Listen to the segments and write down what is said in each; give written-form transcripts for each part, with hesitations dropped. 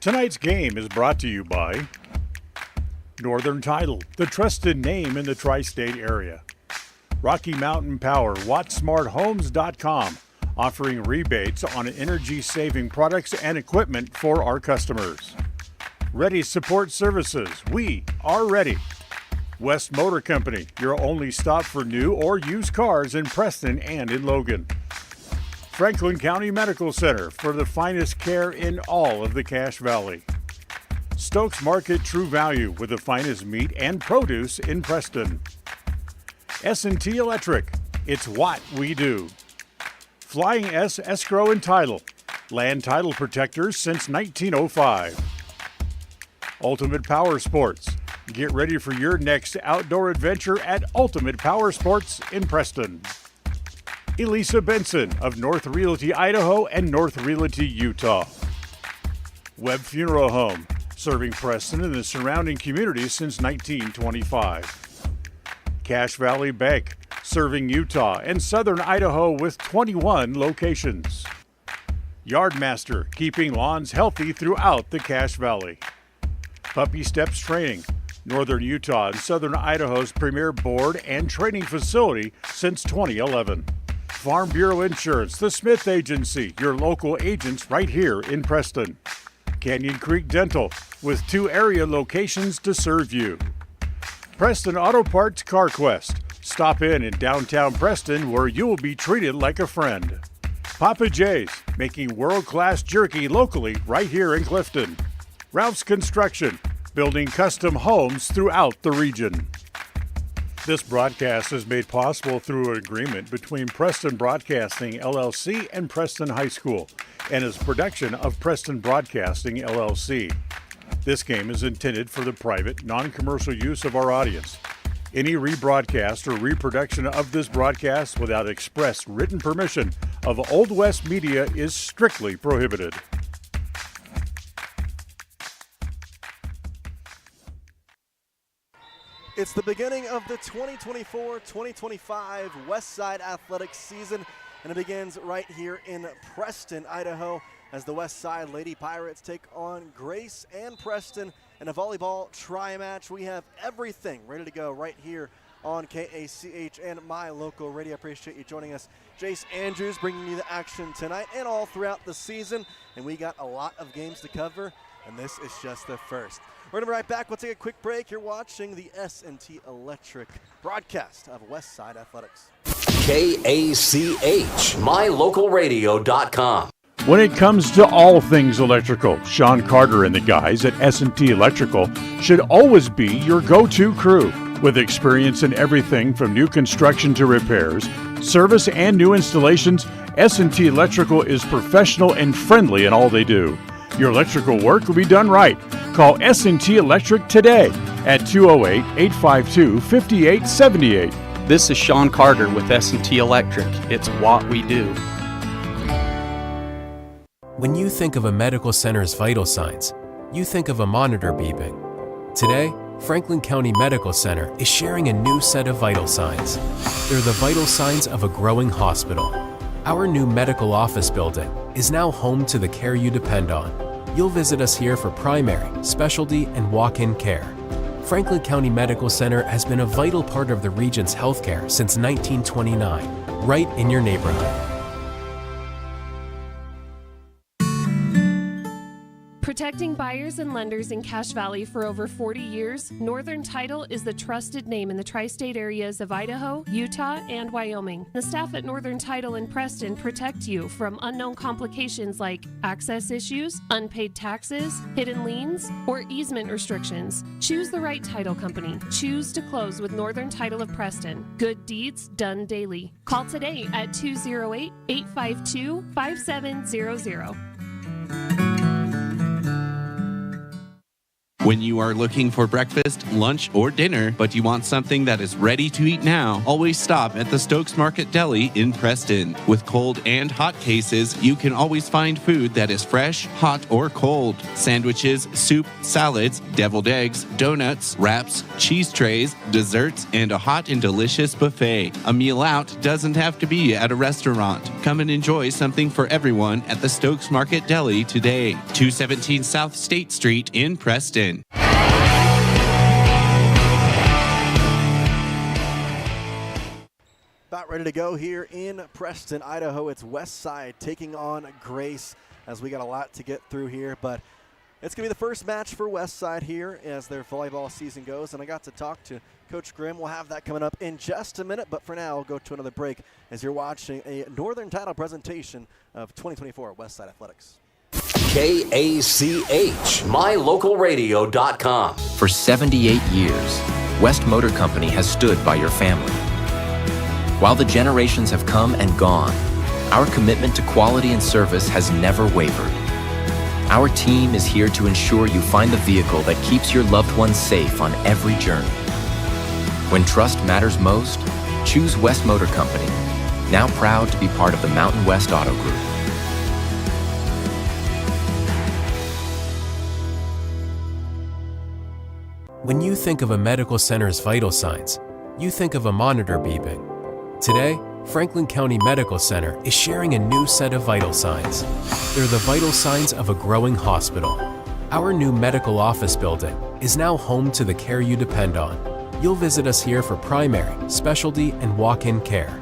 Tonight's game is brought to you by Northern Title, the trusted name in the tri-state area. Rocky Mountain Power, WattSmartHomes.com, offering rebates on energy-saving products and equipment for our customers. Ready Support Services, we are ready. West Motor Company, your only stop for new or used cars in Preston and in Logan. Franklin County Medical Center for the finest care in all of the Cache Valley. Stokes Market True Value with the finest meat and produce in Preston. S&T Electric, it's what we do. Flying S Escrow and Title, land title protectors since 1905. Ultimate Power Sports, get ready for your next outdoor adventure at Ultimate Power Sports in Preston. Elisa Benson of North Realty, Idaho and North Realty, Utah. Webb Funeral Home, serving Preston and the surrounding communities since 1925. Cache Valley Bank, serving Utah and southern Idaho with 21 locations. Yardmaster, keeping lawns healthy throughout the Cache Valley. Puppy Steps Training, northern Utah and southern Idaho's premier board and training facility since 2011. Farm Bureau Insurance, the Smith Agency, your local agents right here in Preston. Canyon Creek Dental, with 2 area locations to serve you. Preston Auto Parts CarQuest, stop in downtown Preston where you will be treated like a friend. Papa J's, making world-class jerky locally right here in Clifton. Ralph's Construction, building custom homes throughout the region. This broadcast is made possible through an agreement between Preston Broadcasting, LLC and Preston High School, and is a production of Preston Broadcasting, LLC. This game is intended for the private, non-commercial use of our audience. Any rebroadcast or reproduction of this broadcast without express written permission of Old West Media is strictly prohibited. It's the beginning of the 2024-2025 Westside Athletics season, and it begins right here in Preston, Idaho, as the Westside Lady Pirates take on Grace and Preston in a volleyball tri-match. We have everything ready to go right here on KACH and my local radio. I appreciate you joining us. Jace Andrews bringing you the action tonight and all throughout the season, and we got a lot of games to cover, and this is just the first. We're going to be right back. We'll take a quick break. You're watching the S&T Electric broadcast of Westside Athletics. KACH, mylocalradio.com. When it comes to all things electrical, Sean Carter and the guys at S&T Electrical should always be your go-to crew. With experience in everything from new construction to repairs, service, and new installations, S&T Electrical is professional and friendly in all they do. Your electrical work will be done right. Call S&T Electric today at 208-852-5878. This is Sean Carter with S&T Electric. It's what we do. When you think of a medical center's vital signs, you think of a monitor beeping. Today, Franklin County Medical Center is sharing a new set of vital signs. They're the vital signs of a growing hospital. Our new medical office building is now home to the care you depend on. You'll visit us here for primary, specialty, and walk-in care. Franklin County Medical Center has been a vital part of the region's healthcare since 1929, right in your neighborhood. Protecting buyers and lenders in Cache Valley for over 40 years, Northern Title is the trusted name in the tri-state areas of Idaho, Utah, and Wyoming. The staff at Northern Title in Preston protect you from unknown complications like access issues, unpaid taxes, hidden liens, or easement restrictions. Choose the right title company. Choose to close with Northern Title of Preston. Good deeds done daily. Call today at 208-852-5700. When you are looking for breakfast, lunch, or dinner, but you want something that is ready to eat now, always stop at the Stokes Market Deli in Preston. With cold and hot cases, you can always find food that is fresh, hot, or cold. Sandwiches, soup, salads, deviled eggs, donuts, wraps, cheese trays, desserts, and a hot and delicious buffet. A meal out doesn't have to be at a restaurant. Come and enjoy something for everyone at the Stokes Market Deli today. 217 South State Street in Preston. About ready to go here in Preston, Idaho. It's West Side taking on Grace, as we got a lot to get through here, but it's going to be the first match for West Side here as their volleyball season goes, and I got to talk to Coach Grimm. We'll have that coming up in just a minute, but for now, we'll go to another break as you're watching a Northern Title presentation of 2024 West Side Athletics. KACH, mylocalradio.com. For 78 years, West Motor Company has stood by your family. While the generations have come and gone, our commitment to quality and service has never wavered. Our team is here to ensure you find the vehicle that keeps your loved ones safe on every journey. When trust matters most, choose West Motor Company, now proud to be part of the Mountain West Auto Group. When you think of a medical center's vital signs, you think of a monitor beeping. Today, Franklin County Medical Center is sharing a new set of vital signs. They're the vital signs of a growing hospital. Our new medical office building is now home to the care you depend on. You'll visit us here for primary, specialty, and walk-in care.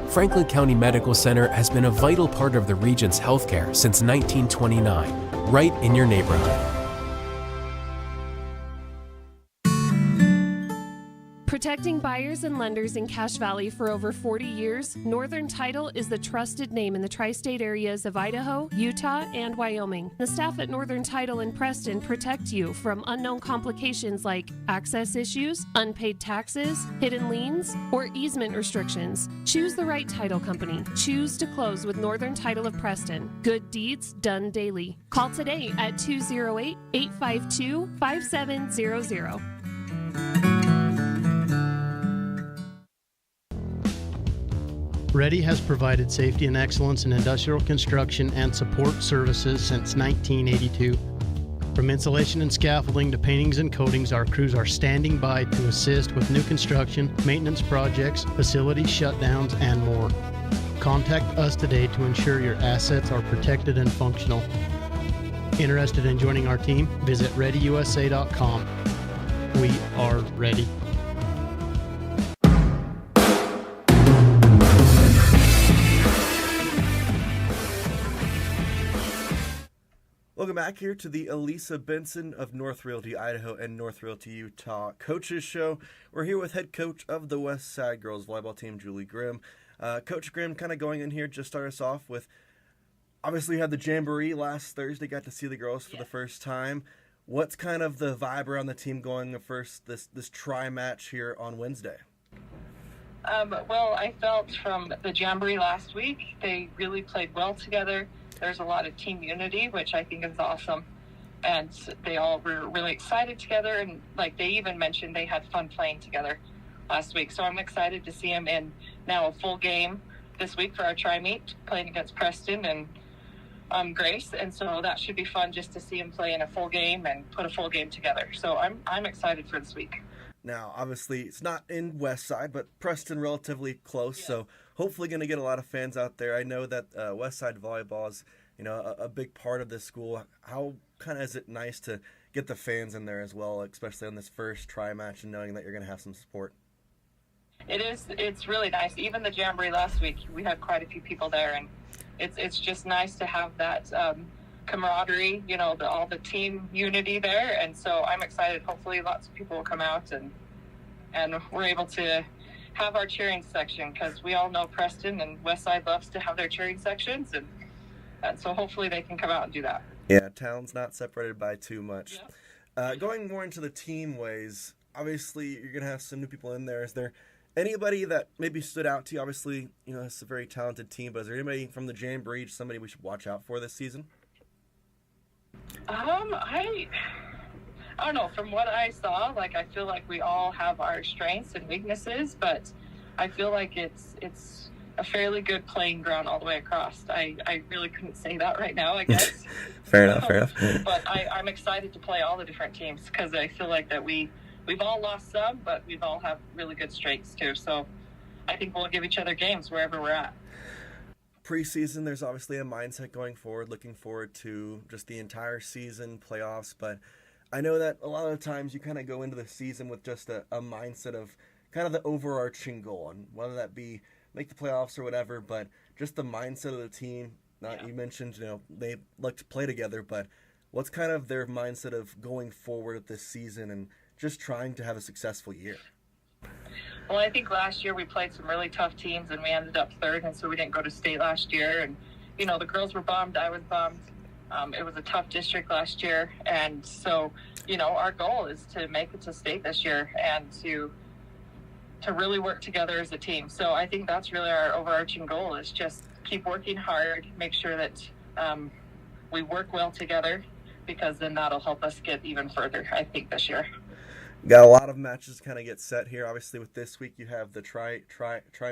Franklin County Medical Center has been a vital part of the region's healthcare since 1929, right in your neighborhood. Protecting buyers and lenders in Cache Valley for over 40 years, Northern Title is the trusted name in the tri-state areas of Idaho, Utah, and Wyoming. The staff at Northern Title in Preston protect you from unknown complications like access issues, unpaid taxes, hidden liens, or easement restrictions. Choose the right title company. Choose to close with Northern Title of Preston. Good deeds done daily. Call today at 208-852-5700. Ready has provided safety and excellence in industrial construction and support services since 1982. From insulation and scaffolding to paintings and coatings, our crews are standing by to assist with new construction, maintenance projects, facility shutdowns, and more. Contact us today to ensure your assets are protected and functional. Interested in joining our team? Visit ReadyUSA.com. We are ready. Welcome back here to the Elisa Benson of North Realty, Idaho and North Realty, Utah Coaches Show. We're here with head coach of the West Side Girls Volleyball Team, Julie Grimm. Coach Grimm, kind of going in here, just start us off with, obviously you had the Jamboree last Thursday, got to see the girls for the first time. What's kind of the vibe around the team going this tri-match here on Wednesday? Well, I felt from the Jamboree last week, they really played well together. There's a lot of team unity, which I think is awesome. And they all were really excited together. And like they even mentioned they had fun playing together last week. So I'm excited to see them in now a full game this week for our tri-meet, playing against Preston and Grace. And so that should be fun just to see them play in a full game and put a full game together. So I'm excited for this week. Now, obviously, it's not in West Side, but Preston relatively close, so hopefully going to get a lot of fans out there. I know that West Side volleyball is, a big part of this school. How kind of is it nice to get the fans in there as well, especially on this first tri-match and knowing that you're going to have some support? It is. It's really nice. Even the Jamboree last week, we had quite a few people there, and it's just nice to have that camaraderie, all the team unity there. And so I'm excited. Hopefully lots of people will come out and we're able to have our cheering section, because we all know Preston and Westside loves to have their cheering sections, and so hopefully they can come out and do that. Yeah, town's not separated by too much. Yep. Going more into the team ways, obviously you're going to have some new people in there. Is there anybody that maybe stood out to you? Obviously, it's a very talented team, but is there anybody from the Jamboree, somebody we should watch out for this season? I don't know, from what I saw, like, I feel like we all have our strengths and weaknesses, but I feel like it's a fairly good playing ground all the way across. I really couldn't say that right now, I guess. Fair enough. But I'm excited to play all the different teams because I feel like that we've all lost some, but we've all have really good strengths too. So I think we'll give each other games wherever we're at. Preseason, there's obviously a mindset going forward, looking forward to just the entire season, playoffs, but I know that a lot of times you kind of go into the season with just a mindset of kind of the overarching goal, and whether that be make the playoffs or whatever, but just the mindset of the team. You mentioned, they like to play together, but what's kind of their mindset of going forward this season and just trying to have a successful year? Well, I think last year we played some really tough teams and we ended up third, and so we didn't go to state last year. And, the girls were bummed. I was bummed. It was a tough district last year. And so, our goal is to make it to state this year and to really work together as a team. So I think that's really our overarching goal, is just keep working hard, make sure that we work well together, because then that'll help us get even further, I think, this year. Got a lot of matches kind of get set here. Obviously, with this week, you have the try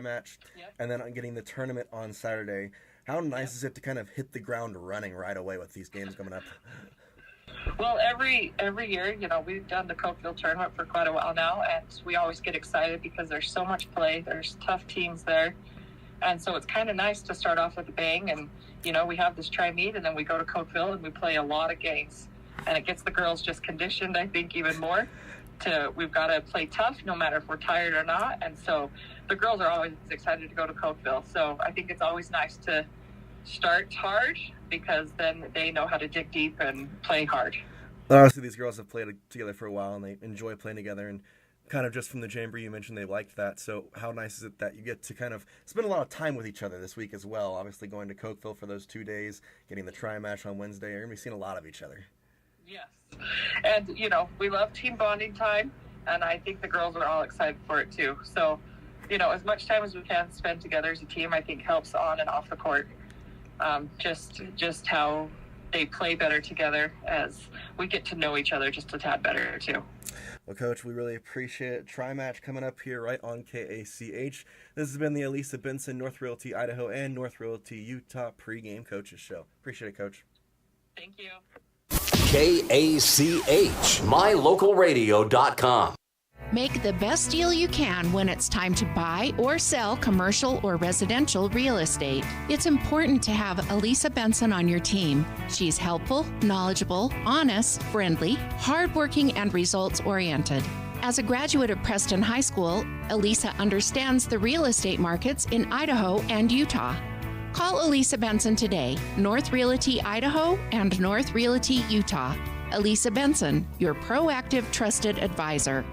match, and then getting the tournament on Saturday. How nice is it to kind of hit the ground running right away with these games coming up? Well, every year, we've done the Cokeville tournament for quite a while now, and we always get excited because there's so much play. There's tough teams there, and so it's kind of nice to start off with a bang. And we have this tri-meet, and then we go to Cokeville and we play a lot of games, and it gets the girls just conditioned, I think, even more. We've got to play tough no matter if we're tired or not, and so the girls are always excited to go to Cokeville. So I think it's always nice to start hard, because then they know how to dig deep and play hard. Obviously, these girls have played together for a while and they enjoy playing together, and kind of just from the Jamboree you mentioned they liked that. So how nice is it that you get to kind of spend a lot of time with each other this week as well? Obviously, going to Cokeville for those 2 days, getting the tri-match on Wednesday, you're going to be seeing a lot of each other. Yes. And, we love team bonding time, and I think the girls are all excited for it too. So, as much time as we can spend together as a team, I think helps on and off the court. Just how they play better together as we get to know each other just a tad better too. Well, Coach, we really appreciate it. Tri-match coming up here right on KACH. This has been the Elisa Benson, North Realty Idaho, and North Realty Utah pregame coaches show. Appreciate it, Coach. Thank you. KACH, mylocalradio.com. Make the best deal you can when it's time to buy or sell commercial or residential real estate. It's important to have Elisa Benson on your team. She's helpful, knowledgeable, honest, friendly, hardworking, and results-oriented. As a graduate of Preston High School, Elisa understands the real estate markets in Idaho and Utah. Call Elisa Benson today, North Realty Idaho and North Realty Utah. Elisa Benson, your proactive, trusted advisor.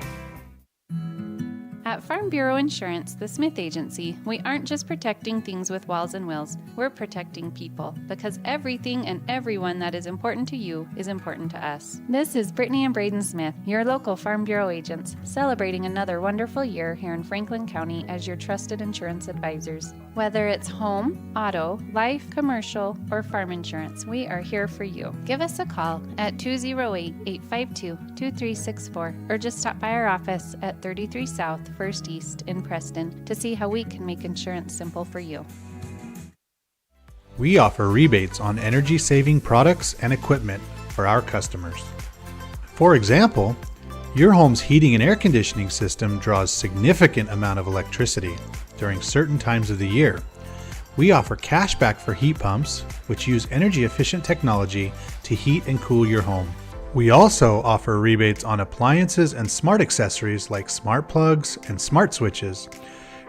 At Farm Bureau Insurance, the Smith Agency, we aren't just protecting things with walls and wills, we're protecting people, because everything and everyone that is important to you is important to us. This is Brittany and Braden Smith, your local Farm Bureau agents, celebrating another wonderful year here in Franklin County as your trusted insurance advisors. Whether it's home, auto, life, commercial, or farm insurance, we are here for you. Give us a call at 208-852-2364 or just stop by our office at 33 South 1st East in Preston to see how we can make insurance simple for you. We offer rebates on energy-saving products and equipment for our customers. For example, your home's heating and air conditioning system draws significant amount of electricity during certain times of the year. We offer cashback for heat pumps, which use energy-efficient technology to heat and cool your home. We also offer rebates on appliances and smart accessories like smart plugs and smart switches.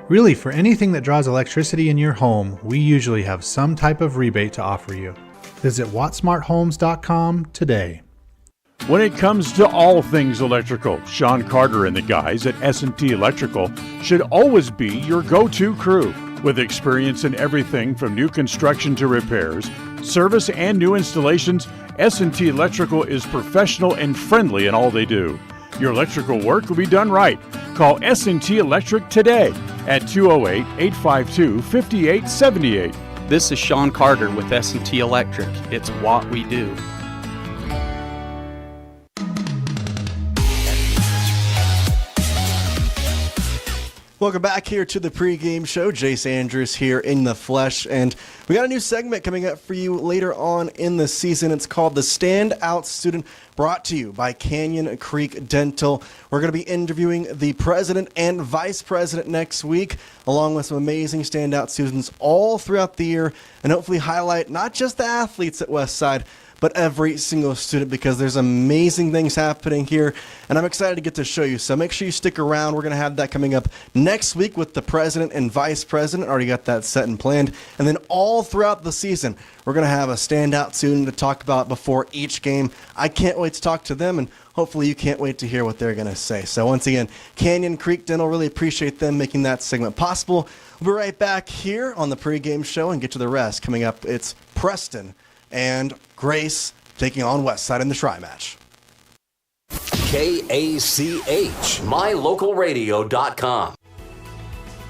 Really, for anything that draws electricity in your home, we usually have some type of rebate to offer you. Visit wattsmarthomes.com today. When it comes to all things electrical, Sean Carter and the guys at S&T Electrical should always be your go-to crew. With experience in everything from new construction to repairs, service, and new installations, S&T Electrical is professional and friendly in all they do. Your electrical work will be done right. Call S&T Electric today at 208-852-5878. This is Sean Carter with S&T Electric. It's what we do. Welcome back here to the pregame show. Jace Andrews here in the flesh, and we got a new segment coming up for you later on in the season. It's called the Standout Student, brought to you by Canyon Creek Dental. We're going to be interviewing the president and vice president next week, along with some amazing standout students all throughout the year, and hopefully highlight not just the athletes at Westside, but every single student, because there's amazing things happening here, and I'm excited to get to show you. So make sure you stick around. We're going to have that coming up next week with the president and vice president. Already got that set and planned. And then all throughout the season, we're going to have a standout student to talk about before each game. I can't wait to talk to them, and hopefully you can't wait to hear what they're going to say. So once again, Canyon Creek Dental, really appreciate them making that segment possible. We'll be right back here on the pregame show and get to the rest. Coming up, it's Preston and Grace taking on Westside in the Tri match. KACH, mylocalradio.com.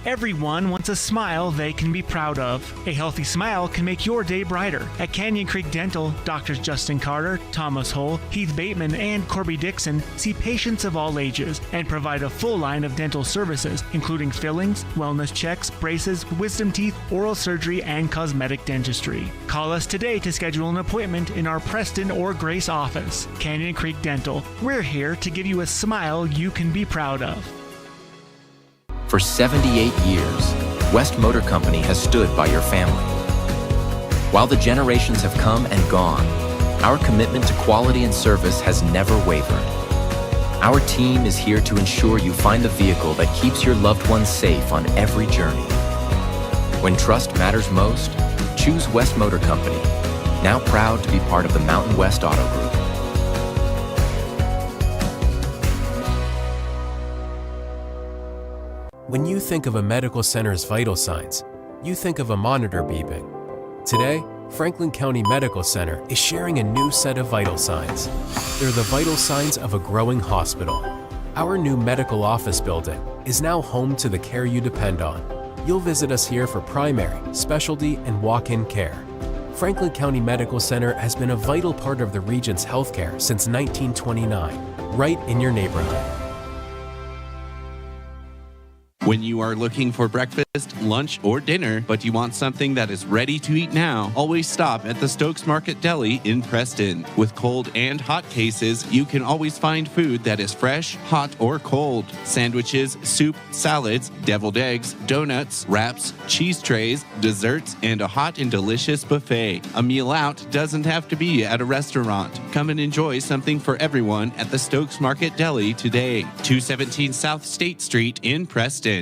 Everyone wants a smile they can be proud of. A healthy smile can make your day brighter. At Canyon Creek Dental, Doctors Justin Carter, Thomas Hull, Heath Bateman, and Corby Dixon see patients of all ages and provide a full line of dental services, including fillings, wellness checks, braces, wisdom teeth, oral surgery, and cosmetic dentistry. Call us today to schedule an appointment in our Preston or Grace office. Canyon Creek Dental. We're here to give you a smile you can be proud of. For 78 years, West Motor Company has stood by your family. While the generations have come and gone, our commitment to quality and service has never wavered. Our team is here to ensure you find the vehicle that keeps your loved ones safe on every journey. When trust matters most, choose West Motor Company, now proud to be part of the Mountain West Auto Group. When you think of a medical center's vital signs, you think of a monitor beeping. Today, Franklin County Medical Center is sharing a new set of vital signs. They're the vital signs of a growing hospital. Our new medical office building is now home to the care you depend on. You'll visit us here for primary, specialty, and walk-in care. Franklin County Medical Center has been a vital part of the region's healthcare since 1929, right in your neighborhood. When you are looking for breakfast, lunch, or dinner, but you want something that is ready to eat now, always stop at the Stokes Market Deli in Preston. With cold and hot cases, you can always find food that is fresh, hot, or cold. Sandwiches, soup, salads, deviled eggs, donuts, wraps, cheese trays, desserts, and a hot and delicious buffet. A meal out doesn't have to be at a restaurant. Come and enjoy something for everyone at the Stokes Market Deli today. 217 South State Street in Preston.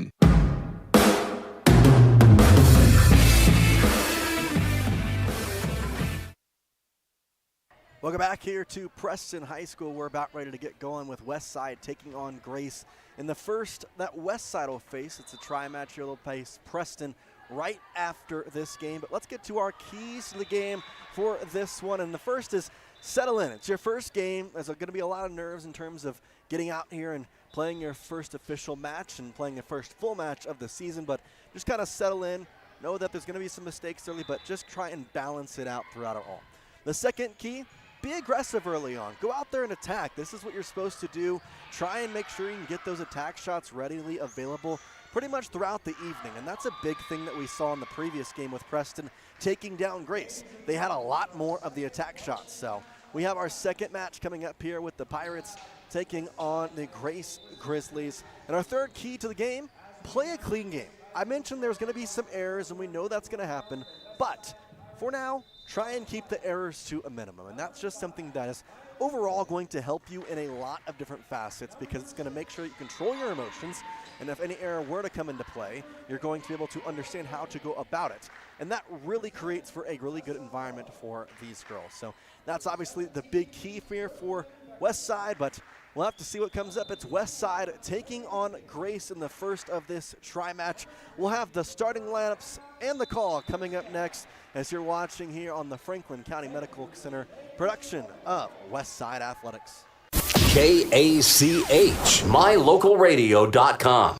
Welcome back here to Preston High School. We're about ready to get going with Westside taking on Grace in the first that Westside will face. It's a tri-match here. They'll face Preston right after this game. But let's get to our keys to the game for this one. And the first is settle in. It's your first game. There's going to be a lot of nerves in terms of getting out here and playing your first official match and playing the first full match of the season. But just kind of settle in. Know that there's going to be some mistakes early, but just try and balance it out throughout it all. The second key, be aggressive early on. Go out there and attack. This is what you're supposed to do. Try and make sure you can get those attack shots readily available pretty much throughout the evening. And that's a big thing that we saw in the previous game with Preston taking down Grace. They had a lot more of the attack shots. So we have our second match coming up here with the Pirates taking on the Grace Grizzlies. And our third key to the game, play a clean game. I mentioned there's going to be some errors, and we know that's going to happen. But for now, try and keep the errors to a minimum. And that's just something that is overall going to help you in a lot of different facets, because it's going to make sure you control your emotions. And if any error were to come into play, you're going to be able to understand how to go about it. And that really creates for a really good environment for these girls. So that's obviously the big key here for Westside, but we'll have to see what comes up. It's Westside taking on Grace in the first of this tri-match. We'll have the starting lineups and the call coming up next as you're watching here on the Franklin County Medical Center production of Westside Athletics. KACH, mylocalradio.com.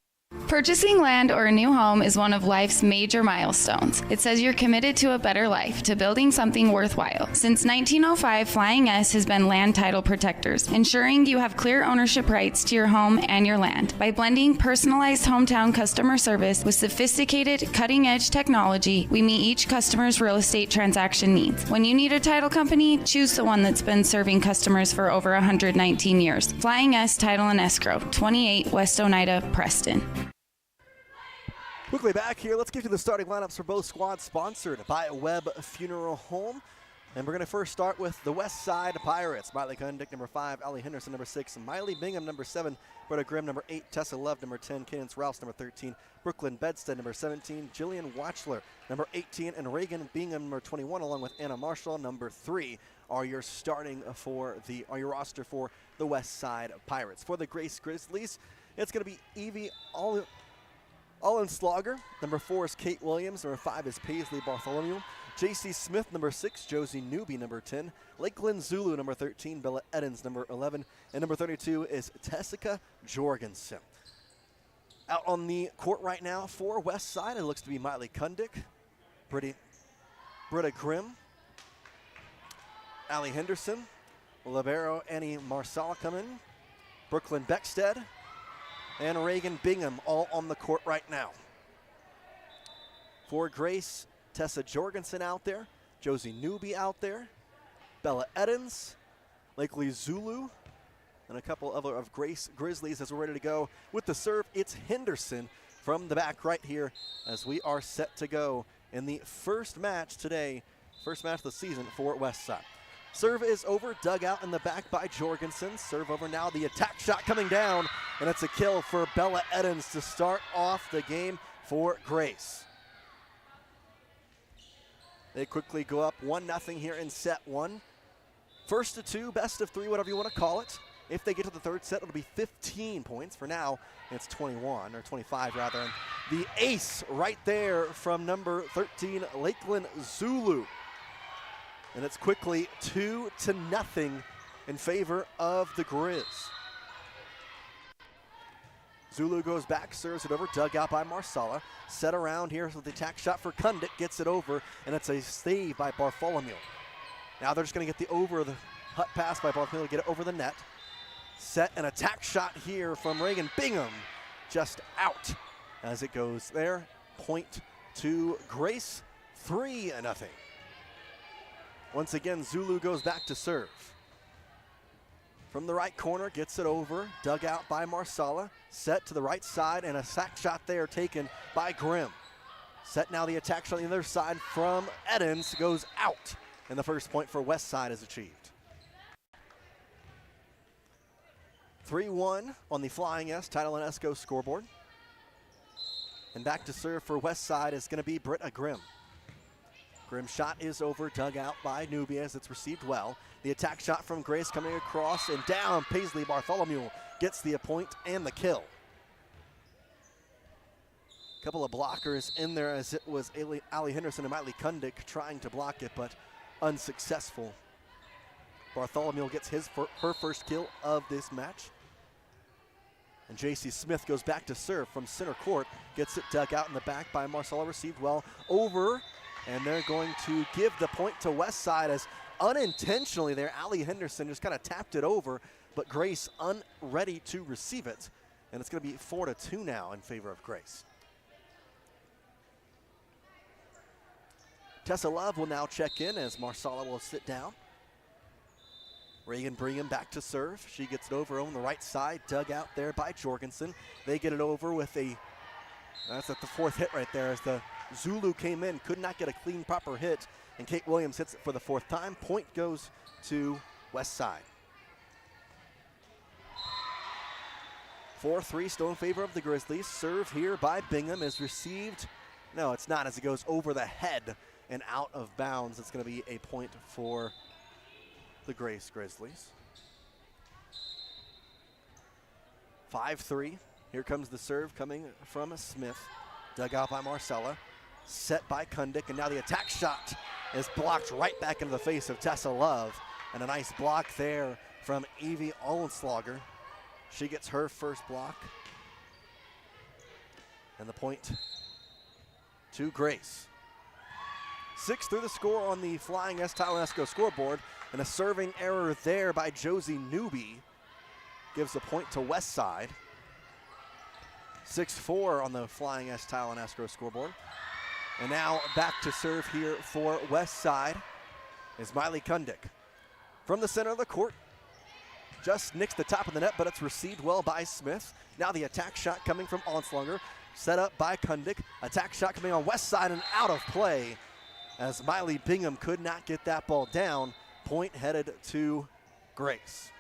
Purchasing land or a new home is one of life's major milestones. It says you're committed to a better life, to building something worthwhile. Since 1905, Flying S has been land title protectors, ensuring you have clear ownership rights to your home and your land. By blending personalized hometown customer service with sophisticated, cutting-edge technology, we meet each customer's real estate transaction needs. When you need a title company, choose the one that's been serving customers for over 119 years. Flying S Title and Escrow, 28 West Oneida, Preston. Quickly back here, let's get to the starting lineups for both squads, sponsored by Webb Funeral Home. And we're going to first start with the West Side Pirates. Miley Kundick, number 5. Allie Henderson, number 6. Miley Bingham, number 7. Britta Grimm, number 8. Tessa Love, number 10. Cadence Rouse, number 13. Brooklyn Bedstead, number 17. Jillian Watchler, number 18. And Reagan Bingham, number 21, along with Anna Marshall, number 3, are your your roster for the West Side Pirates. For the Grace Grizzlies, it's going to be Evie Allenslager. Number 4 is Kate Williams. Number 5 is Paisley Bartholomew. J.C. Smith, number 6. Josie Newby, number 10. Lakeland Zulu, number 13. Bella Eddins, number 11. And number 32 is Tessica Jorgensen. Out on the court right now for West Side, it looks to be Miley Kundick, Britta Grimm, Allie Henderson, Libero Annie Marsala coming, Brooklyn Beckstead, and Reagan Bingham all on the court right now. For Grace, Tessa Jorgensen out there, Josie Newby out there, Bella Eddins, Lakely Zulu, and a couple other of Grace Grizzlies as we're ready to go. With the serve, it's Henderson from the back right here as we are set to go in the first match today, first match of the season for Westside. Serve is over, dug out in the back by Jorgensen. Serve over now, the attack shot coming down, and it's a kill for Bella Eddins to start off the game for Grace. They quickly go up 1-0 here in set 1. First to 2, best of 3, whatever you want to call it. If they get to the third set, it'll be 15 points. For now, it's 21, or 25 rather. And the ace right there from number 13, Lakeland Zulu. And it's quickly 2-0 in favor of the Grizz. Zulu goes back, serves it over, dug out by Marsala. Set around here with the attack shot for Kundick, gets it over, and it's a save by Bartholomew. Now they're just going to get the over the hut pass by Bartholomew to get it over the net. Set an attack shot here from Reagan Bingham, just out as it goes there. Point to Grace, 3-0. Once again, Zulu goes back to serve. From the right corner, gets it over, dug out by Marsala. Set to the right side, and a sack shot there taken by Grimm. Set now the attack shot on the other side from Eddins, goes out, and the first point for West Side is achieved. 3-1 on the Flying S Title and Esco scoreboard. And back to serve for West Side is going to be Britta Grimm. Grimm's shot is over, dug out by Nubia as it's received well. The attack shot from Grace coming across and down. Paisley Bartholomew gets the point and the kill. A couple of blockers in there as it was Allie Henderson and Miley Kundick trying to block it, but unsuccessful. Bartholomew gets her first kill of this match. And J.C. Smith goes back to serve from center court. Gets it dug out in the back by Marcella, received well over. And they're going to give the point to West Side as unintentionally there, Allie Henderson just kind of tapped it over, but Grace unready to receive it. And it's going to be 4-2 now in favor of Grace. Tessa Love will now check in as Marsala will sit down. Reagan Bingham back to serve. She gets it over on the right side, dug out there by Jorgensen. They get it over with that's at the fourth hit right there as the Zulu came in, could not get a clean, proper hit, and Kate Williams hits it for the fourth time. Point goes to West Side. 4-3 still in favor of the Grizzlies. Serve here by Bingham is received. No, it's not, as it goes over the head and out of bounds. It's going to be a point for the Grace Grizzlies. 5-3. Here comes the serve coming from Smith. Dug out by Marcella. Set by Kundick, and now the attack shot is blocked right back into the face of Tessa Love. And a nice block there from Evie Allenslager. She gets her first block. And the point to Grace. 6 through the score on the Flying S Tile and Esco scoreboard, and a serving error there by Josie Newby gives a point to Westside. 6-4 on the Flying S Tile and Esco scoreboard. And now back to serve here for Westside is Miley Kundick. From the center of the court, just nicks the top of the net, but it's received well by Smith. Now the attack shot coming from Onslonger, set up by Kundick. Attack shot coming on Westside and out of play as Miley Bingham could not get that ball down. Point headed to Grace.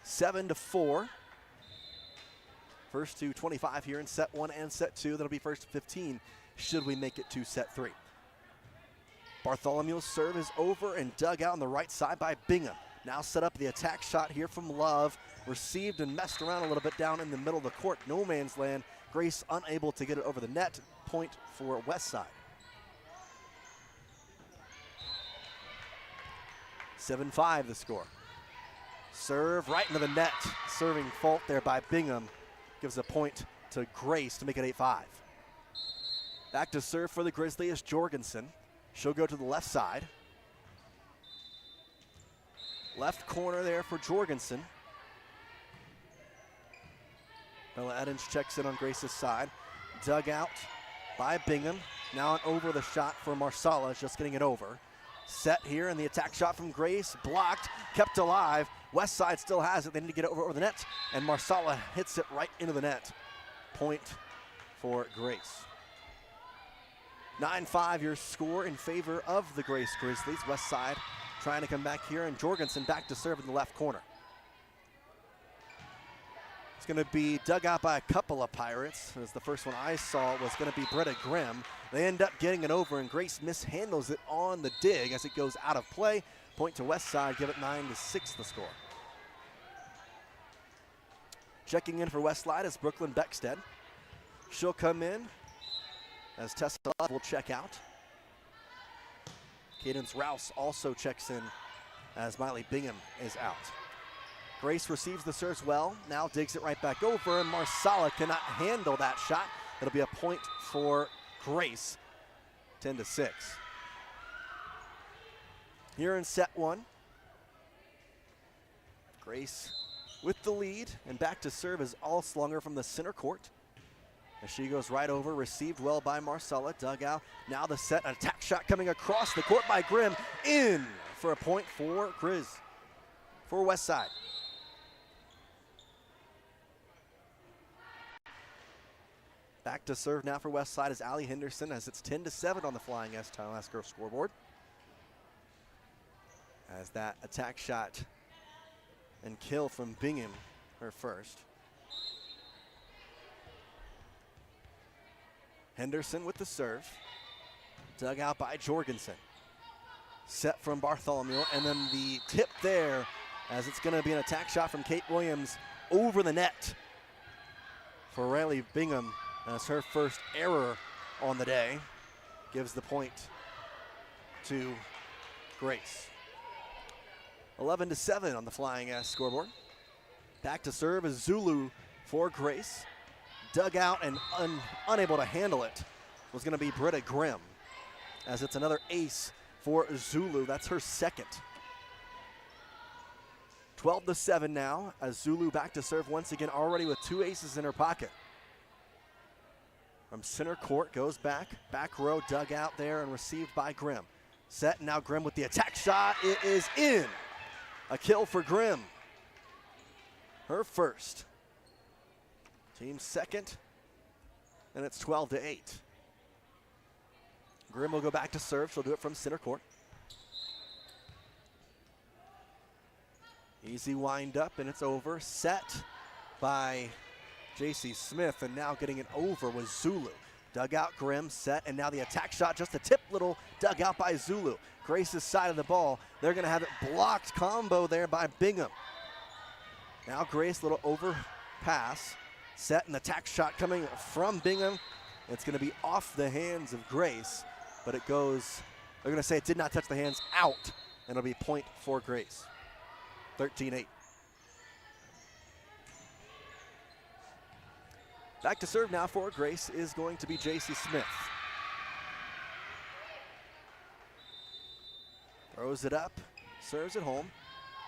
7-4. First to 25 here in set 1 and set 2. That'll be first to 15 should we make it to set 3. Bartholomew's serve is over and dug out on the right side by Bingham. Now set up the attack shot here from Love. Received and messed around a little bit down in the middle of the court. No man's land. Grace unable to get it over the net. Point for Westside. 7-5 the score. Serve right into the net. Serving fault there by Bingham. Gives a point to Grace to make it 8-5. Back to serve for the Grizzly is Jorgensen. She'll go to the left side. Left corner there for Jorgensen. Bella Edens checks in on Grace's side. Dug out by Bingham. Now an over the shot for Marsala, just getting it over. Set here, and the attack shot from Grace, blocked, kept alive. Westside still has it. They need to get it over the net, and Marsala hits it right into the net. Point for Grace. 9-5 your score in favor of the Grace Grizzlies. Westside trying to come back here, and Jorgensen back to serve in the left corner. It's going to be dug out by a couple of Pirates, as the first one I saw was going to be Britta Grimm. They end up getting it over, and Grace mishandles it on the dig as it goes out of play. Point to Westside, give it 9-6 the score. Checking in for Westside is Brooklyn Beckstead. She'll come in as Tessa Love will check out. Cadence Rouse also checks in as Miley Bingham is out. Grace receives the serves well, now digs it right back over, and Marsala cannot handle that shot. It'll be a point for Grace, 10-6. Here in set 1, Grace with the lead, and back to serve is Allslonger from the center court. As she goes right over, received well by Marsala, dug out. Now the set, an attack shot coming across the court by Grimm, in for a point for Grizz, for Westside. Back to serve now for Westside is Allie Henderson, as it's 10-7 on the Flying S Tile Escrow scoreboard. As that attack shot and kill from Bingham, her first. Henderson with the serve. Dug out by Jorgensen. Set from Bartholomew, and then the tip there, as it's going to be an attack shot from Kate Williams over the net for Riley Bingham. That's her first error on the day. Gives the point to Grace. 11-7 on the Flying S scoreboard. Back to serve is Zulu for Grace. Dug out and unable to handle it was going to be Britta Grimm, as it's another ace for Zulu. That's her second. 12-7 now, as Zulu back to serve once again, already with 2 aces in her pocket. From center court, goes back row, dug out there and received by Grimm. Set, now Grimm with the attack shot. It is in. A kill for Grimm. Her first. Team second, and it's 12-8. Grimm will go back to serve. She'll do it from center court. Easy wind up, and it's over. Set by J.C. Smith, and now getting it over was Zulu. Dug out Grimm, set, and now the attack shot, just a tip little dug out by Zulu. Grace's side of the ball. They're going to have it blocked combo there by Bingham. Now Grace, little over pass. Set, and attack shot coming from Bingham. It's going to be off the hands of Grace, but it goes, they're going to say it did not touch the hands, out, and it'll be point for Grace. 13-8. Back to serve now for Grace is going to be Jace Smith. Throws it up, serves it home.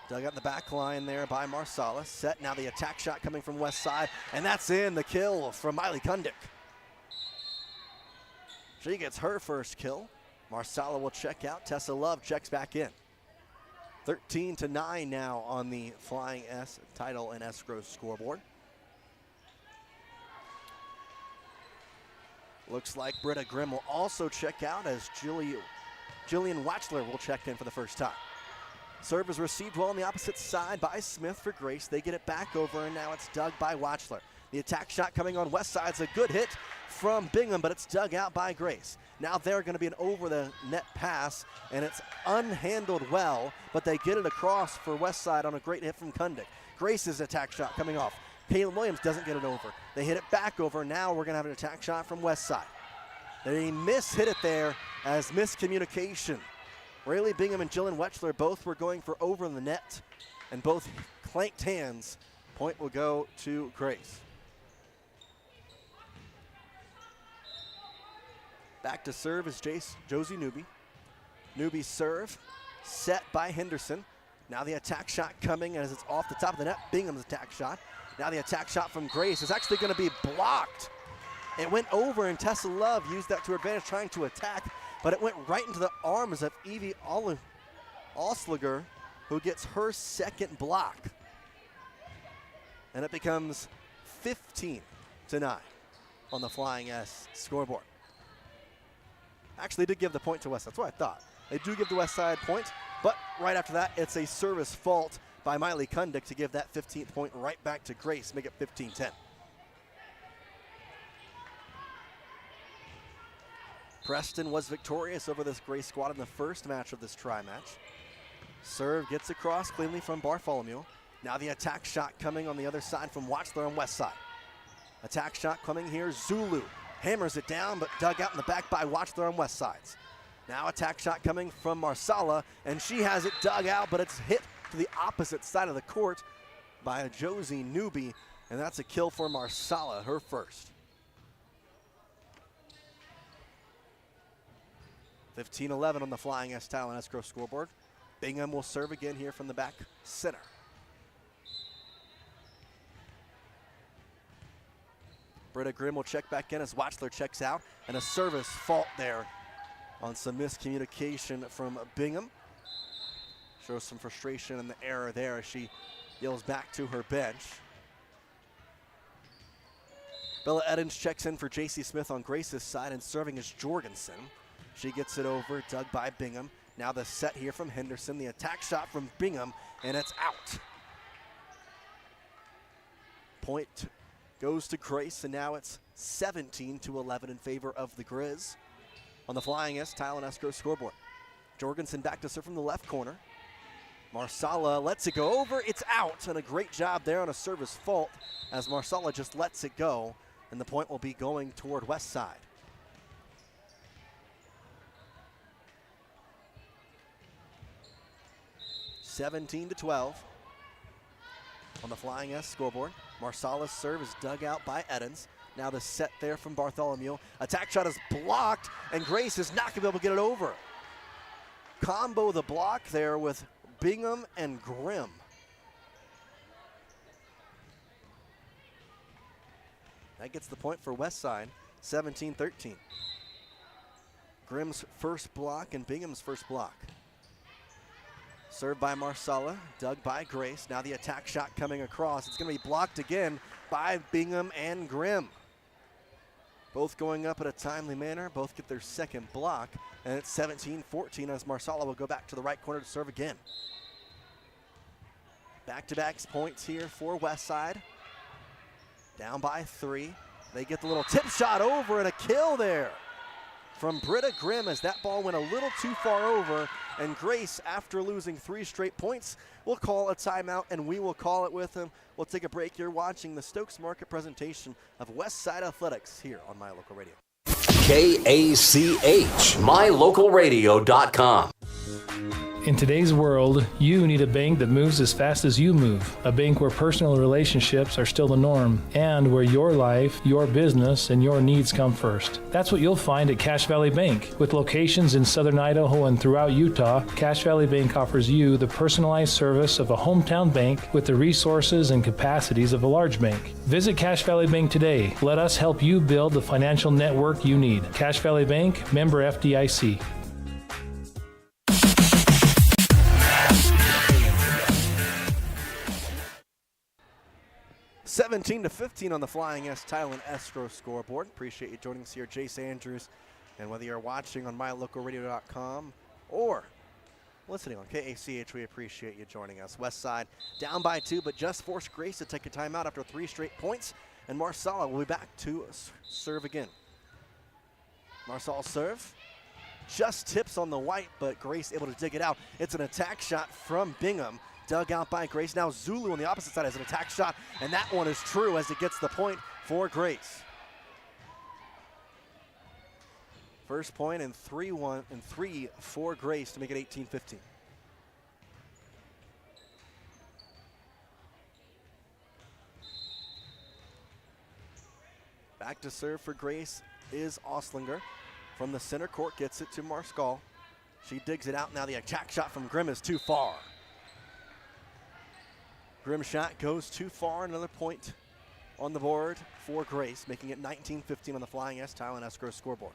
Dug out in the back line there by Marsala. Set, now the attack shot coming from west side, and that's in, the kill from Miley Kundick. She gets her first kill. Marsala will check out. Tessa Love checks back in. 13-9 now on the Flying S title and escrow scoreboard. Looks like Britta Grimm will also check out as Jillian Watchler will check in for the first time. Serve is received well on the opposite side by Smith for Grace. They get it back over, and now it's dug by Watchler. The attack shot coming on west side's a good hit from Bingham, but it's dug out by Grace. Now they're going to be an over-the-net pass, and it's unhandled well, but they get it across for west side on a great hit from Kundick. Grace's attack shot coming off. Kaylin Williams doesn't get it over. They hit it back over. Now we're going to have an attack shot from west side. They hit it there as miscommunication. Rayleigh Bingham and Jillian Wetchler both were going for over the net, and both clanked hands. Point will go to Grace. Back to serve is Josie Newby. Newby's serve, set by Henderson. Now the attack shot coming as it's off the top of the net. Bingham's attack shot. Now the attack shot from Grace is actually going to be blocked. It went over, and Tessa Love used that to her advantage trying to attack, but it went right into the arms of Evie Osliger, who gets her second block. And it becomes 15-9 on the Flying S scoreboard. Actually, they did give the point to West. That's what I thought. They do give the West Side point, but right after that, it's a service fault by Miley Kundick to give that 15th point right back to Grace, make it 15-10. Preston was victorious over this Grace squad in the first match of this tri-match. Serve gets across cleanly from Bartholomew. Now the attack shot coming on the other side from Watchler on west side. Attack shot coming here, Zulu. Hammers it down, but dug out in the back by Watchler on west sides. Now attack shot coming from Marsala, and she has it dug out, but it's hit to the opposite side of the court by Josie Newby, and that's a kill for Marsala, her first. 15-11 on the Flying S Tile and Escrow scoreboard. Bingham will serve again here from the back center. Britta Grimm will check back in as Watchler checks out, and a service fault there on some miscommunication from Bingham. Shows some frustration in the error there as she yells back to her bench. Bella Edens checks in for J.C. Smith on Grace's side, and serving is Jorgensen. She gets it over, dug by Bingham. Now the set here from Henderson, the attack shot from Bingham, and it's out. Point goes to Grace, and now it's 17-11 in favor of the Grizz on the Flying S Tile and Escrow scoreboard. Jorgensen back to serve from the left corner. Marsala lets it go over, it's out, and a great job there on a service fault as Marsala just lets it go, and the point will be going toward west side. (17-12) on the Flying S scoreboard. Marsala's serve is dug out by Edens. Now the set there from Bartholomew. Attack shot is blocked, and Grace is not going to be able to get it over. Combo the block there with Bingham and Grimm. That gets the point for Westside, 17-13. Grimm's first block and Bingham's first block. Served by Marsala, dug by Grace. Now the attack shot coming across. It's going to be blocked again by Bingham and Grimm. Both going up in a timely manner. Both get their second block. And it's 17-14 as Marsala will go back to the right corner to serve again. Back-to-back points here for Westside. Down by 3. They get the little tip shot over and a kill there from Britta Grimm as that ball went a little too far over, and Grace, after losing 3 straight points, will call a timeout, and we will call it with them. We'll take a break. You're watching the Stokes Market presentation of Westside Athletics here on My Local Radio. KACH, MyLocalRadio.com. In today's world, you need a bank that moves as fast as you move. A bank where personal relationships are still the norm and where your life, your business, and your needs come first. That's what you'll find at Cache Valley Bank. With locations in southern Idaho and throughout Utah, Cache Valley Bank offers you the personalized service of a hometown bank with the resources and capacities of a large bank. Visit Cache Valley Bank today. Let us help you build the financial network you need. Cache Valley Bank, member FDIC. (17-15) on the Flying S Title and Escrow scoreboard. Appreciate you joining us here, Jace Andrews. And whether you're watching on mylocalradio.com or listening on KACH, we appreciate you joining us. Westside down by 2, but just forced Grace to take a timeout after 3 straight points. And Marsala will be back to serve again. Marsal's serve just tips on the white, but Grace able to dig it out. It's an attack shot from Bingham. Dug out by Grace. Now Zulu on the opposite side has an attack shot, and that one is true as it gets the point for Grace. First point and 3 for Grace to make it 18-15. Back to serve for Grace is Oslinger. From the center court, gets it to Marskal. She digs it out. Now the attack shot from Grimm is too far. Grimm shot goes too far. Another point on the board for Grace, making it 19-15 on the Flying S Tile and Escrow scoreboard.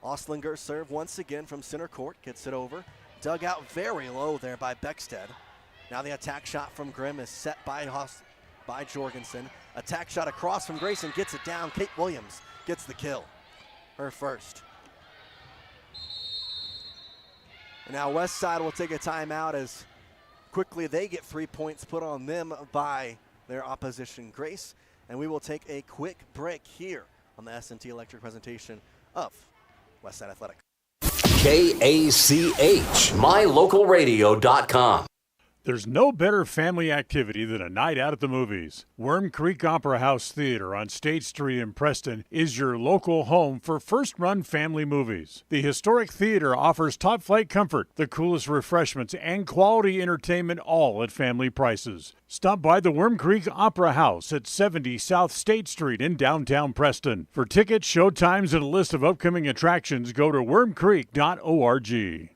Oslinger serve once again from center court, gets it over. Dug out very low there by Beckstead. Now the attack shot from Grimm is set by Jorgensen. Attack shot across from Grace and gets it down. Kate Williams gets the kill, her first. And now Westside will take a timeout as quickly they get 3 points put on them by their opposition, Grace. And we will take a quick break here on the S&T Electric presentation of Westside Athletic. KACH, mylocalradio.com. There's no better family activity than a night out at the movies. Worm Creek Opera House Theater on State Street in Preston is your local home for first-run family movies. The historic theater offers top-flight comfort, the coolest refreshments, and quality entertainment, all at family prices. Stop by the Worm Creek Opera House at 70 South State Street in downtown Preston. For tickets, show times, and a list of upcoming attractions, go to wormcreek.org.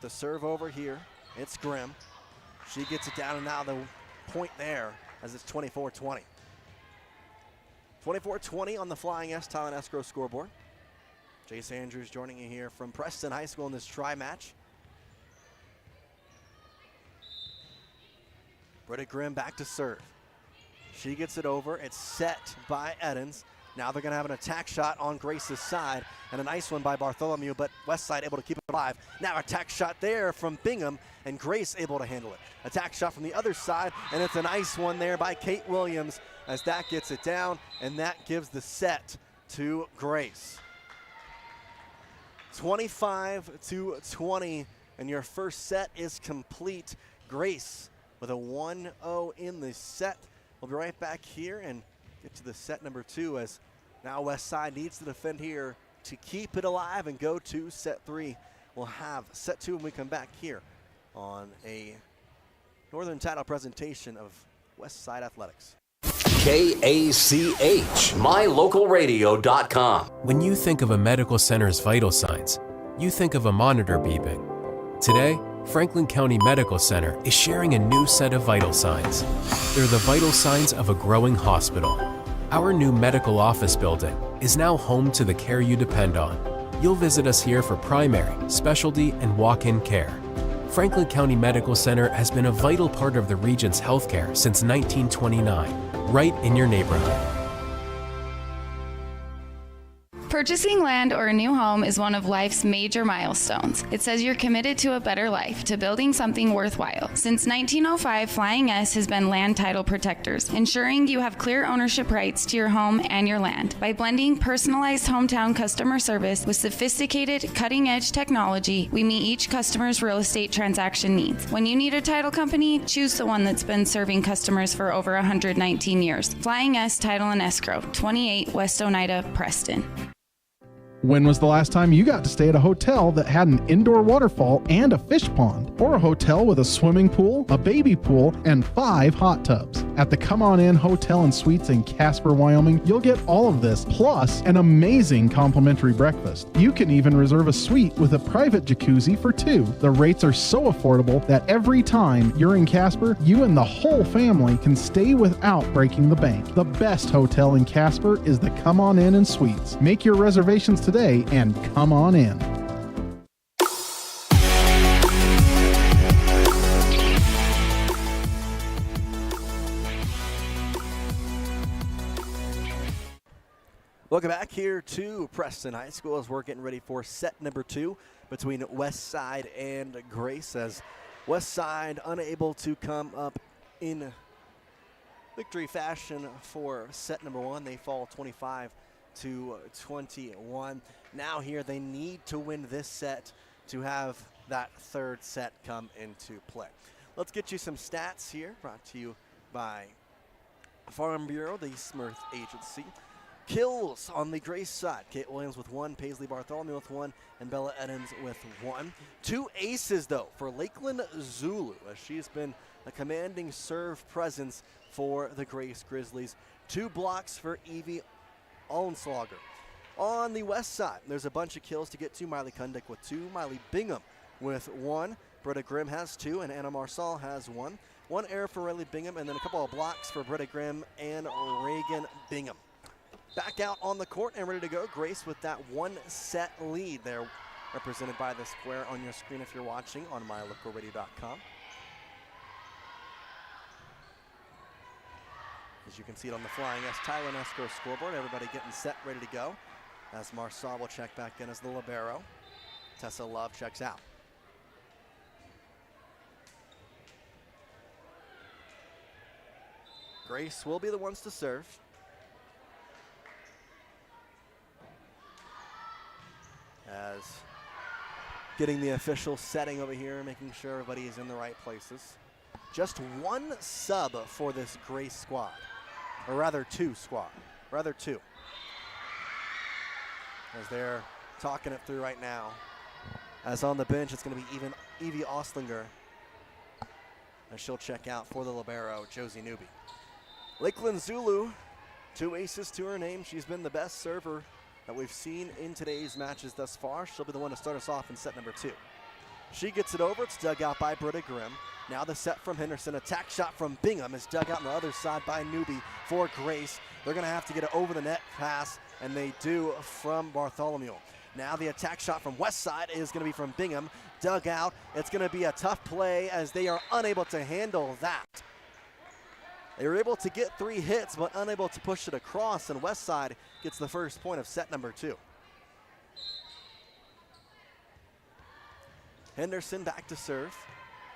the serve over here. It's Grimm. She gets it down, and now the point there as it's 24-20. 24-20 on the Flying S Talent Escrow scoreboard. Jace Andrews joining you here from Preston High School in this tri-match. Britta Grimm back to serve. She gets it over. It's set by Edens. Now they're going to have an attack shot on Grace's side, and a nice one by Bartholomew, but Westside able to keep it alive. Now attack shot there from Bingham, and Grace able to handle it. Attack shot from the other side, and it's a nice one there by Kate Williams as that gets it down, and that gives the set to Grace. 25-20, and your first set is complete. Grace with a 1-0 in the set. We'll be right back here and get to the set number 2 as now Westside needs to defend here to keep it alive and go to set 3. We'll have set 2 when we come back here on a Northern Title presentation of Westside Athletics. KACH, mylocalradio.com. When you think of a medical center's vital signs, you think of a monitor beeping. Today, Franklin County Medical Center is sharing a new set of vital signs. They're the vital signs of a growing hospital. Our new medical office building is now home to the care you depend on. You'll visit us here for primary, specialty, and walk-in care. Franklin County Medical Center has been a vital part of the region's healthcare since 1929, right in your neighborhood. Purchasing land or a new home is one of life's major milestones. It says you're committed to a better life, to building something worthwhile. Since 1905, Flying S has been land title protectors, ensuring you have clear ownership rights to your home and your land. By blending personalized hometown customer service with sophisticated, cutting-edge technology, we meet each customer's real estate transaction needs. When you need a title company, choose the one that's been serving customers for over 119 years. Flying S Title and Escrow, 28 West Oneida, Preston. When was the last time you got to stay at a hotel that had an indoor waterfall and a fish pond? Or a hotel with a swimming pool, a baby pool, and 5 hot tubs? At the Come On In Hotel and Suites in Casper, Wyoming, you'll get all of this, plus an amazing complimentary breakfast. You can even reserve a suite with a private jacuzzi for 2. The rates are so affordable that every time you're in Casper, you and the whole family can stay without breaking the bank. The best hotel in Casper is the Come On In and Suites. Make your reservations today and come on in. Welcome back here to Preston High School as we're getting ready for set number 2 between Westside and Grace, as Westside unable to come up in victory fashion for set number 1. They fall 25-21. Now here they need to win this set to have that third set come into play. Let's get you some stats here, brought to you by Farm Bureau, the Smurf Agency. Kills on the Grace side. Kate Williams with 1, Paisley Bartholomew with 1, and Bella Edens with 1. 2 aces, though, for Lakeland Zulu, as she's been a commanding serve presence for the Grace Grizzlies. 2 blocks for Evie Allenslager. On the west side, there's a bunch of kills to get to. Miley Kundick with 2, Miley Bingham with 1, Britta Grimm has 2, and Anna Marsal has 1. 1 error for Riley Bingham, and then a couple of blocks for Britta Grimm and Reagan Bingham. Back out on the court and ready to go. Grace with that 1-set lead there, represented by the square on your screen if you're watching on mylocalradio.com. As you can see it on the Flying S Tyler and Escrow scoreboard, everybody getting set, ready to go. As Marsal will check back in as the libero. Tessa Love checks out. Grace will be the ones to serve. As getting the official setting over here, making sure everybody is in the right places. Just 1 sub for this Grace squad, or rather 2 squad, rather 2. As they're talking it through right now. As on the bench, it's going to be Evie Oslinger, as she'll check out for the libero, Josie Newby. Lakeland Zulu, 2 aces to her name. She's been the best server that we've seen in today's matches thus far. She'll be the one to start us off in set number 2. She gets it over. It's dug out by Britta Grimm. Now the set from Henderson. Attack shot from Bingham is dug out on the other side by Newby for Grace. They're going to have to get an over the net pass, and they do from Bartholomew. Now the attack shot from Westside is going to be from Bingham. Dug out. It's going to be a tough play as they are unable to handle that. They were able to get 3 hits, but unable to push it across, and Westside gets the first point of set number 2. Henderson back to serve.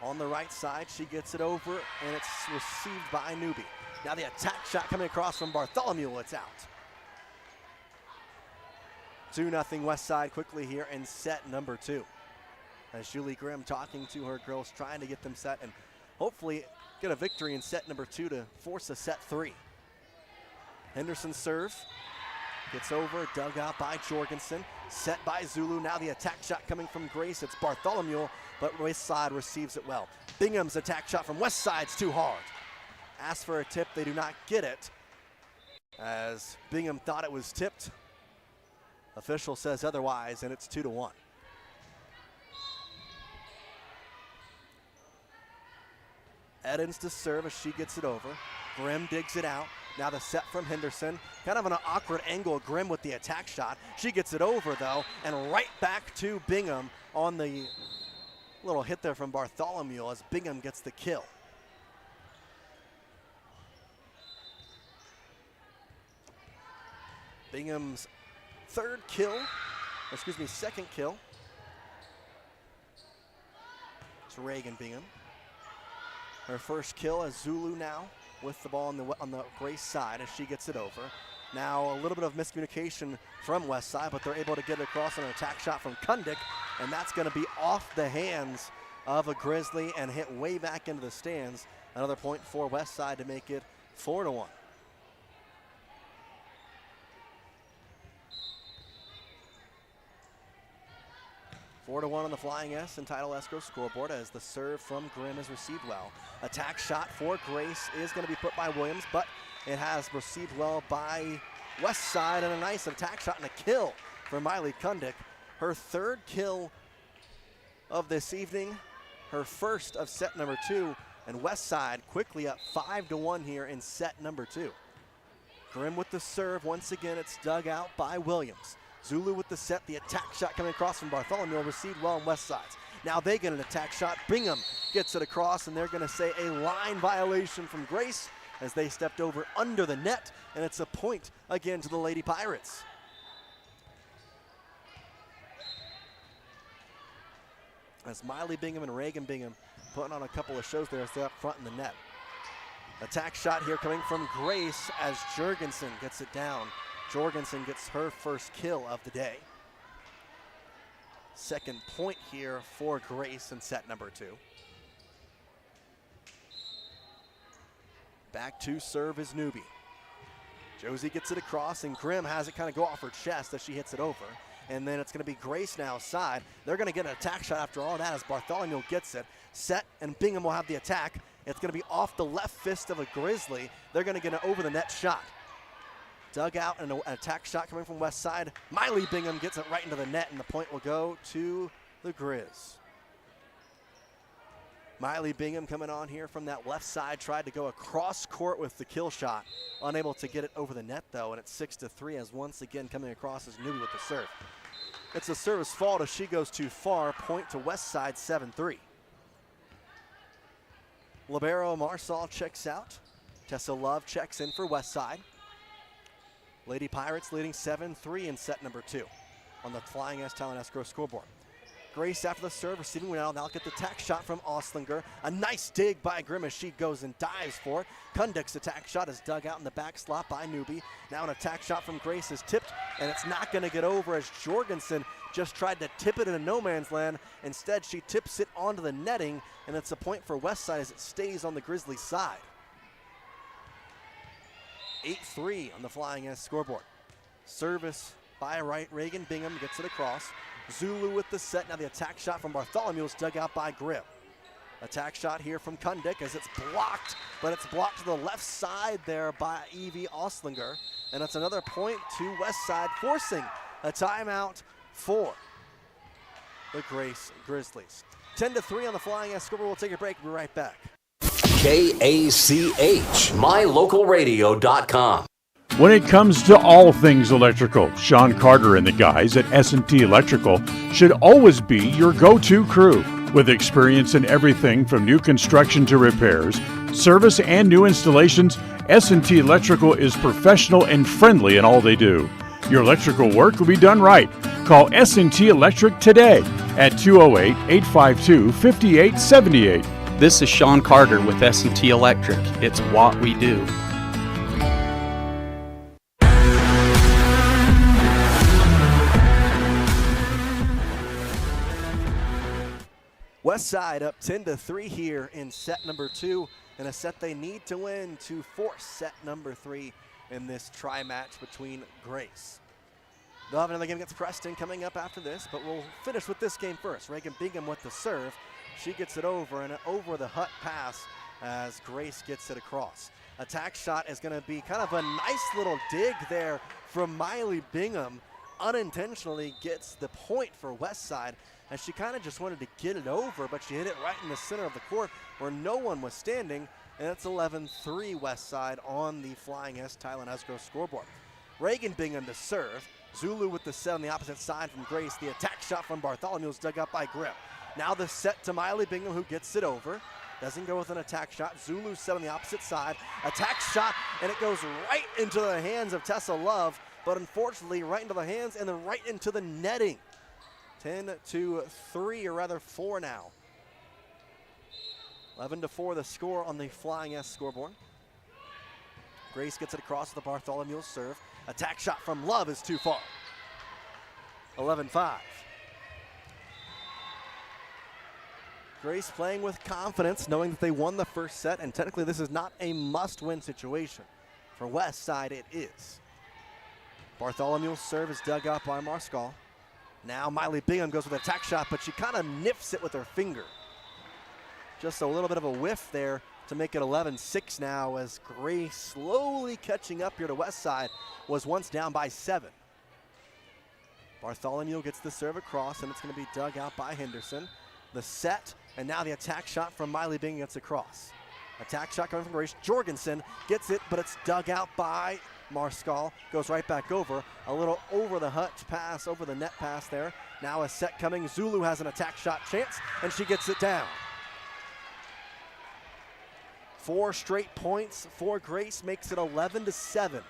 On the right side, she gets it over, and it's received by Newby. Now the attack shot coming across from Bartholomew, it's out. 2-0 Westside quickly here in set number 2. As Julie Grimm talking to her girls, trying to get them set and hopefully get a victory in set number 2 to force a set 3. Henderson serve. Gets over, dug out by Jorgensen. Set by Zulu. Now the attack shot coming from Grace. It's Bartholomew, but Westside receives it well. Bingham's attack shot from Westside's too hard. Asked for a tip, they do not get it. As Bingham thought it was tipped. Official says otherwise, and it's 2-1. Edens to serve as she gets it over. Grimm digs it out. Now the set from Henderson. Kind of an awkward angle. Grimm with the attack shot. She gets it over, though, and right back to Bingham on the little hit there from Bartholomew as Bingham gets the kill. Bingham's second kill. It's Reagan Bingham. Her first kill as Zulu now with the ball on the Grace side as she gets it over. Now a little bit of miscommunication from Westside, but they're able to get it across on an attack shot from Kundik, and that's going to be off the hands of a Grizzly and hit way back into the stands. Another point for Westside to make it 4-1. Four to 1 on the Flying S and Title Escrow scoreboard as the serve from Grimm is received well. Attack shot for Grace is going to be put by Williams, but it has received well by Westside, and a nice attack shot and a kill for Miley Kundik. Her third kill of this evening, her first of set number 2, and Westside quickly up 5-1 here in set number 2. Grimm with the serve. Once again, it's dug out by Williams. Zulu with the set, the attack shot coming across from Bartholomew, received well on Westside's. Now they get an attack shot. Bingham gets it across, and they're going to say a line violation from Grace as they stepped over under the net, and it's a point again to the Lady Pirates. As Miley Bingham and Reagan Bingham putting on a couple of shows there as they're up front in the net. Attack shot here coming from Grace as Jorgensen gets it down. Jorgensen gets her first kill of the day. Second point here for Grace in set number 2. Back to serve is Newby. Josie gets it across, and Grimm has it kind of go off her chest as she hits it over. And then it's going to be Grace now side. They're going to get an attack shot after all that as Bartholomew gets it. Set, and Bingham will have the attack. It's going to be off the left fist of a Grizzly. They're going to get an over-the-net shot. Dug out and an attack shot coming from Westside. Miley Bingham gets it right into the net, and the point will go to the Grizz. Miley Bingham coming on here from that left side, tried to go across court with the kill shot. Unable to get it over the net, though, and it's 6-3 as once again coming across as Newby with the serve. It's a service fault as she goes too far. Point to Westside, 7-3. Libero Marsal checks out. Tessa Love checks in for Westside. Lady Pirates leading 7-3 in set number 2 on the Flying S Talent Escrow scoreboard. Grace after the serve, receiving well. Now get the attack shot from Oslinger. A nice dig by Grimm as she goes and dives for it. Kundik's attack shot is dug out in the back slot by Newby. Now an attack shot from Grace is tipped, and it's not going to get over as Jorgensen just tried to tip it into no man's land. Instead, she tips it onto the netting, and it's a point for Westside as it stays on the Grizzlies' side. 8-3 on the Flying S scoreboard. Service by Reagan Bingham gets it across. Zulu with the set. Now the attack shot from Bartholomew is dug out by Grimm. Attack shot here from Kundik as it's blocked, but it's blocked to the left side there by Evie Oslinger. And it's another point to Westside, forcing a timeout for the Grace Grizzlies. 10-3 on the Flying S scoreboard. We'll take a break. We'll be right back. KACH, mylocalradio.com. When it comes to all things electrical, Sean Carter and the guys at S&T Electrical should always be your go-to crew. With experience in everything from new construction to repairs, service, and new installations, S&T Electrical is professional and friendly in all they do. Your electrical work will be done right. Call S&T Electric today at 208-852-5878. This is Sean Carter with S&T Electric. It's what we do. Westside up 10-3 here in set number 2, and a set they need to win to force set number 3 in this tri-match between Grace. They'll have another game against Preston coming up after this, but we'll finish with this game first. Reagan Bingham with the serve. She gets it over, and an over-the-hut pass as Grace gets it across. Attack shot is going to be kind of a nice little dig there from Miley Bingham. Unintentionally gets the point for Westside, as she kind of just wanted to get it over, but she hit it right in the center of the court where no one was standing, and it's 11-3 Westside on the Flying S Thailand Escrow scoreboard. Reagan Bingham to serve. Zulu with the set on the opposite side from Grace. The attack shot from Bartholomew is dug up by Grimm. Now the set to Miley Bingham, who gets it over. Doesn't go with an attack shot. Zulu set on the opposite side. Attack shot, and it goes right into the hands of Tessa Love, but unfortunately right into the hands and then right into the netting. 10-3, or rather 4 now. 11-4 the score on the Flying S scoreboard. Grace gets it across with the Bartholomew serve. Attack shot from Love is too far. 11-5. Grace playing with confidence, knowing that they won the first set, and technically this is not a must-win situation. For Westside, it is. Bartholomew's serve is dug up by Marskal. Now Miley Bingham goes with an attack shot, but she kind of nips it with her finger. Just a little bit of a whiff there to make it 11-6 now, as Grace slowly catching up here to Westside, was once down by 7. Bartholomew gets the serve across, and it's going to be dug out by Henderson. The set, and now the attack shot from Miley Bingham gets across. Attack shot coming from Grace. Jorgensen gets it, but it's dug out by Marskal. Goes right back over. A little over the hutch pass, over the net pass there. Now a set coming. Zulu has an attack shot chance, and she gets it down. 4 straight points for Grace makes it 11-7.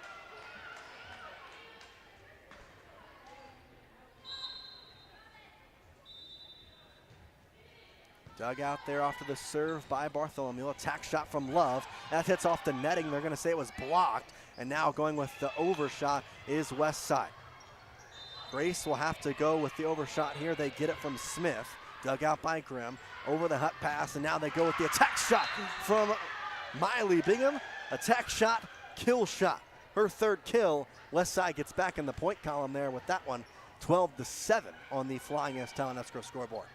Dug out there after the serve by Bartholomew. Attack shot from Love. That hits off the netting. They're going to say it was blocked. And now going with the overshot is Westside. Grace will have to go with the overshot here. They get it from Smith. Dug out by Grimm. Over the hut pass. And now they go with the attack shot from Miley Bingham. Attack shot, kill shot. Her third kill. Westside gets back in the point column there with that one. 12-7 on the Flying S Thailand Escrow scoreboard.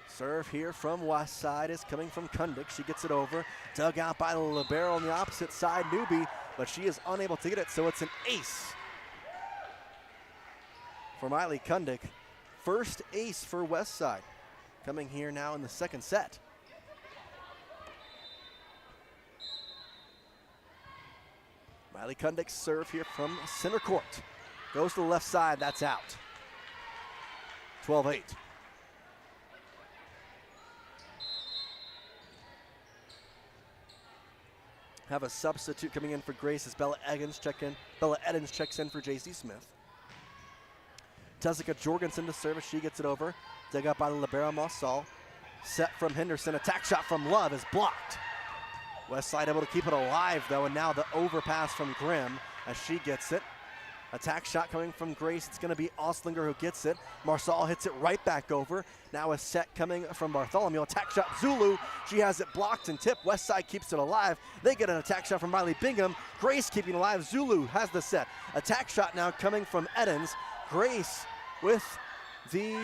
Serve here from Westside is coming from Kundik. She gets it over. Dug out by the libero on the opposite side, Newbie, but she is unable to get it, so it's an ace for Miley Kundik. First ace for Westside coming here now in the second set. Miley Kundik's serve here from center court. Goes to the left side, that's out. 12-8. Have a substitute coming in for Grace as Bella Eddins checks in for J.C. Smith. Tessica Jorgensen to service. She gets it over. Dug up by the libero Mossall. Set from Henderson. Attack shot from Love is blocked. Westside able to keep it alive, though, and now the overpass from Grimm as she gets it. Attack shot coming from Grace. It's going to be Oslinger who gets it. Marsal hits it right back over. Now a set coming from Bartholomew. Attack shot Zulu. She has it blocked and tipped. Westside keeps it alive. They get an attack shot from Miley Bingham. Grace keeping it alive. Zulu has the set. Attack shot now coming from Eddins. Grace with the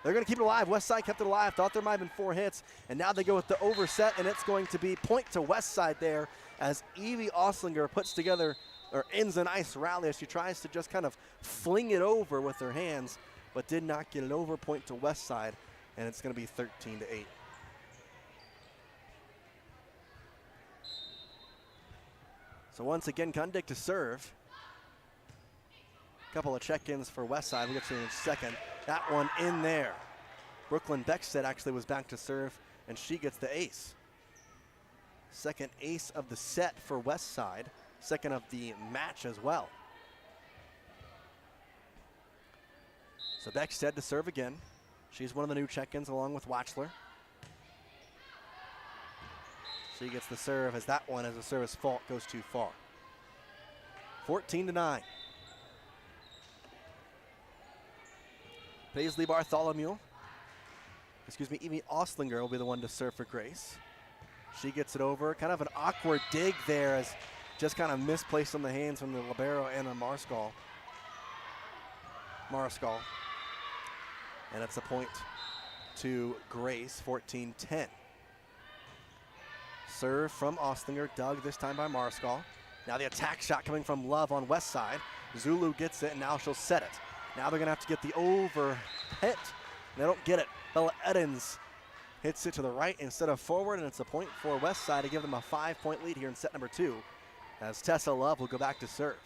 They're going to keep it alive. West Side kept it alive. Thought there might have been 4 hits, and now they go with the overset, and it's going to be point to West Side there as Evie Oslinger puts together or ends a nice rally as she tries to just kind of fling it over with her hands, but did not get it over. Point to West Side, and it's going to be 13-8. So once again, Kundick to serve. Couple of check-ins for West Side. We'll get to in a second. That one in there. Brooklyn Beckstead actually was back to serve, and she gets the ace. Second ace of the set for West Side. Second of the match as well. So Beckstead to serve again. She's one of the new check-ins along with Watchler. She gets the serve as that one, as a service fault, goes too far. 14-9. Paisley Bartholomew, Evie Oslinger will be the one to serve for Grace. She gets it over. Kind of an awkward dig there as just kind of misplaced on the hands from the libero, Anna Mariscal. And it's a point to Grace, 14-10. Serve from Oslinger, dug this time by Mariscal. Now the attack shot coming from Love on West Side. Zulu gets it, and now she'll set it. Now they're going to have to get the over hit. They don't get it. Bella Edens hits it to the right instead of forward, and it's a point for West Side to give them a 5-point lead here in set number 2, as Tessa Love will go back to serve.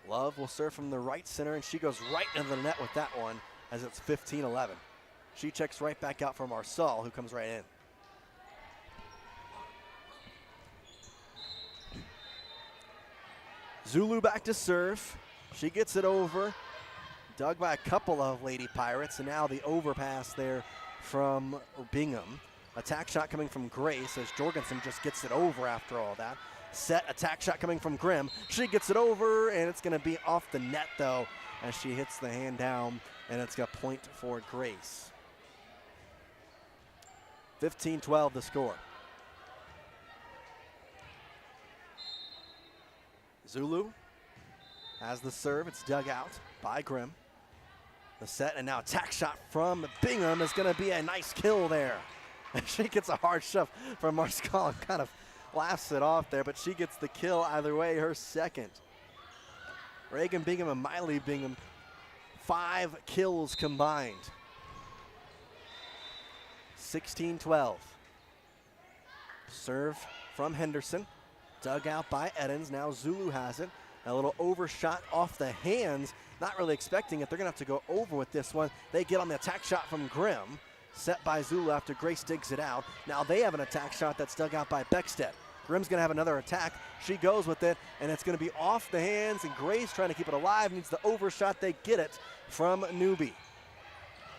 Love will serve from the right center, and she goes right into the net with that one, as it's 15-11. She checks right back out for Marsal, who comes right in. Zulu back to serve. She gets it over. Dug by a couple of Lady Pirates, and now the overpass there from Bingham. Attack shot coming from Grace as Jorgensen just gets it over after all that. Set attack shot coming from Grimm. She gets it over, and it's going to be off the net, though, as she hits the hand down, and it's got a point for Grace. 15-12 the score. Zulu has the serve. It's dug out by Grimm. The set, and now attack shot from Bingham is going to be a nice kill there. And she gets a hard shove from Marscal and kind of laughs it off there, but she gets the kill either way, her second. Reagan Bingham and Miley Bingham, 5 kills combined. 16-12. Serve from Henderson. Dug out by Edens. Now Zulu has it. A little overshot off the hands. Not really expecting it. They're going to have to go over with this one. They get on the attack shot from Grimm. Set by Zulu after Grace digs it out. Now they have an attack shot that's dug out by Beckstead. Grimm's going to have another attack. She goes with it, and it's going to be off the hands, and Grace trying to keep it alive needs the overshot. They get it from Newbie.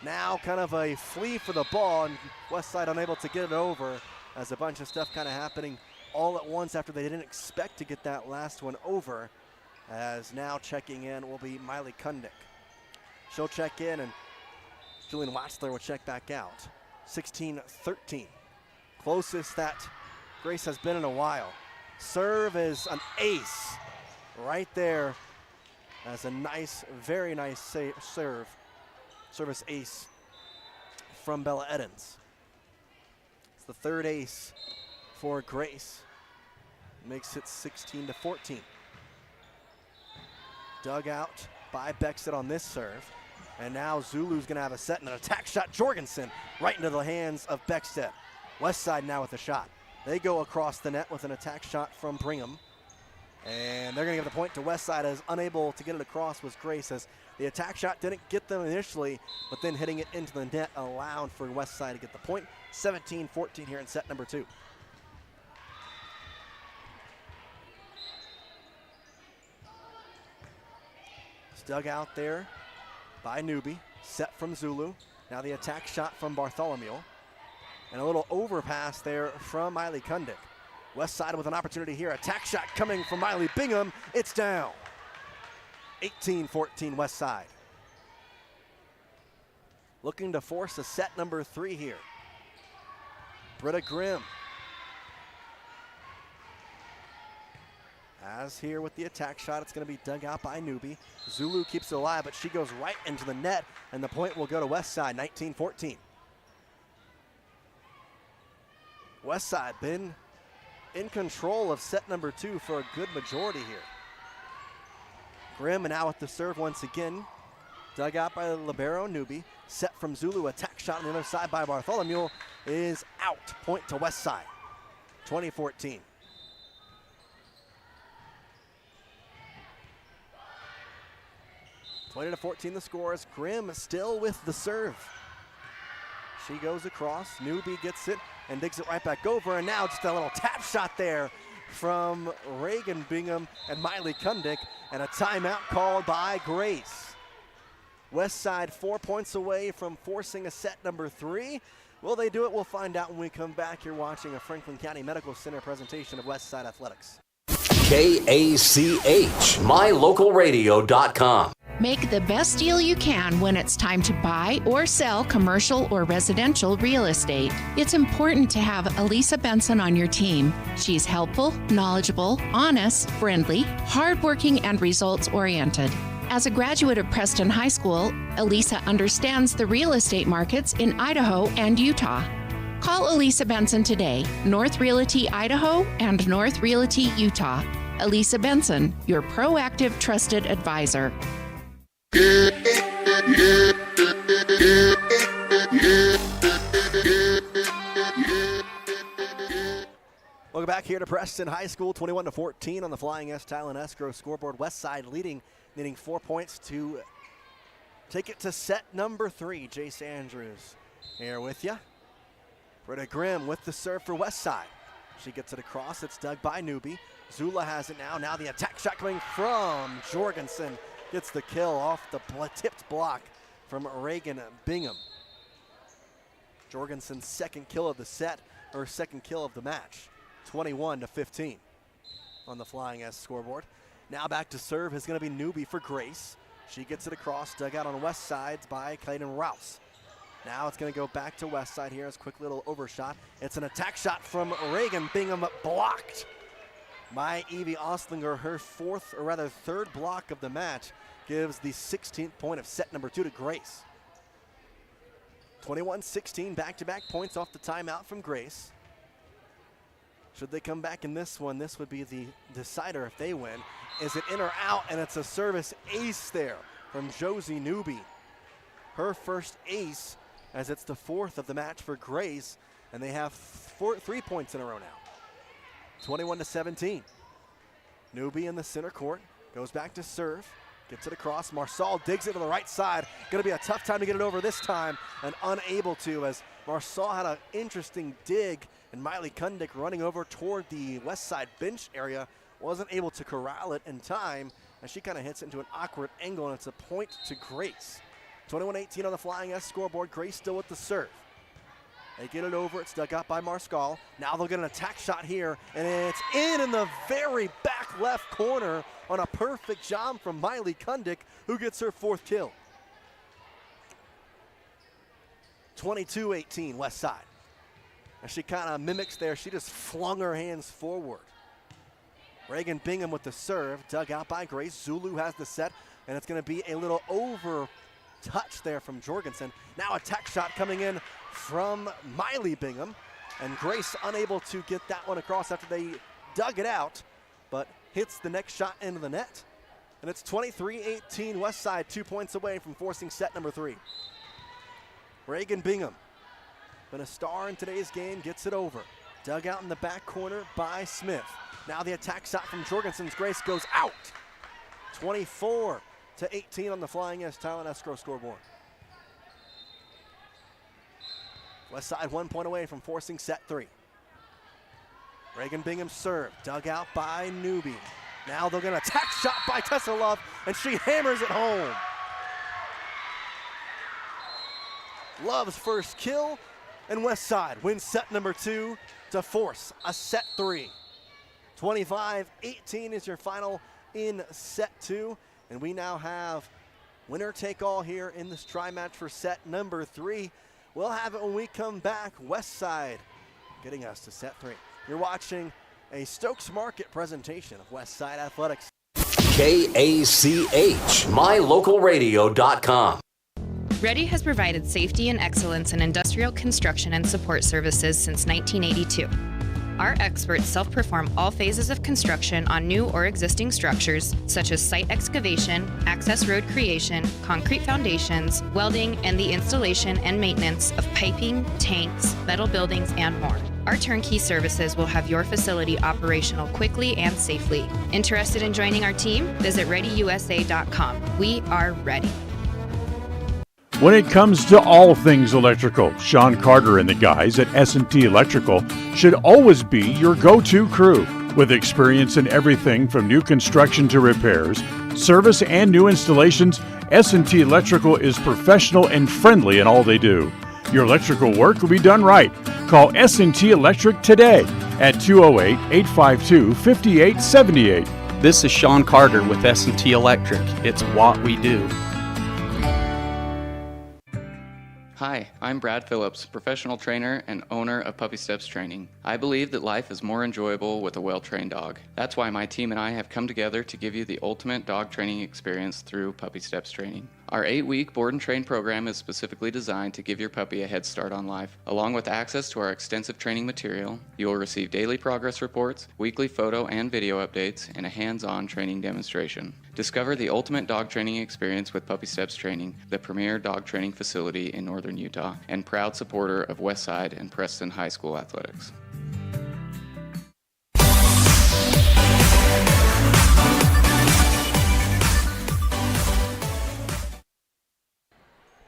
Now kind of a flee for the ball, and Westside unable to get it over as a bunch of stuff kind of happening all at once after they didn't expect to get that last one over, as now checking in will be Miley Kundick. She'll check in, and Julian Watzler will check back out. 16-13. Closest that Grace has been in a while. Serve is an ace right there. As a nice, very nice serve. Service ace from Bella Edens. It's the third ace for Grace. Makes it 16-14. Dug out by Beckstead on this serve. And now Zulu's going to have a set and an attack shot. Jorgensen right into the hands of Beckstead. Westside now with a shot. They go across the net with an attack shot from Brigham. And they're going to give the point to Westside, as unable to get it across was Grace, as the attack shot didn't get them initially, but then hitting it into the net allowed for Westside to get the point. 17-14 here in set number 2. It's dug out there by Newbie. Set from Zulu. Now the attack shot from Bartholomew. And a little overpass there from Miley Kundick. Westside with an opportunity here. Attack shot coming from Miley Bingham. It's down. 18-14 Westside. Looking to force a set number 3 here. Britta Grimm As here with the attack shot, it's going to be dug out by Newbie. Zulu keeps it alive, but she goes right into the net, and the point will go to Westside, 19-14. Westside been in control of set number 2 for a good majority here. Grimm now with the serve once again. Dug out by the libero, Newbie. Set from Zulu, attack shot on the other side by Bartholomew is out. Point to Westside, 20-14. To 14 the score is Grimm still with the serve. She goes across, Newbie gets it and digs it right back over, and now just a little tap shot there from Reagan Bingham and Miley Kundick, and a timeout called by Grace. Westside 4 points away from forcing a set number 3. Will they do it? We'll find out when we come back. You're watching a Franklin County Medical Center presentation of Westside Athletics. KACH, MyLocalRadio.com. Make the best deal you can when it's time to buy or sell commercial or residential real estate. It's important to have Elisa Benson on your team. She's helpful, knowledgeable, honest, friendly, hardworking, and results-oriented. As a graduate of Preston High School, Elisa understands the real estate markets in Idaho and Utah. Call Elisa Benson today, North Realty Idaho and North Realty Utah. Elisa Benson, your proactive, trusted advisor. Welcome back here to Preston High School, 21-14 on the Flying S Tile and Escrow scoreboard. Westside leading, needing 4 points to take it to set number 3. Jace Andrews here with you. Britta Grimm with the serve for Westside. She gets it across. It's dug by Newbie. Zula has it now. Now the attack shot coming from Jorgensen. Gets the kill off the tipped block from Reagan Bingham. Jorgensen's second kill of the set, or second kill of the match. 21-15 on the Flying S scoreboard. Now back to serve is going to be Newbie for Grace. She gets it across, dug out on West Side by Clayton Rouse. Now it's going to go back to Westside here as a quick little overshot. It's an attack shot from Reagan Bingham, blocked by Evie Ostlinger. Her third block of the match gives the 16th point of set number 2 to Grace. 21-16, back-to-back points off the timeout from Grace. Should they come back in this one, this would be the decider if they win. Is it in or out? And it's a service ace there from Josie Newbie. Her first ace, as it's the 4th of the match for Grace, and they have 3 points in a row now. 21-17. Newbie in the center court, goes back to serve, gets it across. Marsal digs it to the right side. Going to be a tough time to get it over this time, and unable to, as Marsal had an interesting dig, and Miley Kundick running over toward the west side bench area wasn't able to corral it in time, and she kind of hits it into an awkward angle, and it's a point to Grace. 21-18 on the Flying S scoreboard. Grace still with the serve. They get it over. It's dug out by Marscal. Now they'll get an attack shot here, and it's in the very back left corner on a perfect job from Miley Kundick, who gets her 4th kill. 22-18 West Side. And she kind of mimics there. She just flung her hands forward. Reagan Bingham with the serve, dug out by Grace. Zulu has the set, and it's going to be a little over touch there from Jorgensen. Now attack shot coming in from Miley Bingham, and Grace unable to get that one across after they dug it out, but hits the next shot into the net. And it's 23-18 West Side, 2 points away from forcing set number 3. Reagan Bingham, been a star in today's game, gets it over. Dug out in the back corner by Smith. Now the attack shot from Jorgensen's Grace goes out. 24-18 on the Flying S Tile and Escrow scoreboard. West Side 1 point away from forcing set 3. Reagan Bingham's serve, dug out by Newbie. Now they're going to attack shot by Tessa Love, and she hammers it home. Love's first kill, and West Side wins set number 2 to force a set 3. 25-18 is your final in set 2, and we now have winner take all here in this tri-match for set number 3. We'll have it when we come back. West Side getting us to set 3. You're watching a Stokes Market presentation of Westside Athletics. KACH, mylocalradio.com. Ready has provided safety and excellence in industrial construction and support services since 1982. Our experts self-perform all phases of construction on new or existing structures, such as site excavation, access road creation, concrete foundations, welding, and the installation and maintenance of piping, tanks, metal buildings, and more. Our turnkey services will have your facility operational quickly and safely. Interested in joining our team? Visit ReadyUSA.com. We are ready. When it comes to all things electrical, Sean Carter and the guys at S&T Electrical should always be your go-to crew. With experience in everything from new construction to repairs, service, and new installations, S&T Electrical is professional and friendly in all they do. Your electrical work will be done right. Call S&T Electric today at 208-852-5878. This is Sean Carter with S&T Electric. It's what we do. Hi, I'm Brad Phillips, professional trainer and owner of Puppy Steps Training. I believe that life is more enjoyable with a well-trained dog. That's why my team and I have come together to give you the ultimate dog training experience through Puppy Steps Training. Our 8-week board and train program is specifically designed to give your puppy a head start on life. Along with access to our extensive training material, you will receive daily progress reports, weekly photo and video updates, and a hands-on training demonstration. Discover the ultimate dog training experience with Puppy Steps Training, the premier dog training facility in northern Utah, and proud supporter of Westside and Preston High School athletics.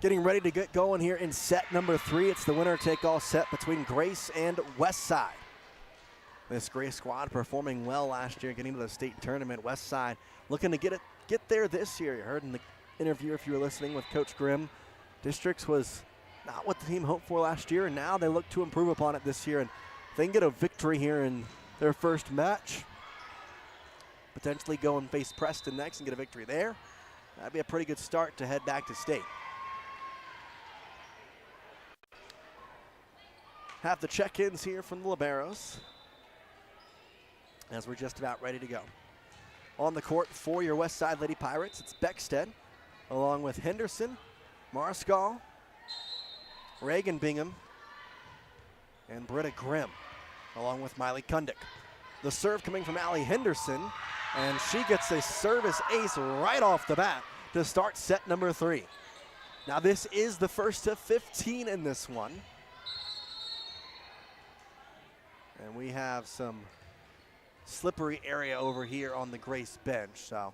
Getting ready to get going here in set number 3. It's the winner-take-all set between Grace and Westside. This Grace squad performing well last year, getting to the state tournament. Westside looking to get there this year. You heard in the interview, if you were listening, with Coach Grimm, Districts was not what the team hoped for last year, and now they look to improve upon it this year. And if they can get a victory here in their first match, potentially go and face Preston next and get a victory there, that'd be a pretty good start to head back to state. Have the check-ins here from the Liberos as we're just about ready to go. On the court for your Westside Lady Pirates, it's Beckstead, along with Henderson, Marscall, Reagan Bingham, and Britta Grimm, along with Miley Kundick. The serve coming from Allie Henderson, and she gets a service ace right off the bat to start set number 3. Now this is the first of 15 in this one. And we have some slippery area over here on the Grace bench. So I'm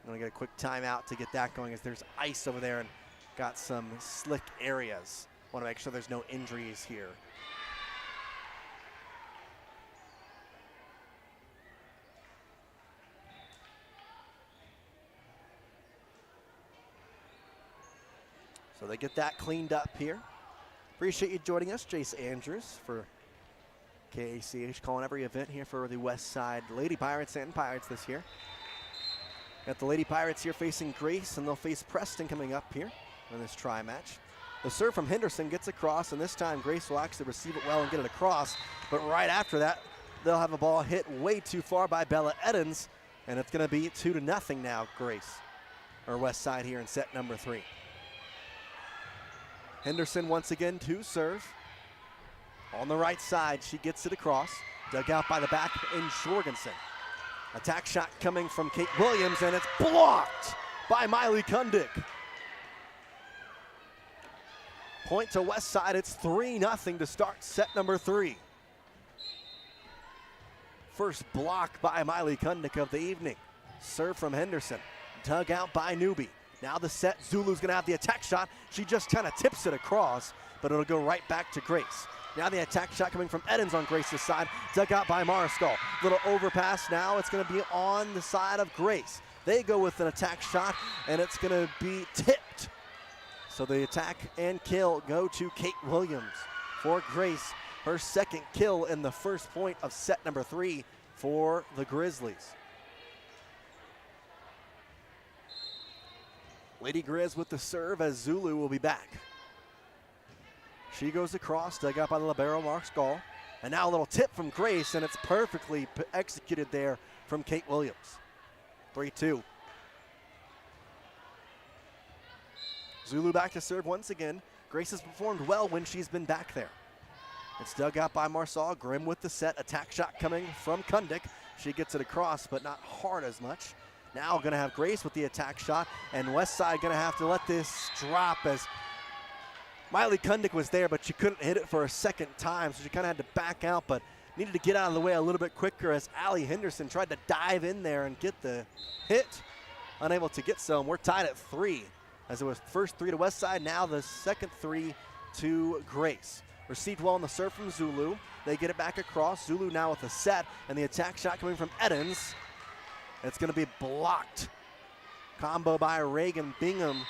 going to get a quick timeout to get that going, as there's ice over there and got some slick areas. Want to make sure there's no injuries here. So they get that cleaned up here. Appreciate you joining us, Jace Andrews, for KACH calling every event here for the Westside Lady Pirates and Pirates this year. Got the Lady Pirates here facing Grace, and they'll face Preston coming up here in this tri-match. The serve from Henderson gets across, and this time Grace will actually receive it well and get it across. But right after that, they'll have a ball hit way too far by Bella Eddins, and it's going to be 2-0 now, Grace, or Westside here in set number 3. Henderson once again to serve. On the right side, she gets it across. Dug out by the back in Jorgensen. Attack shot coming from Kate Williams, and it's blocked by Miley Kundick. Point to Westside. It's 3-0 to start set number 3. First block by Miley Kundick of the evening. Serve from Henderson. Dug out by Newby. Now the set. Zulu's going to have the attack shot. She just kind of tips it across, but it'll go right back to Grace. Now the attack shot coming from Eddins on Grace's side. Dug out by Mariscal. Little overpass now. It's going to be on the side of Grace. They go with an attack shot, and it's going to be tipped. So the attack and kill go to Kate Williams for Grace. Her second kill in the first point of set number 3 for the Grizzlies. Lady Grizz with the serve as Zulu will be back. She goes across, dug out by the libero Marscall. And now a little tip from Grace, and it's perfectly executed there from Kate Williams. 3-2. Zulu back to serve once again. Grace has performed well when she's been back there. It's dug out by Marsal. Grimm with the set. Attack shot coming from Kundik. She gets it across, but not hard as much. Now going to have Grace with the attack shot, and Westside going to have to let this drop as Miley Kundik was there, but she couldn't hit it for a second time, so she kind of had to back out, but needed to get out of the way a little bit quicker as Allie Henderson tried to dive in there and get the hit. Unable to get so, and we're tied at 3. As it was first 3 to Westside, now the second 3 to Grace. Received well on the serve from Zulu. They get it back across. Zulu now with the set, and the attack shot coming from Edens. It's going to be blocked. Combo by Reagan Bingham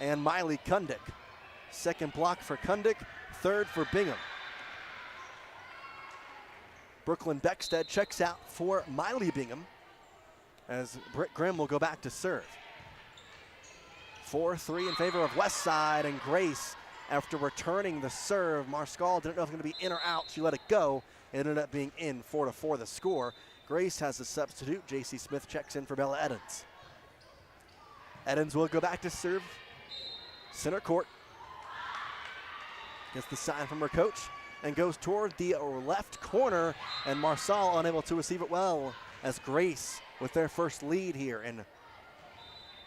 and Miley Kundik. Second block for Kundik, third for Bingham. Brooklyn Beckstead checks out for Miley Bingham as Britt Grimm will go back to serve. 4-3 in favor of Westside, and Grace, after returning the serve, Marscal didn't know if it was going to be in or out. She let it go. It ended up being in. 4-4 the score. Grace has a substitute. J.C. Smith checks in for Bella Edens. Edens will go back to serve. Center court. Gets the sign from her coach and goes toward the left corner, and Marsal unable to receive it well as Grace with their first lead here in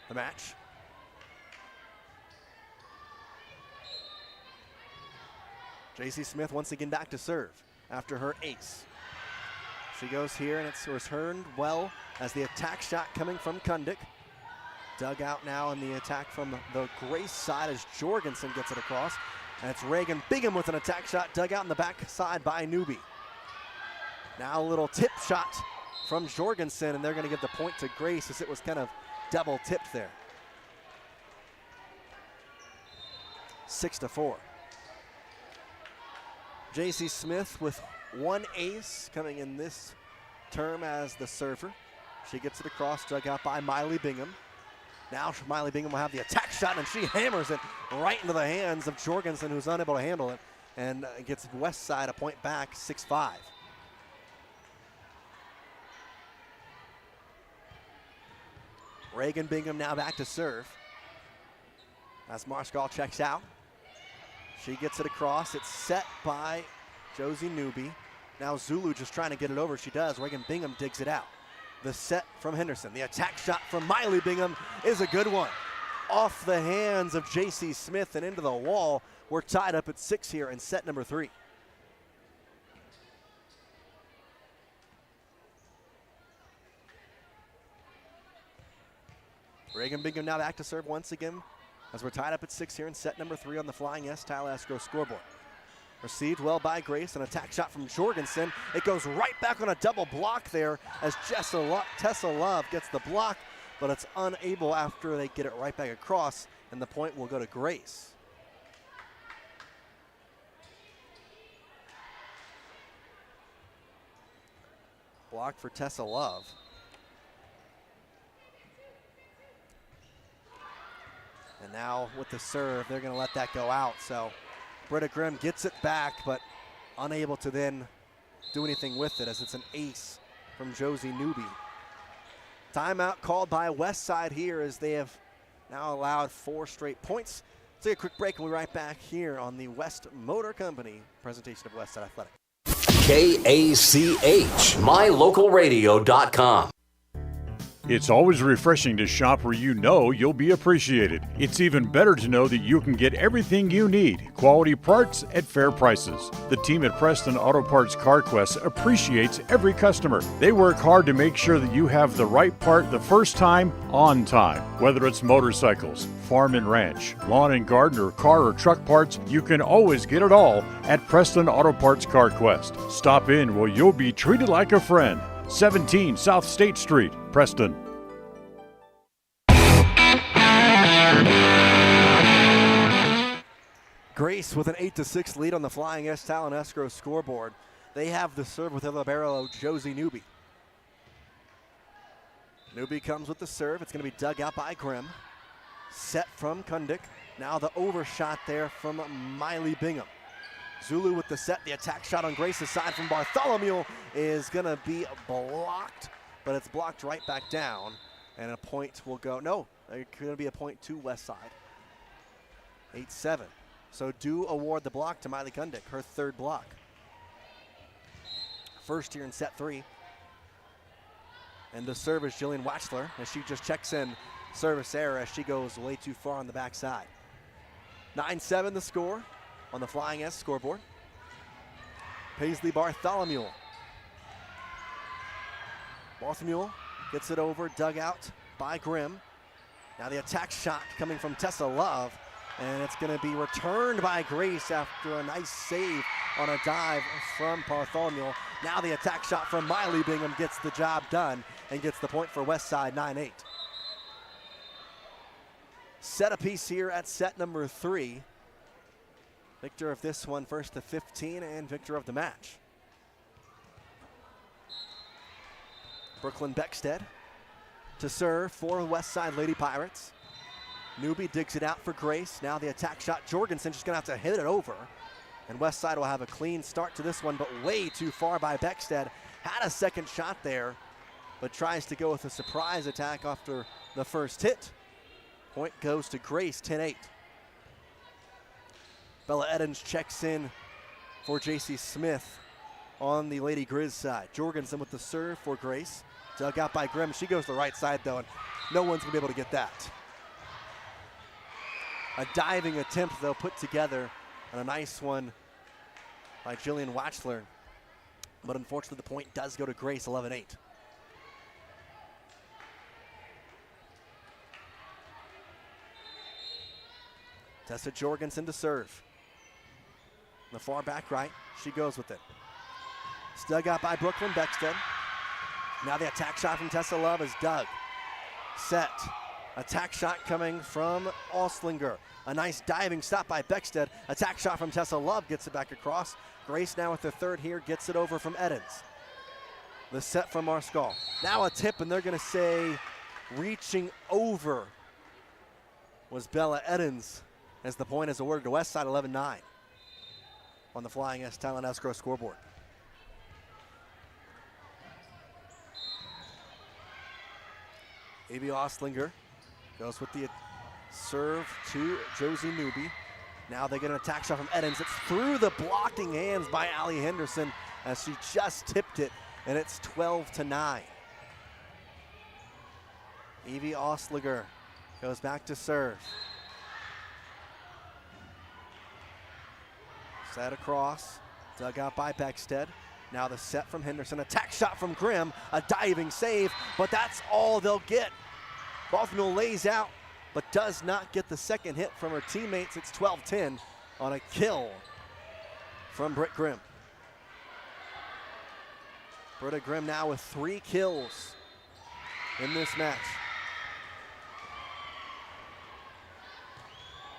the match. J.C. Smith once again back to serve after her ace. She goes here, and it's returned well as the attack shot coming from Kundik. Dug out now in the attack from the Grace side as Jorgensen gets it across. And it's Reagan Bingham with an attack shot dug out in the back side by Newby. Now a little tip shot from Jorgensen, and they're going to give the point to Grace as it was kind of double tipped there. 6-4. J.C. Smith with one ace coming in this term as the server. She gets it across, dug out by Miley Bingham. Now Miley Bingham will have the attack shot, and she hammers it right into the hands of Jorgensen, who's unable to handle it, and gets Westside a point back, 6-5. Reagan Bingham now back to serve as Marscal checks out. She gets it across. It's set by Josie Newby. Now Zulu just trying to get it over. She does. Reagan Bingham digs it out. The set from Henderson. The attack shot from Miley Bingham is a good one. Off the hands of J.C. Smith and into the wall. We're tied up at 6 here in set number 3. Reagan Bingham now back to serve once again as we're tied up at 6 here in set number 3 on the Flying S Tile Escrow scoreboard. Received well by Grace, an attack shot from Jorgensen. It goes right back on a double block there as Tessa Love gets the block, but it's unable after they get it right back across, and the point will go to Grace. Block for Tessa Love. And now with the serve, they're going to let that go out. So Britta Grimm gets it back, but unable to then do anything with it as it's an ace from Josie Newby. Timeout called by Westside here as they have now allowed 4 straight points. Let's take a quick break and we'll be right back here on the West Motor Company presentation of Westside Athletics. KACH, MyLocalRadio.com. It's always refreshing to shop where you know you'll be appreciated. It's even better to know that you can get everything you need, quality parts at fair prices. The team at Preston Auto Parts CarQuest appreciates every customer. They work hard to make sure that you have the right part the first time, on time. Whether it's motorcycles, farm and ranch, lawn and garden, or car or truck parts, you can always get it all at Preston Auto Parts CarQuest. Stop in where you'll be treated like a friend. 17 South State Street, Preston. Grace with an 8-6 lead on the Flying S Talent Escrow scoreboard. They have the serve with the libero, Josie Newby. Newby comes with the serve. It's going to be dug out by Grimm. Set from Kundik. Now the overshot there from Miley Bingham. Zulu with the set. The attack shot on Grace's side from Bartholomew is going to be blocked, but it's blocked right back down. And a point will go. No, it's going to be a point to Westside. 8-7. So do award the block to Miley Kundick, her third block. First here in set 3. And the serve is Jillian Watchler as she just checks in service error as she goes way too far on the backside. 9-7 the score on the Flying S scoreboard. Paisley Bartholomew. Bartholomew gets it over, dug out by Grimm. Now the attack shot coming from Tessa Love, and it's going to be returned by Grace after a nice save on a dive from Bartholomew. Now the attack shot from Miley Bingham gets the job done and gets the point for Westside, 9-8. Set apiece here at set number 3. Victor of this one first to 15 and victor of the match. Brooklyn Beckstead to serve for Westside Lady Pirates. Newby digs it out for Grace. Now the attack shot. Jorgensen just going to have to hit it over. And Westside will have a clean start to this one, but way too far by Beckstead. Had a second shot there, but tries to go with a surprise attack after the first hit. Point goes to Grace, 10-8. Bella Eddins checks in for J.C. Smith on the Lady Grizz side. Jorgensen with the serve for Grace. Dug out by Grimm. She goes to the right side, though, and no one's going to be able to get that. A diving attempt, though, put together, and a nice one by Jillian Watchler. But unfortunately, the point does go to Grace, 11-8. Tessa Jorgensen to serve. In the far back right, she goes with it. It's dug out by Brooklyn Beckstead. Now the attack shot from Tessa Love is dug. Set. Attack shot coming from Oslinger. A nice diving stop by Beckstead. Attack shot from Tessa Love gets it back across. Grace now with the third here, gets it over from Eddins. The set from Marscal. Now a tip, and they're going to say reaching over was Bella Eddins, as the point is awarded to Westside, 11-9 on the Flying S Talent Escrow scoreboard. A.B. Oslinger goes with the serve to Josie Newby. Now they get an attack shot from Eddins. It's through the blocking hands by Allie Henderson as she just tipped it, and it's 12-9. Evie Oslinger goes back to serve. Set across, dug out by Beckstead. Now the set from Henderson, attack shot from Grimm, a diving save, but that's all they'll get. Baltimore lays out, but does not get the second hit from her teammates. It's 12-10 on a kill from Britt Grimm. Britta Grimm now with 3 kills in this match.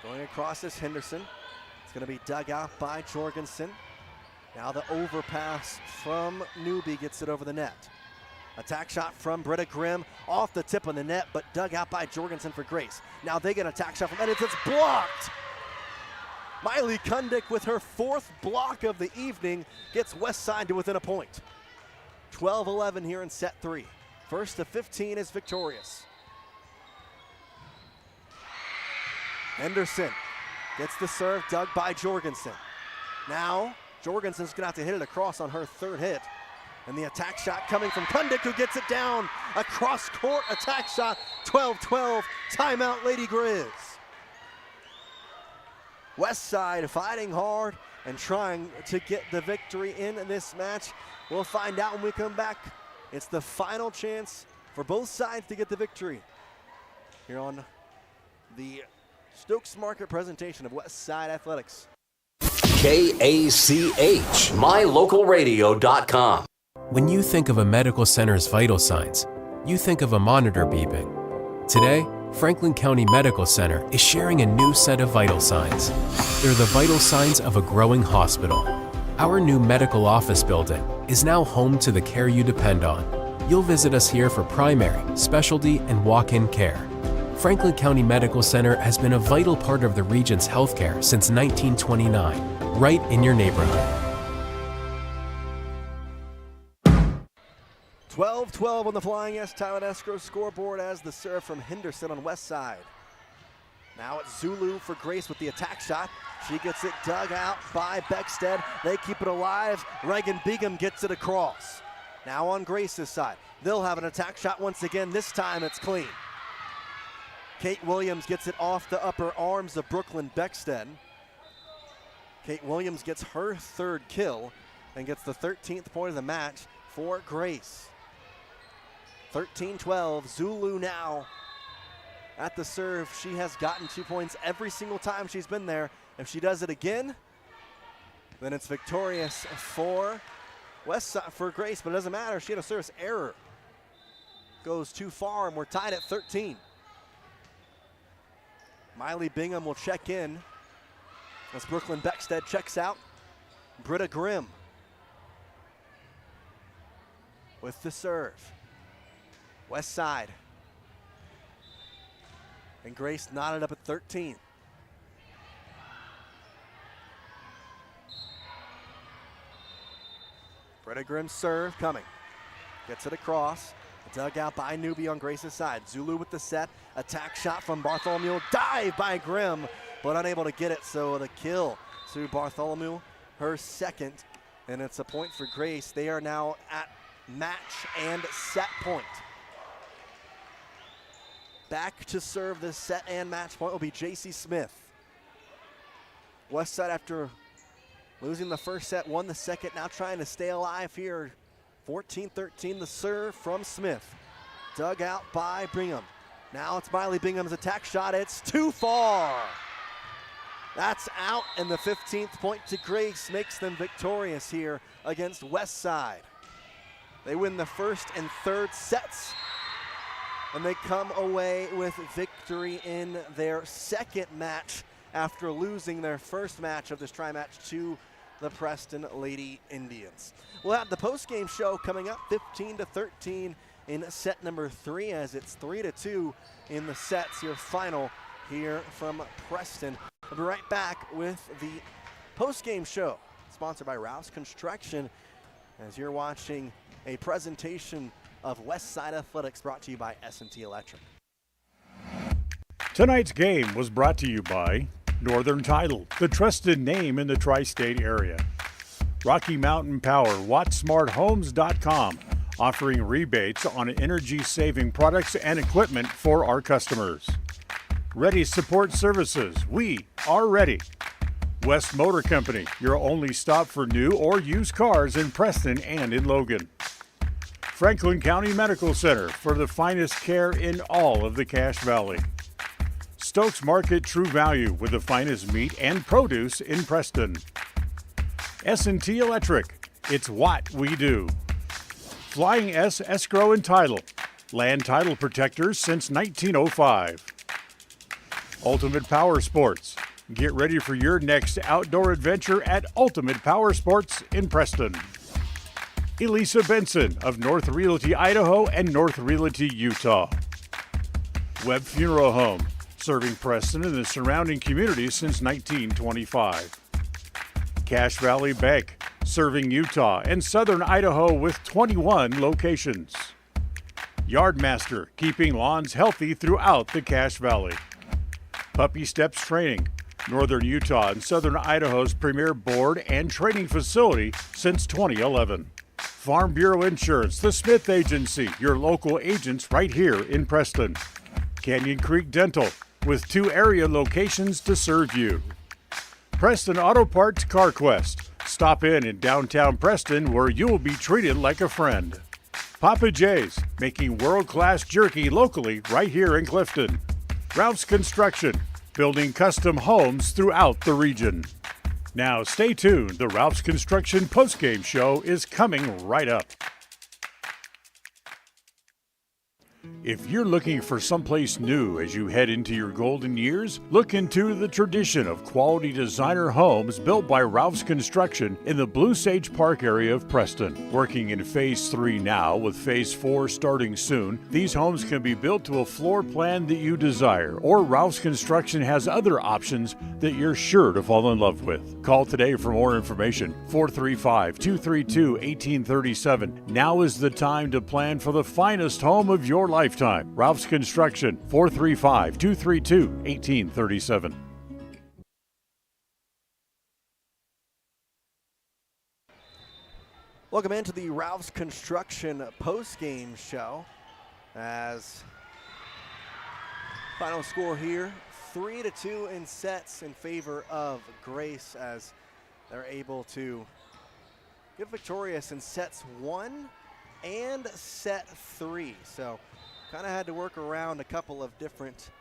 Going across is Henderson. It's going to be dug out by Jorgensen. Now the overpass from Newby gets it over the net. Attack shot from Britta Grimm off the tip of the net, but dug out by Jorgensen for Grace. Now they get an attack shot from Eddins. It's blocked. Miley Kundick with her 4th block of the evening gets Westside to within a point. 12-11 here in set 3. First to 15 is victorious. Henderson gets the serve, dug by Jorgensen. Now Jorgensen's gonna have to hit it across on her 3rd hit. And the attack shot coming from Kundick, who gets it down. A cross-court attack shot, 12-12, timeout Lady Grizz. Westside fighting hard and trying to get the victory in this match. We'll find out when we come back. It's the final chance for both sides to get the victory here on the Stokes Market presentation of Westside Athletics. KACH, mylocalradio.com. When you think of a medical center's vital signs, you think of a monitor beeping. Today, Franklin County Medical Center is sharing a new set of vital signs. They're the vital signs of a growing hospital. Our new medical office building is now home to the care you depend on. You'll visit us here for primary, specialty, and walk-in care. Franklin County Medical Center has been a vital part of the region's healthcare since 1929. right in your neighborhood. 12-12 on the Flying S Talent Escrow scoreboard as the serve from Henderson on West Side. Now it's Zulu for Grace with the attack shot. She gets it dug out by Beckstead. They keep it alive. Reagan Begum gets it across. Now on Grace's side. They'll have an attack shot once again. This time it's clean. Kate Williams gets it off the upper arms of Brooklyn Beckstead. Kate Williams gets her third kill and gets the 13th point of the match for Grace. 13-12, Zulu now at the serve. She has gotten 2 points every single time she's been there. If she does it again, then it's victorious for for Grace, but it doesn't matter. She had a service error. Goes too far, and we're tied at 13. Miley Bingham will check in as Brooklyn Beckstead checks out. Britta Grimm with the serve. West Side. And Grace knotted up at 13. Britta Grimm's serve coming. Gets it across. Dug out by Newby on Grace's side. Zulu with the set. Attack shot from Bartholomew. Dive by Grimm, but unable to get it. So the kill to Bartholomew, her second. And it's a point for Grace. They are now at match and set point. Back to serve this set and match point will be Jace Smith. West Side, after losing the first set, won the second, now trying to stay alive here. 14-13, the serve from Smith. Dug out by Bingham. Now it's Miley Bingham's attack shot. It's too far. That's out, and the 15th point to Grace makes them victorious here against West Side. They win the first and third sets, and they come away with victory in their second match after losing their first match of this tri-match to the Preston Lady Indians. We'll have the post-game show coming up, 15-13 in set number 3, as it's 3-2 in the sets, your final here from Preston. We'll be right back with the post-game show, sponsored by Rouse Construction, as you're watching a presentation of West Side Athletics brought to you by S&T Electric. Tonight's game was brought to you by Northern Title, the trusted name in the tri-state area. Rocky Mountain Power, WattSmartHomes.com, offering rebates on energy-saving products and equipment for our customers. Ready Support Services, we are ready. West Motor Company, your only stop for new or used cars in Preston and in Logan. Franklin County Medical Center, for the finest care in all of the Cache Valley. Stokes Market True Value, with the finest meat and produce in Preston. S&T Electric, it's what we do. Flying S Escrow and Title, land title protectors since 1905. Ultimate Power Sports, get ready for your next outdoor adventure at Ultimate Power Sports in Preston. Elisa Benson of North Realty, Idaho and North Realty, Utah. Webb Funeral Home, serving Preston and the surrounding communities since 1925. Cache Valley Bank, serving Utah and southern Idaho with 21 locations. Yardmaster, keeping lawns healthy throughout the Cache Valley. Puppy Steps Training, northern Utah and southern Idaho's premier board and training facility since 2011. Farm Bureau Insurance, the Smith Agency, your local agents right here in Preston. Canyon Creek Dental, with 2 area locations to serve you. Preston Auto Parts CarQuest, stop in downtown Preston where you will be treated like a friend. Papa J's, making world-class jerky locally right here in Clifton. Ralph's Construction, building custom homes throughout the region. Now stay tuned, the Ralph's Construction postgame show is coming right up. If you're looking for someplace new as you head into your golden years, look into the tradition of quality designer homes built by Ralph's Construction in the Blue Sage Park area of Preston. Working in Phase 3 now, with Phase 4 starting soon, these homes can be built to a floor plan that you desire, or Ralph's Construction has other options that you're sure to fall in love with. Call today for more information, 435-232-1837. Now is the time to plan for the finest home of your lifetime. Ralph's Construction, 435-232-1837. Welcome into the Ralph's Construction post-game show. As final score here, 3-2 in sets in favor of Grace, as they're able to get victorious in sets 1 and set 3. So kind of had to work around a couple of different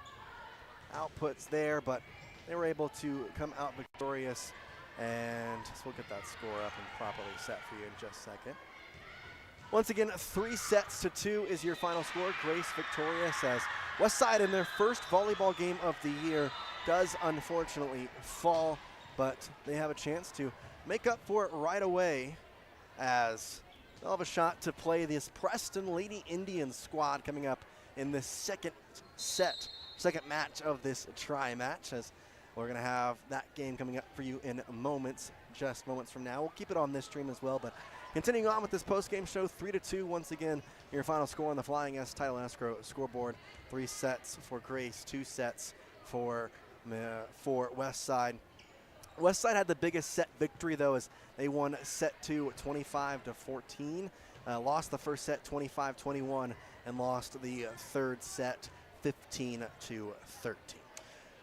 outputs there, but they were able to come out victorious. And so we'll get that score up and properly set for you in just a second. Once again, 3-2 is your final score. Grace victorious, as Westside in their first volleyball game of the year does unfortunately fall, but they have a chance to make up for it right away, as they'll have a shot to play this Preston Lady Indians squad coming up in the second match of this tri-match, as we're going to have that game coming up for you in moments, just moments from now. We'll keep it on this stream as well, but continuing on with this post-game show, 3-2 once again, your final score on the Flying S Title and Escrow scoreboard. 3 sets for Grace, 2 sets for Westside. Westside had the biggest set victory, though, as they won set 2 25-14, lost the first set 25-21, and lost the third set 15-13.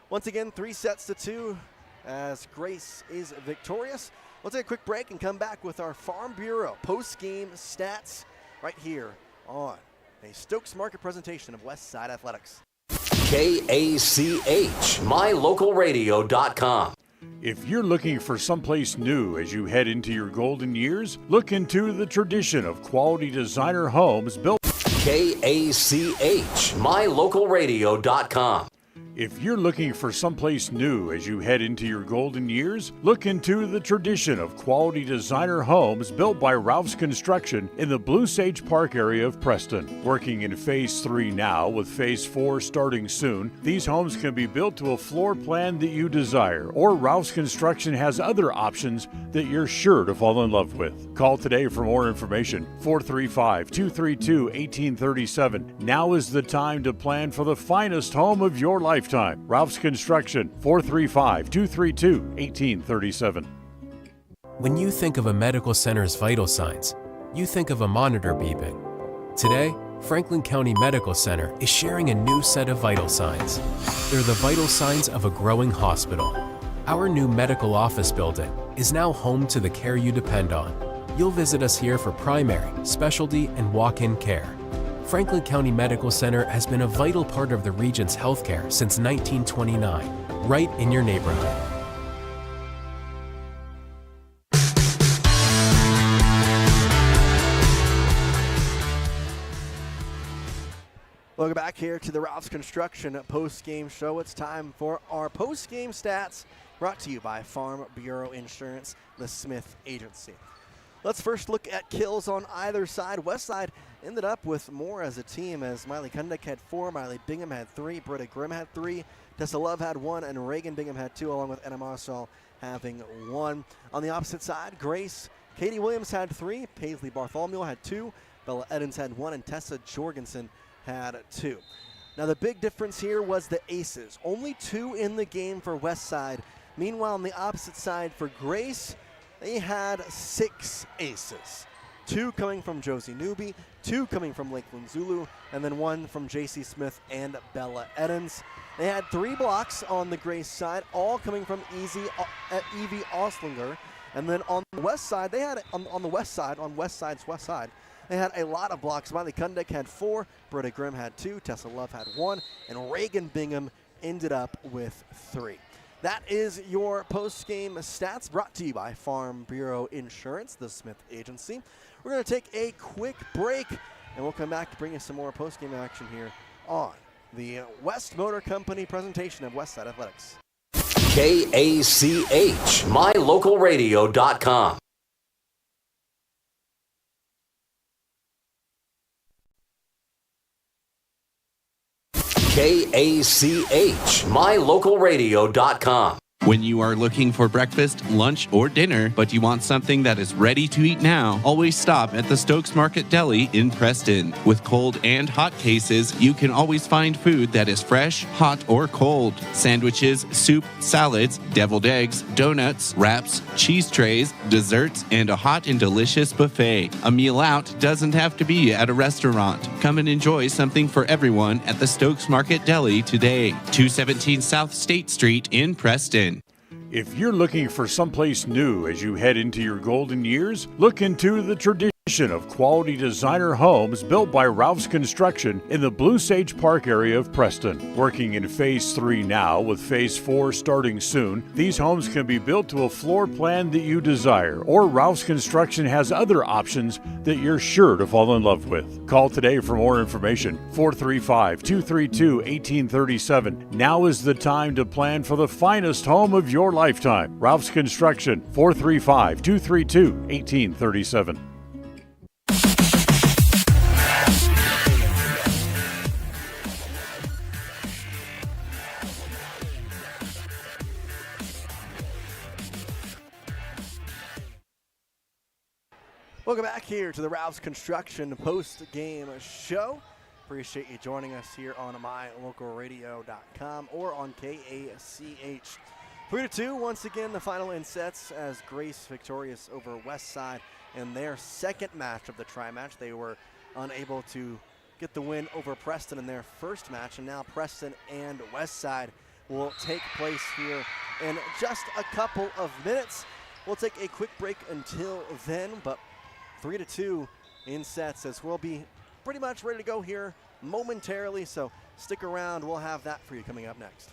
Once again, 3-2 as Grace is victorious. We'll take a quick break and come back with our Farm Bureau post-game stats right here on a Stokes Market presentation of Westside Athletics. KACH, mylocalradio.com. If you're looking for someplace new as you head into your golden years, look into the tradition of quality designer homes built. KACH, mylocalradio.com. If you're looking for someplace new as you head into your golden years, look into the tradition of quality designer homes built by Ralph's Construction in the Blue Sage Park area of Preston. Working in Phase 3 now, with Phase 4 starting soon, these homes can be built to a floor plan that you desire, or Ralph's Construction has other options that you're sure to fall in love with. Call today for more information, 435-232-1837. Now is the time to plan for the finest home of your lifetime. Ralph's Construction, 435-232-1837. When you think of a medical center's vital signs, you think of a monitor beeping. Today, Franklin County Medical Center is sharing a new set of vital signs. They're the vital signs of a growing hospital. Our new medical office building is now home to the care you depend on. You'll visit us here for primary, specialty, and walk-in care. Franklin County Medical Center has been a vital part of the region's healthcare since 1929, right in your neighborhood. Welcome back here to the Ralph's Construction post-game show. It's time for our post-game stats, brought to you by Farm Bureau Insurance, the Smith Agency. Let's first look at kills on either side. Westside ended up with more as a team, as Miley Kundick had 4, Miley Bingham had 3, Britta Grimm had 3, Tessa Love had 1, and Reagan Bingham had 2, along with Anna Marshall having 1. On the opposite side, Grace, Katie Williams had 3, Paisley Bartholomew had 2, Bella Edens had 1, and Tessa Jorgensen had 2. Now the big difference here was the aces. Only 2 in the game for Westside. Meanwhile, on the opposite side for Grace, they had 6 aces. 2 coming from Josie Newby, 2 coming from Lakeland Zulu, and then 1 from J.C. Smith and Bella Edens. They had 3 blocks on the Grace side, all coming from Evie Oslinger. And then on the west side, they had on Westside's west side, they had a lot of blocks. Miley Kundick had 4, Britta Grimm had 2, Tessa Love had 1, and Reagan Bingham ended up with 3. That is your post-game stats, brought to you by Farm Bureau Insurance, the Smith Agency. We're going to take a quick break, and we'll come back to bring you some more post-game action here on the West Motor Company presentation of Westside Athletics. KACH, mylocalradio.com. KACH, mylocalradio.com. When you are looking for breakfast, lunch, or dinner, but you want something that is ready to eat now, always stop at the Stokes Market Deli in Preston. With cold and hot cases, you can always find food that is fresh, hot, or cold. Sandwiches, soup, salads, deviled eggs, donuts, wraps, cheese trays, desserts, and a hot and delicious buffet. A meal out doesn't have to be at a restaurant. Come and enjoy something for everyone at the Stokes Market Deli today. 217 South State Street in Preston. If you're looking for someplace new as you head into your golden years, look into the tradition of quality designer homes built by Ralph's Construction in the Blue Sage Park area of Preston. Working in Phase 3 now, with Phase 4 starting soon, these homes can be built to a floor plan that you desire, or Ralph's Construction has other options that you're sure to fall in love with. Call today for more information, 435-232-1837. Now is the time to plan for the finest home of your lifetime. Ralph's Construction, 435-232-1837. Welcome back here to the Ralph's Construction post-game show. Appreciate you joining us here on mylocalradio.com or on KACH. 3-2, once again, the final in sets as Grace victorious over Westside in their second match of the tri-match. They were unable to get the win over Preston in their first match, and now Preston and Westside will take place here in just a couple of minutes. We'll take a quick break until then, but 3-2 in sets as we'll be pretty much ready to go here momentarily, so stick around. We'll have that for you coming up next.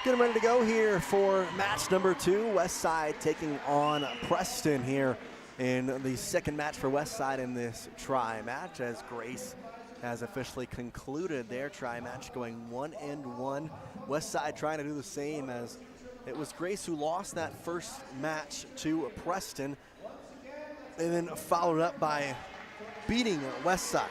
Getting ready to go here for match number 2. Westside taking on Preston here in the second match for Westside in this tri-match, as Grace has officially concluded their tri-match, going 1-1. Westside trying to do the same, as it was Grace who lost that first match to Preston and then followed up by beating Westside.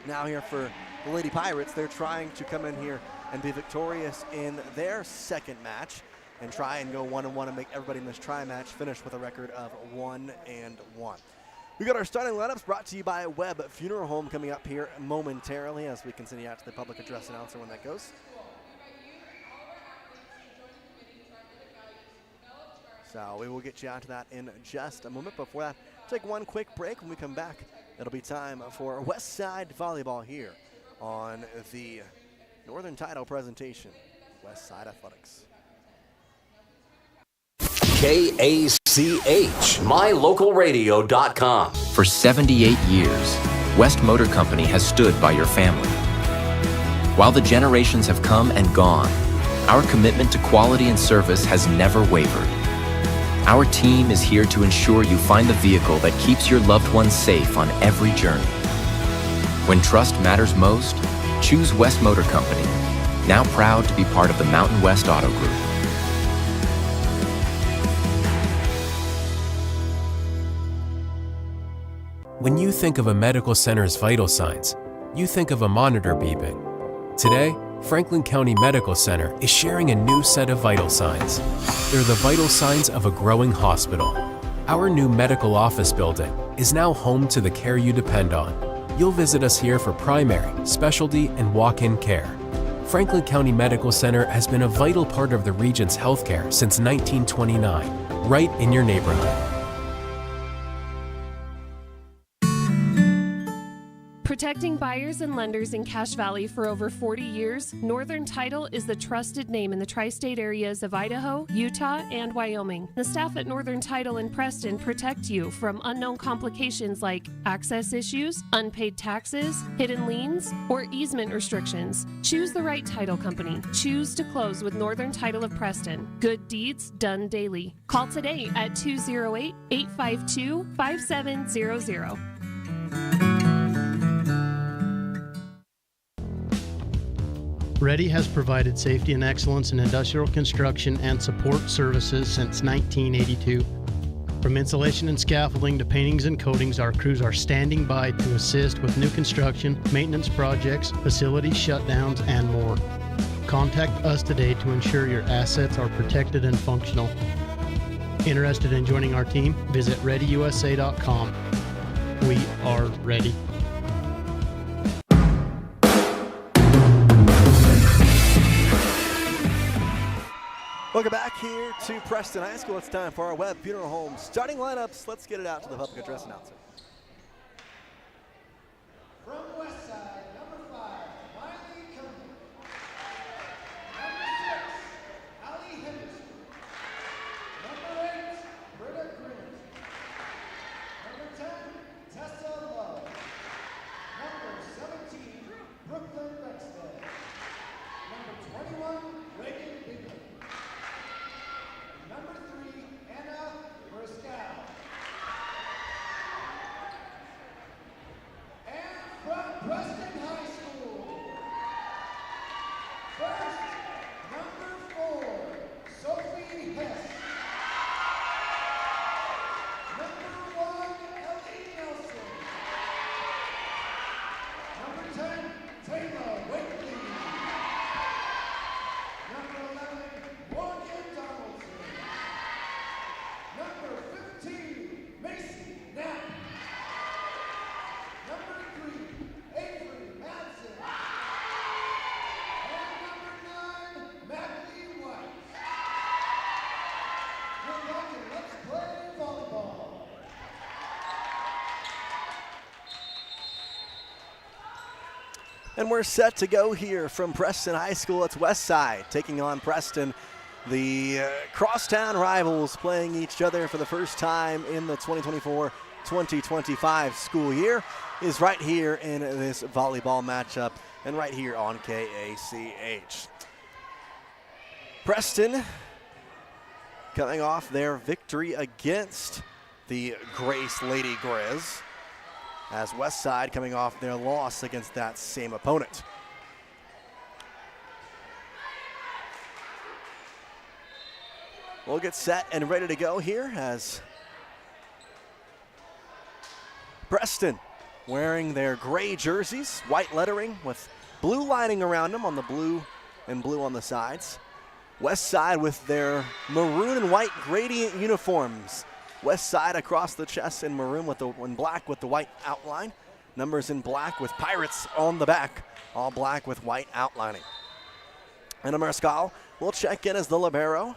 Now here for the Lady Pirates, they're trying to come in here and be victorious in their second match and try and go 1-1 and make everybody in this tri-match finish with a record of 1-1. We got our starting lineups brought to you by Webb Funeral Home coming up here momentarily as we continue out to the public address announcer when that goes. So we will get you out to that in just a moment. Before that, take one quick break. When we come back, it'll be time for Westside Volleyball here on the Northern Title presentation, Westside Athletics. KACH, mylocalradio.com. For 78 years, West Motor Company has stood by your family. While the generations have come and gone, our commitment to quality and service has never wavered. Our team is here to ensure you find the vehicle that keeps your loved ones safe on every journey. When trust matters most, choose West Motor Company, now proud to be part of the Mountain West Auto Group. When you think of a medical center's vital signs, you think of a monitor beeping. Today, Franklin County Medical Center is sharing a new set of vital signs. They're the vital signs of a growing hospital. Our new medical office building is now home to the care you depend on. You'll visit us here for primary, specialty, and walk-in care. Franklin County Medical Center has been a vital part of the region's healthcare since 1929, right in your neighborhood. Protecting buyers and lenders in Cache Valley for over 40 years, Northern Title is the trusted name in the tri-state areas of Idaho, Utah, and Wyoming. The staff at Northern Title in Preston protect you from unknown complications like access issues, unpaid taxes, hidden liens, or easement restrictions. Choose the right title company. Choose to close with Northern Title of Preston. Good deeds done daily. Call today at 208-852-5700. Ready has provided safety and excellence in industrial construction and support services since 1982. From insulation and scaffolding to paintings and coatings, our crews are standing by to assist with new construction, maintenance projects, facility shutdowns, and more. Contact us today to ensure your assets are protected and functional. Interested in joining our team? Visit ReadyUSA.com. We are ready. Welcome back here to Preston High School. It's time for our Webb Funeral Home starting lineups. Let's get it out to the public address announcer. From Westside, number 5, Miley Cunningham. Number 6, Allie Henderson. Number 8, Britta Green. Number 10, Tessa Love. Number 17, Brooklyn Beckstead. Number 21, Reagan Bingham. Number 3, Anna Briscoe. And from Preston High School, first, number 4, Sophie Hess. Number 1, Ellie Nelson. Number 10, Taylor Wakely. Number 11, Morgan Donaldson. Number 15, Macy Knapp. Number 3, Avery Madsen. And number 9, Madeline White. Good luck and let's play volleyball. And we're set to go here from Preston High School. It's Westside taking on Preston. The crosstown rivals playing each other for the first time in the 2024-2025 school year is right here in this volleyball matchup and right here on KACH. Preston coming off their victory against the Grace Lady Grizz, as Westside coming off their loss against that same opponent. We'll get set and ready to go here as Preston wearing their gray jerseys, white lettering with blue lining around them on the blue and blue on the sides. Westside with their maroon and white gradient uniforms. Westside across the chest in maroon with in black with the white outline. Numbers in black with Pirates on the back, all black with white outlining. And Mariscal will check in as the libero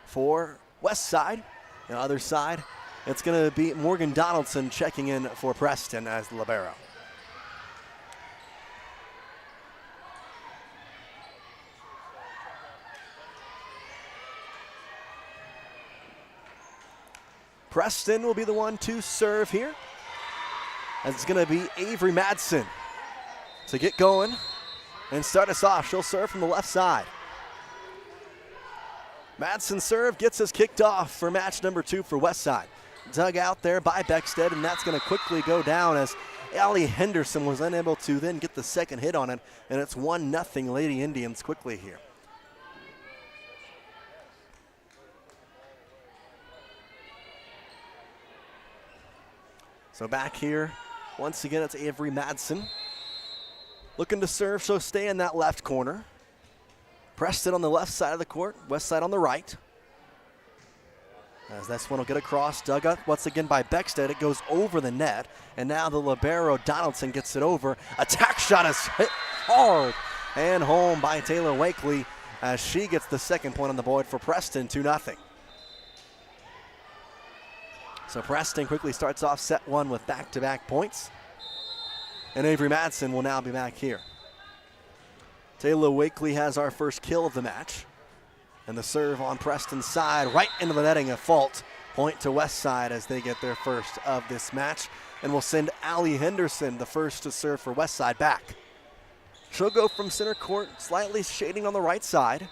for Westside. The other side, it's going to be Morgan Donaldson checking in for Preston as the libero. Preston will be the one to serve here. And it's going to be Avery Madsen to get going and start us off. She'll serve from the left side. Madsen's serve gets us kicked off for match number 2 for Westside. Dug out there by Beckstead, and that's going to quickly go down as Allie Henderson was unable to then get the second hit on it, and it's 1-0 Lady Indians quickly here. So back here, once again, it's Avery Madsen. Looking to serve, so stay in that left corner. Preston on the left side of the court, Westside on the right. As this one will get across, dug up once again by Beckstead. It goes over the net, and now the libero Donaldson gets it over. Attack shot is hit hard and home by Taylor Wakely as she gets the second point on the board for Preston, 2-0. So Preston quickly starts off set 1 with back-to-back points. And Avery Madsen will now be back here. Taylor Wakely has our first kill of the match. And the serve on Preston's side, right into the netting, a fault. Point to Westside as they get their first of this match. And we'll send Allie Henderson, the first to serve for Westside, back. She'll go from center court, slightly shading on the right side.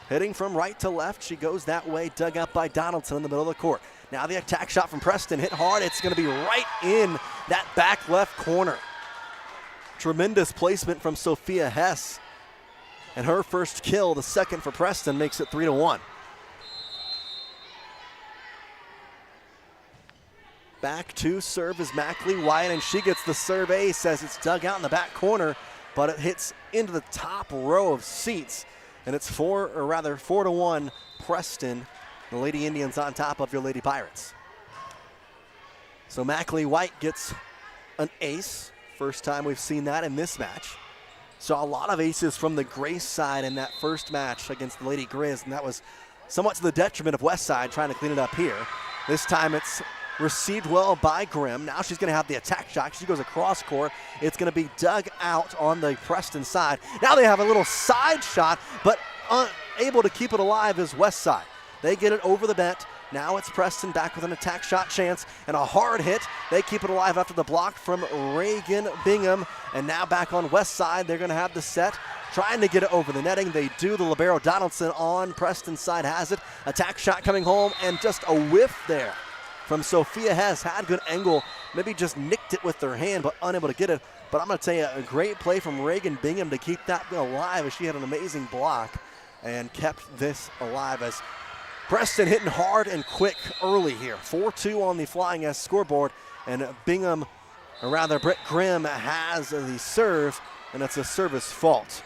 Hitting from right to left, she goes that way, dug up by Donaldson in the middle of the court. Now the attack shot from Preston, hit hard. It's going to be right in that back left corner. Tremendous placement from Sophia Hess. And her first kill, the second for Preston, makes it 3-1. Back to serve is Mackley White, and she gets the serve ace as it's dug out in the back corner, but it hits into the top row of seats. And it's 4-1 Preston. The Lady Indians on top of your Lady Pirates. So Mackley White gets an ace. First time we've seen that in this match. Saw a lot of aces from the Grace side in that first match against the Lady Grizz, and that was somewhat to the detriment of Westside trying to clean it up here. This time it's received well by Grimm. Now she's going to have the attack shot. She goes across court. It's going to be dug out on the Preston side. Now they have a little side shot, but unable to keep it alive is Westside. They get it over the net. Now it's Preston back with an attack shot chance and a hard hit. They keep it alive after the block from Reagan Bingham. And now back on Westside, they're going to have the set. Trying to get it over the netting. They do. The libero Donaldson on Preston's side has it. Attack shot coming home and just a whiff there from Sophia Hess. Had good angle. Maybe just nicked it with their hand but unable to get it. But I'm going to tell you, a great play from Reagan Bingham to keep that alive as she had an amazing block and kept this alive as Preston hitting hard and quick early here. 4-2 on the Flying S scoreboard, and Bingham, or rather Britt Grimm, has the serve, and it's a service fault.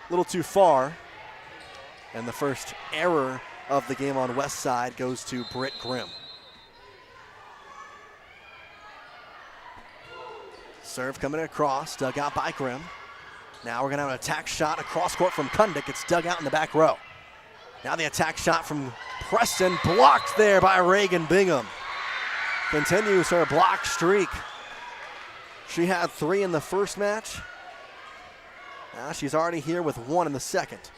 A little too far, and the first error of the game on Westside goes to Britt Grimm. Serve coming across, dug out by Grimm. Now we're going to have an attack shot across court from Kundick. It's dug out in the back row. Now the attack shot from Preston, blocked there by Reagan Bingham. Continues her block streak. She had 3 in the first match. Now she's already here with 1 in the second.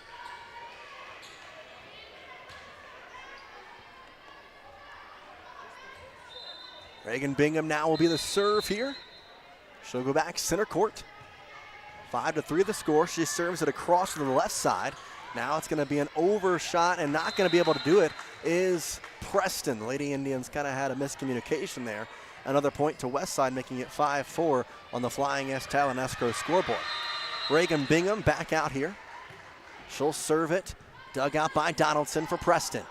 Reagan Bingham now will be the serve here. She'll go back center court. 5-3 the score. She serves it across to the left side. Now it's going to be an overshot, and not going to be able to do it is Preston. Lady Indians kind of had a miscommunication there. Another point to Westside, making it 5-4 on the Flying S Talon Escrow scoreboard. Reagan Bingham back out here. She'll serve it. Dug out by Donaldson for Preston.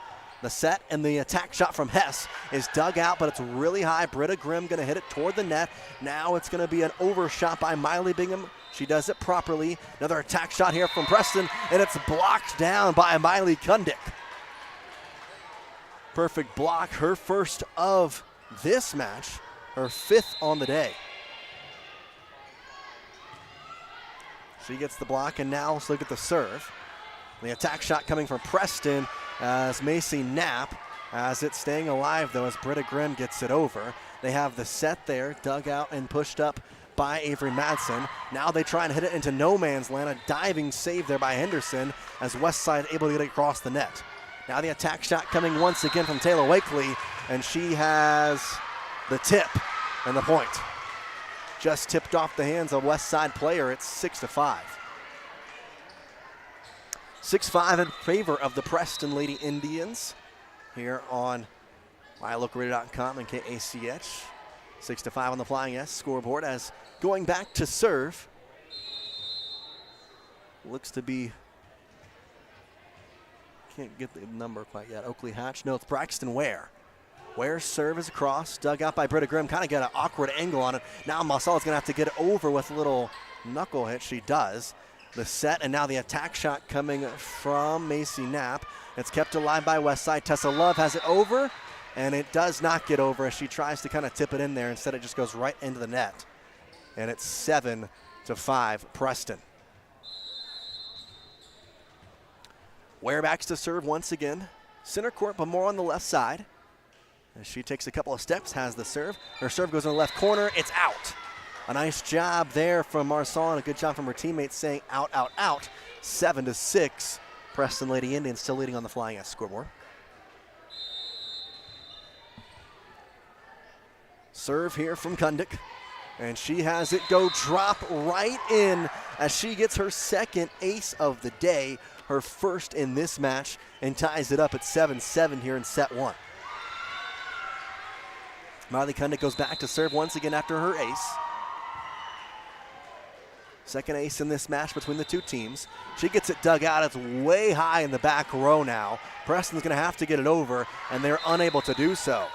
The set and the attack shot from Hess is dug out, but it's really high. Britta Grimm going to hit it toward the net. Now it's going to be an overshot by Miley Bingham. She does it properly. Another attack shot here from Preston, and it's blocked down by Miley Kundick. Perfect block, her first of this match, her 5th on the day. She gets the block, and now let's look at the serve. The attack shot coming from Preston as Macy Knapp has it staying alive, though, as Britta Grimm gets it over. They have the set there, dug out and pushed up by Avery Madsen. Now they try and hit it into no man's land. A diving save there by Henderson as Westside able to get it across the net. Now the attack shot coming once again from Taylor Wakely, and she has the tip and the point. Just tipped off the hands of a Westside player. It's 6-5. 6-5 in favor of the Preston Lady Indians here on MyLocalRadio.com and KACH. 6-5 on the Flying S scoreboard as going back to serve. Looks to be, can't get the number quite yet. Oakley Hatch. No, it's Braxton Ware. Ware's serve is across, dug out by Britta Grimm. Kind of got an awkward angle on it. Now Masalla's going to have to get it over with a little knuckle hit. She does. The set, and now the attack shot coming from Macy Knapp. It's kept alive by Westside. Tessa Love has it over, and it does not get over as she tries to kind of tip it in there. Instead, it just goes right into the net. And it's 7-5 Preston. Ware backs to serve once again. Center court, but more on the left side. As she takes a couple of steps, has the serve. Her serve goes in the left corner. It's out. A nice job there from Marsan. A good job from her teammates saying out, out, out. 7-6. Preston Lady Indians still leading on the Flying S scoreboard. Serve here from Kundick. And she has it go drop right in as she gets her second ace of the day. Her first in this match, and ties it up at 7-7 here in set 1. Miley Kundick goes back to serve once again after her ace. Second ace in this match between the two teams. She gets it dug out. It's way high in the back row now. Preston's going to have to get it over, and they're unable to do so.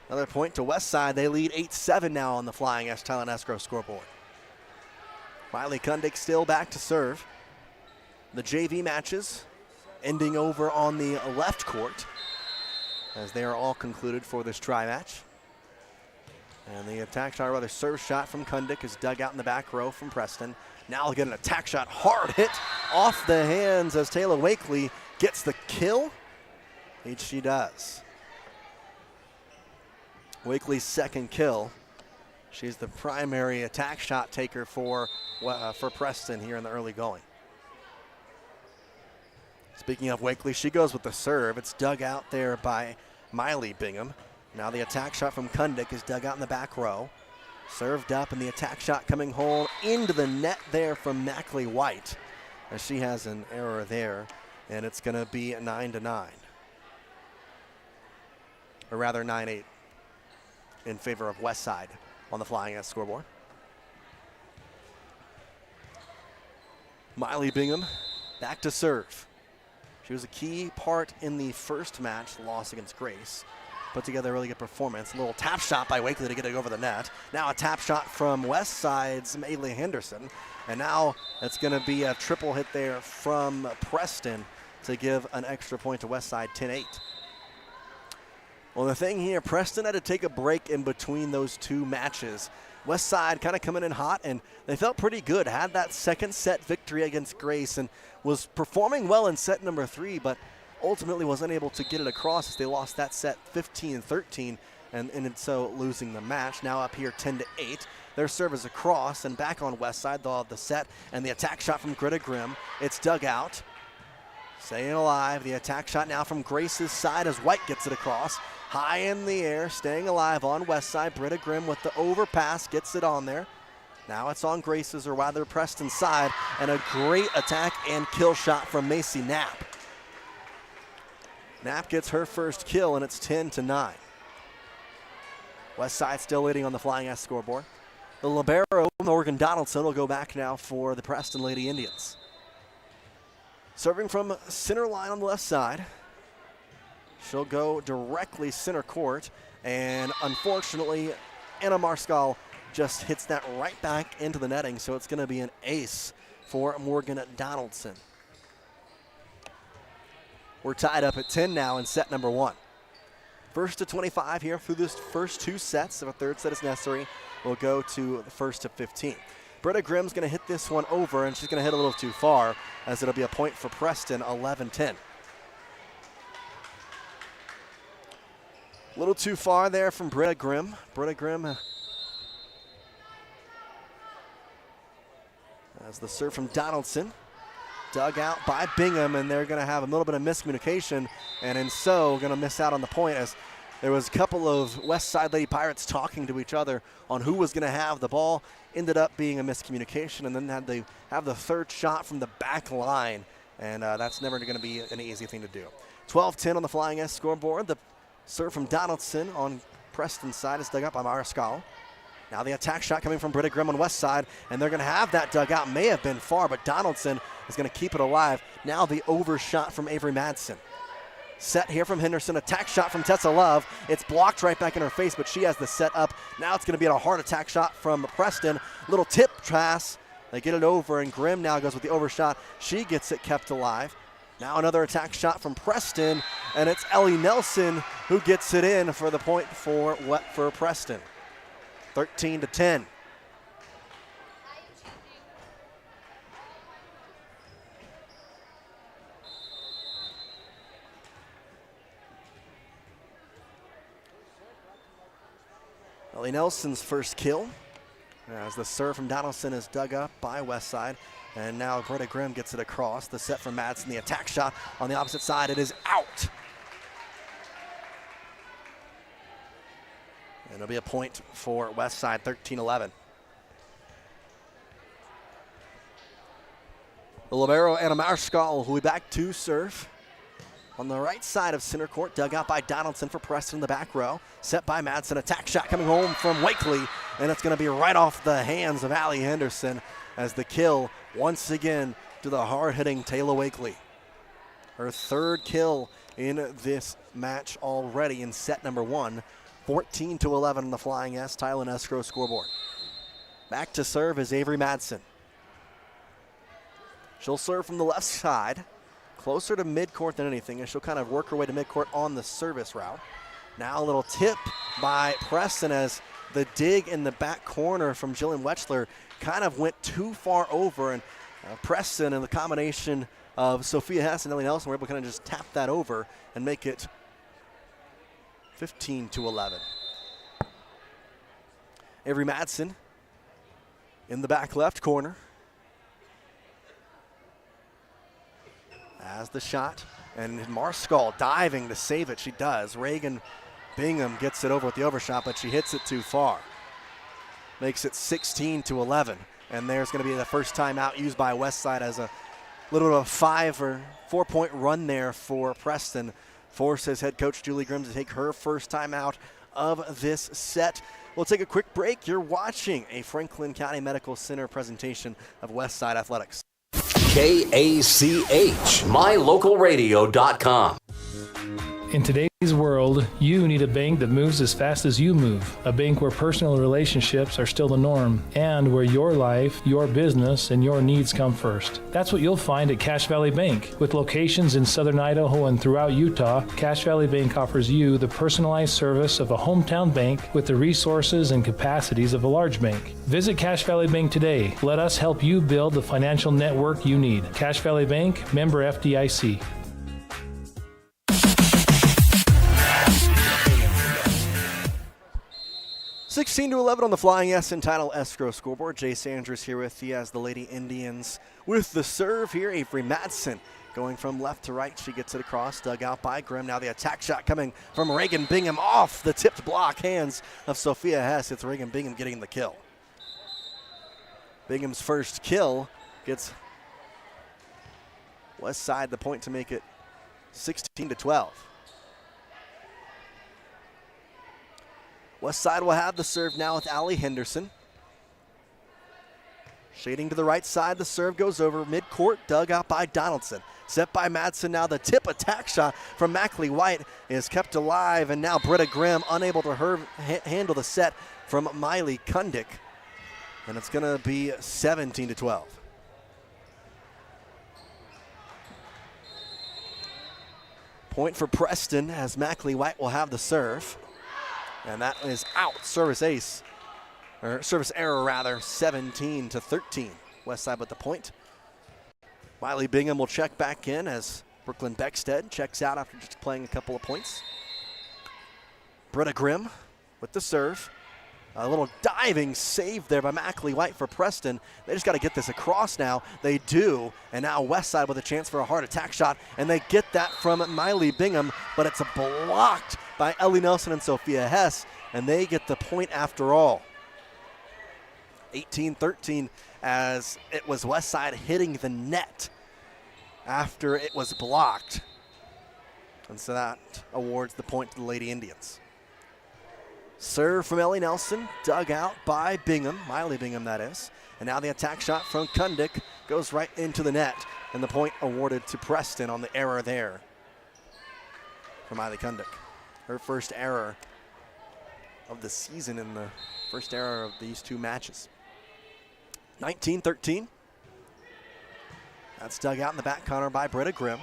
Another point to Westside. They lead 8-7 now on the Flying S Talon Escrow scoreboard. Miley Kundick still back to serve. The JV matches ending over on the left court as they are all concluded for this try match. And the attack shot, or rather serve shot from Kundick is dug out in the back row from Preston. Now we'll get an attack shot, hard hit off the hands as Taylor Wakely gets the kill. Each she does. Wakely's second kill. She's the primary attack shot taker for Preston here in the early going. Speaking of Wakely, she goes with the serve. It's dug out there by Miley Bingham. Now the attack shot from Kundick is dug out in the back row. Served up, and the attack shot coming home into the net there from Mackley White. As she has an error there, and it's going to be 9-9. Or rather 9-8 in favor of Westside on the Flying S scoreboard. Miley Bingham back to serve. She was a key part in the first match, loss against Grace. Put together a really good performance. A little tap shot by Wakely to get it over the net. Now a tap shot from Westside's Mayley Henderson. And now it's going to be a triple hit there from Preston to give an extra point to Westside, 10-8. Well, the thing here, Preston had to take a break in between those two matches. Westside kind of coming in hot, and they felt pretty good. Had that second set victory against Grace and was performing well in set number 3, but ultimately was unable to get it across as they lost that set 15-13, and so losing the match. Now up here 10-8. Their serve is across, and back on Westside, they'll have the set and the attack shot from Britta Grimm. It's dug out. Staying alive. The attack shot now from Grace's side as White gets it across. High in the air, staying alive on Westside. Britta Grimm with the overpass, gets it on there. Now it's on Grace's, or rather Preston's side, and a great attack and kill shot from Macy Knapp. Knapp gets her first kill, and it's 10-9. West Side still leading on the Flying S scoreboard. The libero, Morgan Donaldson, will go back now for the Preston Lady Indians. Serving from center line on the left side. She'll go directly center court, and unfortunately, Anna Marskal just hits that right back into the netting, so it's going to be an ace for Morgan Donaldson. We're tied up at 10 now in set number 1. First to 25 here through this first 2 sets. If a third set is necessary, we'll go to the first to 15. Britta Grimm's going to hit this one over, and she's going to hit a little too far, as it'll be a point for Preston, 11-10. A little too far there from Britta Grimm. Britta Grimm as the serve from Donaldson. Dug out by Bingham, and they're going to have a little bit of miscommunication, and in so going to miss out on the point, as there was a couple of West Side Lady Pirates talking to each other on who was going to have the ball. Ended up being a miscommunication, and then had they have the third shot from the back line, and that's never going to be an easy thing to do. 12-10 on the Flying S scoreboard. The serve from Donaldson on Preston's side is dug up by Marskal. Now the attack shot coming from Britta Grimm on West Side, and they're going to have that dug out. May have been far, but Donaldson is going to keep it alive. Now the overshot from Avery Madsen. Set here from Henderson, attack shot from Tessa Love. It's blocked right back in her face, but she has the set up. Now it's going to be a hard attack shot from Preston. Little tip pass. They get it over, and Grimm now goes with the overshot. She gets it kept alive. Now another attack shot from Preston, and it's Ellie Nelson who gets it in for the point for Preston. 13-10. Ellie Nelson's first kill, as the serve from Donaldson is dug up by West Side, and now Britta Grimm gets it across. The set from Madsen, the attack shot on the opposite side, it is out. And it'll be a point for West Side, 13-11. The libero, Anna Marskal, will be back to serve. On the right side of center court, dug out by Donaldson for Preston in the back row. Set by Madsen, attack shot coming home from Wakely, and it's going to be right off the hands of Allie Henderson, as the kill once again to the hard-hitting Taylor Wakely. Her third kill in this match already in set number 1. 14-11 on the Flying S Tile and Escrow scoreboard. Back to serve is Avery Madsen. She'll serve from the left side, closer to midcourt than anything, and she'll kind of work her way to midcourt on the service route. Now a little tip by Preston, as the dig in the back corner from Jillian Wechsler kind of went too far over, and Preston and the combination of Sophia Hess and Ellie Nelson were able to kind of just tap that over and make it 15-11. Avery Madsen in the back left corner. As the shot, and Marskal diving to save it. She does. Reagan Bingham gets it over with the overshot, but she hits it too far. Makes it 16-11. And there's going to be the first timeout used by West Side, as a little bit of a 5 or 4 point run there for Preston. Forces head coach Julie Grimm to take her first timeout of this set. We'll take a quick break. You're watching a Franklin County Medical Center presentation of West Side Athletics. KACH, mylocalradio.com. In today's world, you need a bank that moves as fast as you move. A bank where personal relationships are still the norm, and where your life, your business, and your needs come first. That's what you'll find at Cache Valley Bank. With locations in southern Idaho and throughout Utah, Cache Valley Bank offers you the personalized service of a hometown bank with the resources and capacities of a large bank. Visit Cache Valley Bank today. Let us help you build the financial network you need. Cache Valley Bank, member FDIC. 16-11 on the Flying S and Title Escrow scoreboard. Jace Andrews here with you as the Lady Indians with the serve here. Avery Madsen going from left to right. She gets it across, dug out by Grimm. Now the attack shot coming from Reagan Bingham off the tipped block hands of Sophia Hess. It's Reagan Bingham getting the kill. Bingham's first kill gets West Side the point to make it 16-12. West Side will have the serve now with Allie Henderson. Shading to the right side, the serve goes over midcourt, dug out by Donaldson. Set by Madsen, now the tip attack shot from Mackley White is kept alive, and now Britta Grimm unable to handle the set from Miley Kundick. And it's gonna be 17-12. Point for Preston as Mackley White will have the serve. And that is out, service ace, or service error rather, 17-13. West Side with the point. Miley Bingham will check back in as Brooklyn Beckstead checks out after just playing a couple of points. Britta Grimm with the serve. A little diving save there by Mackley White for Preston. They just got to get this across now. They do, and now West Side with a chance for a hard attack shot, and they get that from Miley Bingham, but it's blocked by Ellie Nelson and Sophia Hess, and they get the point after all. 18-13 as it was West Side hitting the net after it was blocked. And so that awards the point to the Lady Indians. Serve from Ellie Nelson, dug out by Bingham, Miley Bingham that is. And now the attack shot from Kundick goes right into the net, and the point awarded to Preston on the error there for Miley Kundick. Her first error of the season and the first error of these two matches. 19-13. That's dug out in the back corner by Britta Grimm.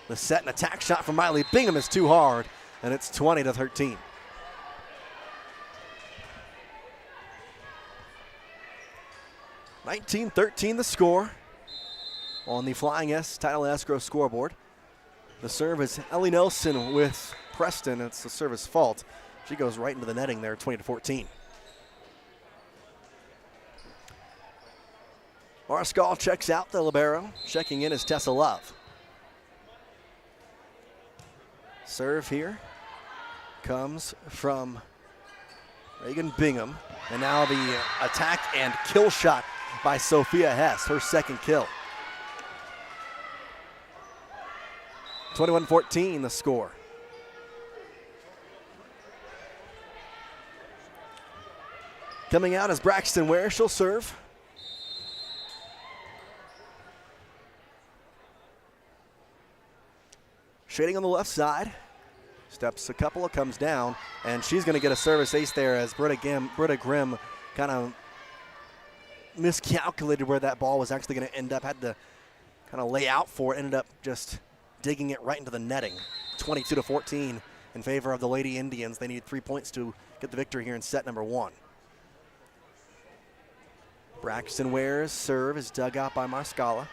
The set and attack shot from Miley Bingham is too hard, and it's 20-13. 19-13 the score on the Flying S Title Escrow scoreboard. The serve is Ellie Nelson with Preston. It's the service fault. She goes right into the netting there, 20-14. Mariscal checks out the libero. Checking in is Tessa Love. Serve here comes from Reagan Bingham. And now the attack and kill shot by Sophia Hess, her second kill. 21-14 the score. Coming out is Braxton Ware. She'll serve. Shading on the left side. Steps a couple, comes down, and she's going to get a service ace there as Britta Grimm kind of miscalculated where that ball was actually going to end up, had to kind of lay out for it, ended up just digging it right into the netting. 22-14 in favor of the Lady Indians. They need 3 points to get the victory here in set number one. Braxton Ware's serve is dug out by Mariscal.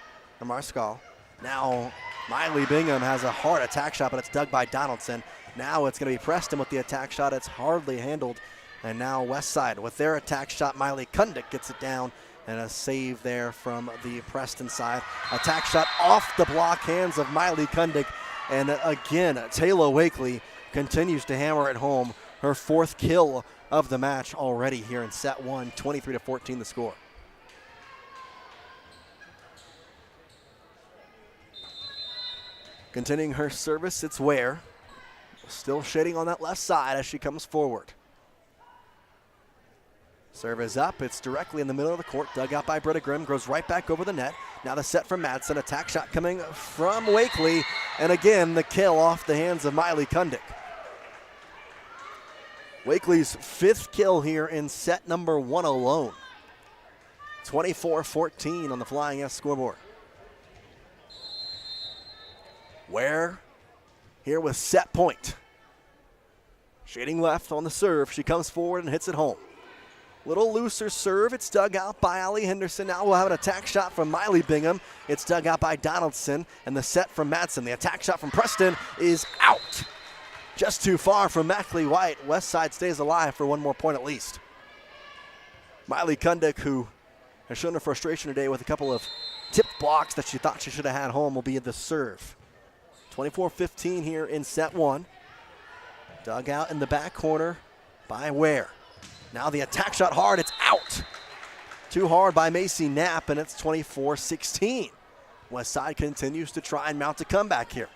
Now Miley Bingham has a hard attack shot, but it's dug by Donaldson. Now it's going to be Preston with the attack shot. It's hardly handled. And now West Side with their attack shot. Miley Kundick gets it down, and a save there from the Preston side. Attack shot off the block hands of Miley Kundick. And again, Taylor Wakely continues to hammer it home. Her fourth kill of the match already here in set one. 23-14 the score. Continuing her service, it's Ware. Still shading on that left side as she comes forward. Serve is up. It's directly in the middle of the court. Dug out by Britta Grimm. Goes right back over the net. Now the set from Madsen. Attack shot coming from Wakely. And again, the kill off the hands of Miley Kundick. Wakely's fifth kill here in set number one alone. 24-14 on the Flying S scoreboard. Ware here with set point. Shading left on the serve. She comes forward and hits it home. Little looser serve. It's dug out by Allie Henderson. Now we'll have an attack shot from Miley Bingham. It's dug out by Donaldson. And the set from Madsen. The attack shot from Preston is out. Just too far from Mackley White. West Side stays alive for one more point at least. Miley Kundick, who has shown her frustration today with a couple of tipped blocks that she thought she should have had home, will be at the serve. 24-15 here in set one. Dug out in the back corner by Ware. Now the attack shot hard, it's out. Too hard by Macy Knapp, and it's 24-16. Westside continues to try and mount a comeback here.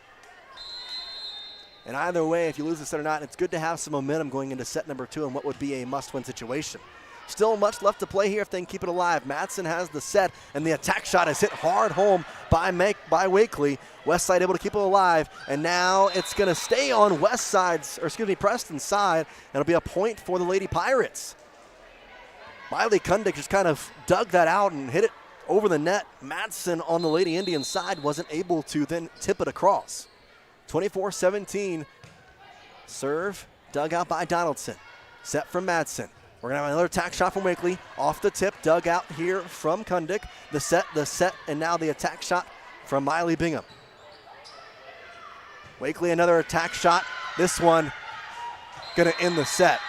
And either way, if you lose the set or not, it's good to have some momentum going into set number 2 in what would be a must-win situation. Still much left to play here if they can keep it alive. Madsen has the set, and the attack shot is hit hard home by Wakely. Westside able to keep it alive, and now it's going to stay on Preston's side. It'll be a point for the Lady Pirates. Miley Kundick just kind of dug that out and hit it over the net. Madsen on the Lady Indian side wasn't able to then tip it across. 24-17. Serve dug out by Donaldson. Set from Madsen. We're going to have another attack shot from Wakely. Off the tip, dug out here from Kundick. The set, and now the attack shot from Miley Bingham. Wakely, another attack shot. This one going to end the set.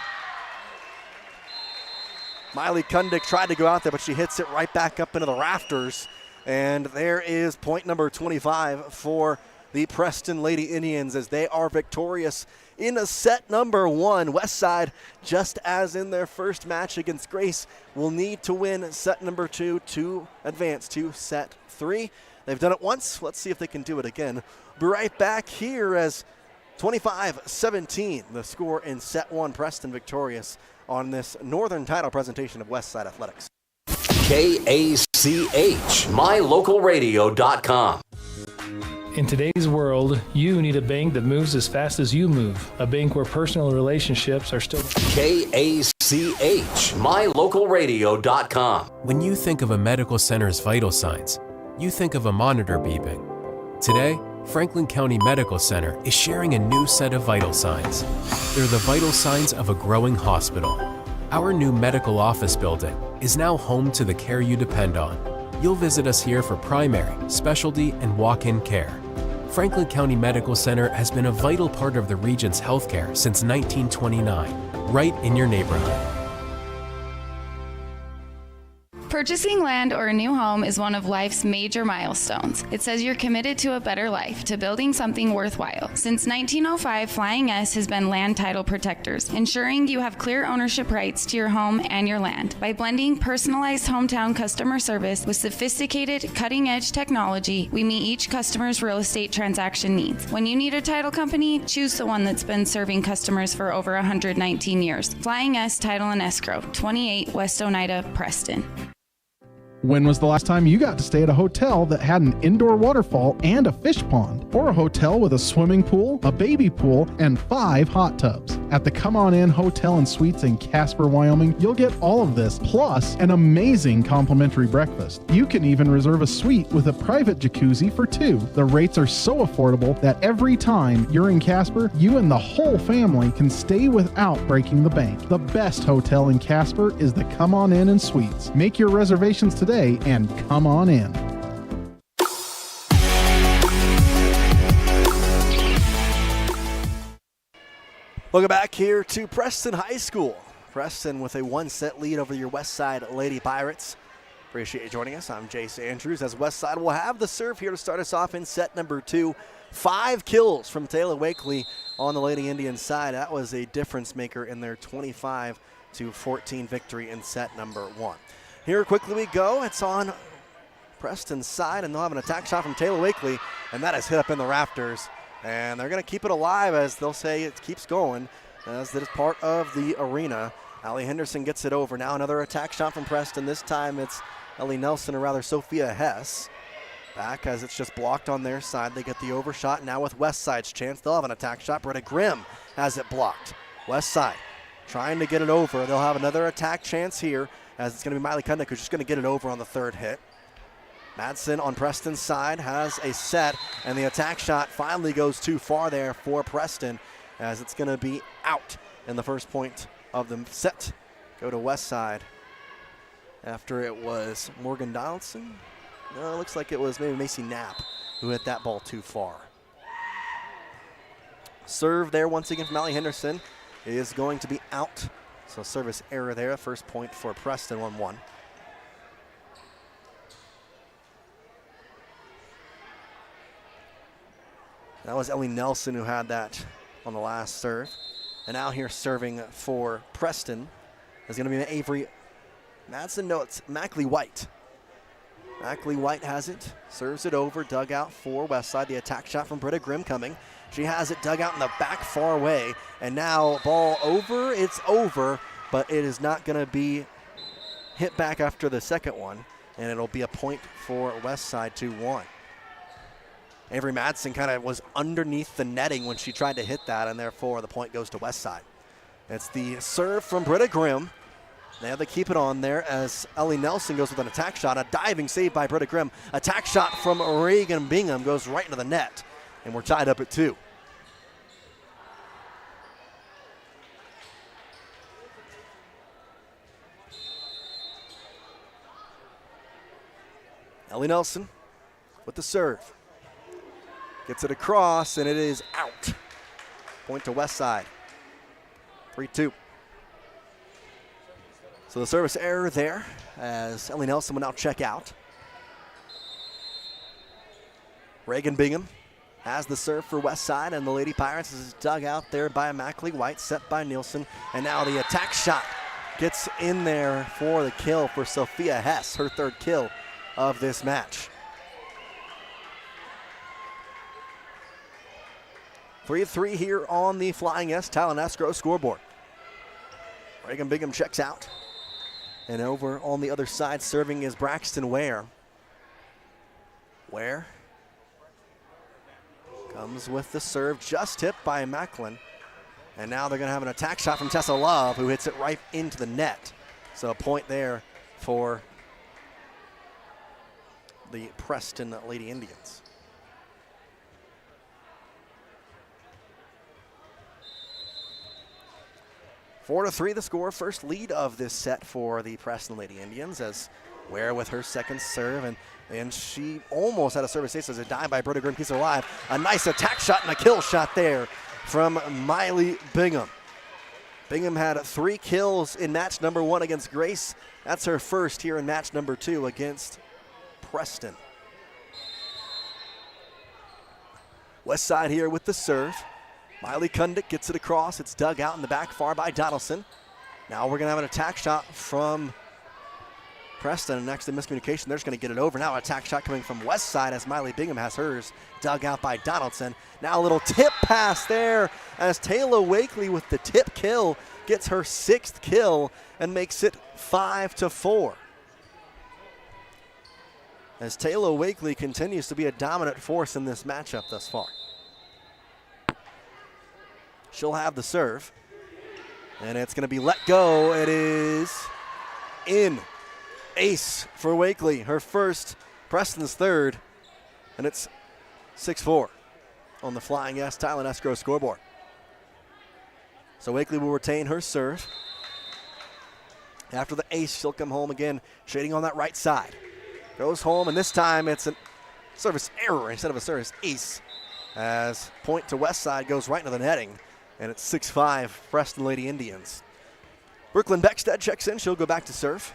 Miley Kundick tried to go out there, but she hits it right back up into the rafters. And there is point number 25 for the Preston Lady Indians as they are victorious in set number 1. Westside, just as in their first match against Grace, will need to win set number 2 to advance to set 3. They've done it once. Let's see if they can do it again. Be right back here as 25-17, the score in set 1. Preston victorious on this Northern title presentation of Westside Athletics. KACH, mylocalradio.com. In today's world, you need a bank that moves as fast as you move. A bank where personal relationships are still... KACH, mylocalradio.com. When you think of a medical center's vital signs, you think of a monitor beeping. Today, Franklin County Medical Center is sharing a new set of vital signs. They're the vital signs of a growing hospital. Our new medical office building is now home to the care you depend on. You'll visit us here for primary, specialty, and walk-in care. Franklin County Medical Center has been a vital part of the region's healthcare since 1929, right in your neighborhood. Purchasing land or a new home is one of life's major milestones. It says you're committed to a better life, to building something worthwhile. Since 1905, Flying S has been land title protectors, ensuring you have clear ownership rights to your home and your land. By blending personalized hometown customer service with sophisticated, cutting-edge technology, we meet each customer's real estate transaction needs. When you need a title company, choose the one that's been serving customers for over 119 years. Flying S Title and Escrow, 28 West Oneida, Preston. When was the last time you got to stay at a hotel that had an indoor waterfall and a fish pond? Or a hotel with a swimming pool, a baby pool, and 5 hot tubs? At the Come On In Hotel and Suites in Casper, Wyoming, you'll get all of this, plus an amazing complimentary breakfast. You can even reserve a suite with a private jacuzzi for 2. The rates are so affordable that every time you're in Casper, you and the whole family can stay without breaking the bank. The best hotel in Casper is the Come On In and Suites. Make your reservations today and come on in. Welcome back here to Preston High School. Preston with a 1-set lead over your Westside Lady Pirates. Appreciate you joining us. I'm Jace Andrews as Westside will have the serve here to start us off in set number 2. 5 kills from Taylor Wakely on the Lady Indian side. That was a difference maker in their 25-14 victory in set number 1. Here quickly we go. It's on Preston's side, and they'll have an attack shot from Taylor Wakely, and that is hit up in the rafters. And they're going to keep it alive, as they'll say it keeps going, as it is part of the arena. Allie Henderson gets it over. Now another attack shot from Preston. This time it's Ellie Nelson, or rather Sophia Hess. Back as it's just blocked on their side. They get the overshot. Now with Westside's chance, they'll have an attack shot. Britta Grimm has it blocked. Westside trying to get it over. They'll have another attack chance here, as it's going to be Miley Kundick who's just going to get it over on the 3rd hit. Madsen on Preston's side has a set, and the attack shot finally goes too far there for Preston, as it's going to be out in the first point of the set. Go to Westside after it was Morgan Donaldson. No, it looks like it was maybe Macy Knapp who hit that ball too far. Serve there once again from Allie Henderson is going to be out. So service error there. First point for Preston, 1-1. That was Ellie Nelson who had that on the last serve. And now here serving for Preston is going to be Avery Madsen, no, it's Mackley White. Mackley White has it, serves it over, dug out for Westside. The attack shot from Britta Grimm coming. She has it dug out in the back far away, and now ball over, it's over, but it is not going to be hit back after the second one, and it'll be a point for Westside 2-1. Avery Madsen kind of was underneath the netting when she tried to hit that, and therefore the point goes to Westside. It's the serve from Britta Grimm. They have to keep it on there as Ellie Nelson goes with an attack shot. A diving save by Britta Grimm. Attack shot from Reagan Bingham goes right into the net, and we're tied up at 2. Ellie Nelson with the serve. Gets it across, and it is out. Point to Westside. 3-2. So the service error there as Ellie Nelson will now check out. Reagan Bingham has the serve for Westside, and the Lady Pirates is dug out there by Mackley White, set by Nielsen. And now the attack shot gets in there for the kill for Sophia Hess, her 3rd kill of this match. 3-3 here on the Flying S Talon Escrow scoreboard. Reagan Bingham checks out. And over on the other side, serving is Braxton Ware. Ware comes with the serve, just tipped by Macklin. And now they're going to have an attack shot from Tessa Love, who hits it right into the net. So a point there for the Preston Lady Indians. Four to 3 the score, first lead of this set for the Preston Lady Indians as Ware with her second serve, and she almost had a service ace as a dive by Britta Grimm keeps her alive. A nice attack shot and a kill shot there from Miley Bingham. Bingham had 3 kills in match number 1 against Grace. That's her first here in match number 2 against Preston. Westside here with the serve. Miley Kundick gets it across. It's dug out in the back far by Donaldson. Now we're going to have an attack shot from Preston. And next to miscommunication, they're just going to get it over. Now an attack shot coming from Westside as Miley Bingham has hers dug out by Donaldson. Now a little tip pass there as Taylor Wakely with the tip kill gets her 6th kill and makes it 5-4. As Taylor Wakely continues to be a dominant force in this matchup thus far. She'll have the serve, and it's going to be let go. It is in. Ace for Wakely, her first, Preston's 3rd, and it's 6-4 on the Flying S Talon Escrow scoreboard. So Wakely will retain her serve. After the ace, she'll come home again, shading on that right side. Goes home, and this time it's a service error instead of a service ace, as point to Westside goes right into the netting. And it's 6-5, Preston Lady Indians. Brooklyn Beckstead checks in. She'll go back to serve.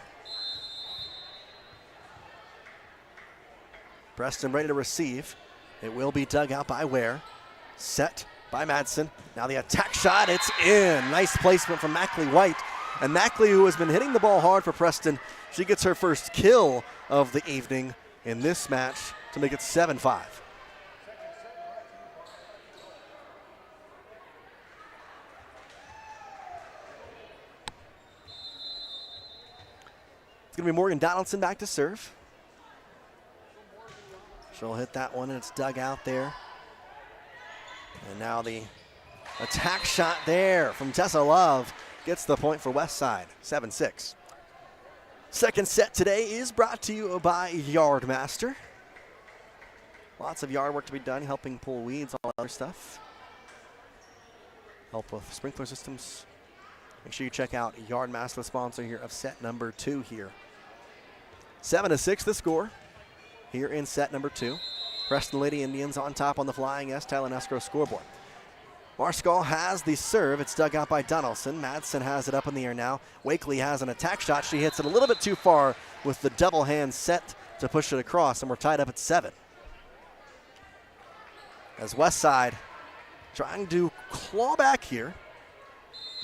Preston ready to receive. It will be dug out by Ware. Set by Madsen. Now the attack shot, it's in. Nice placement from Mackley White. And Mackley, who has been hitting the ball hard for Preston, she gets her first kill of the evening in this match to make it 7-5. It's going to be Morgan Donaldson back to serve. She'll hit that one, and it's dug out there. And now the attack shot there from Tessa Love gets the point for Westside, 7-6. Second set today is brought to you by Yardmaster. Lots of yard work to be done, helping pull weeds, all that other stuff. Help with sprinkler systems. Make sure you check out Yardmaster, the sponsor here of set number 2 here. 7-6 the score here in set number 2. Preston Lady Indians on top on the Flying S Talon Escrow scoreboard. Marskal has the serve. It's dug out by Donaldson. Madsen has it up in the air now. Wakely has an attack shot. She hits it a little bit too far with the double hand set to push it across, and we're tied up at 7. As Westside trying to claw back here.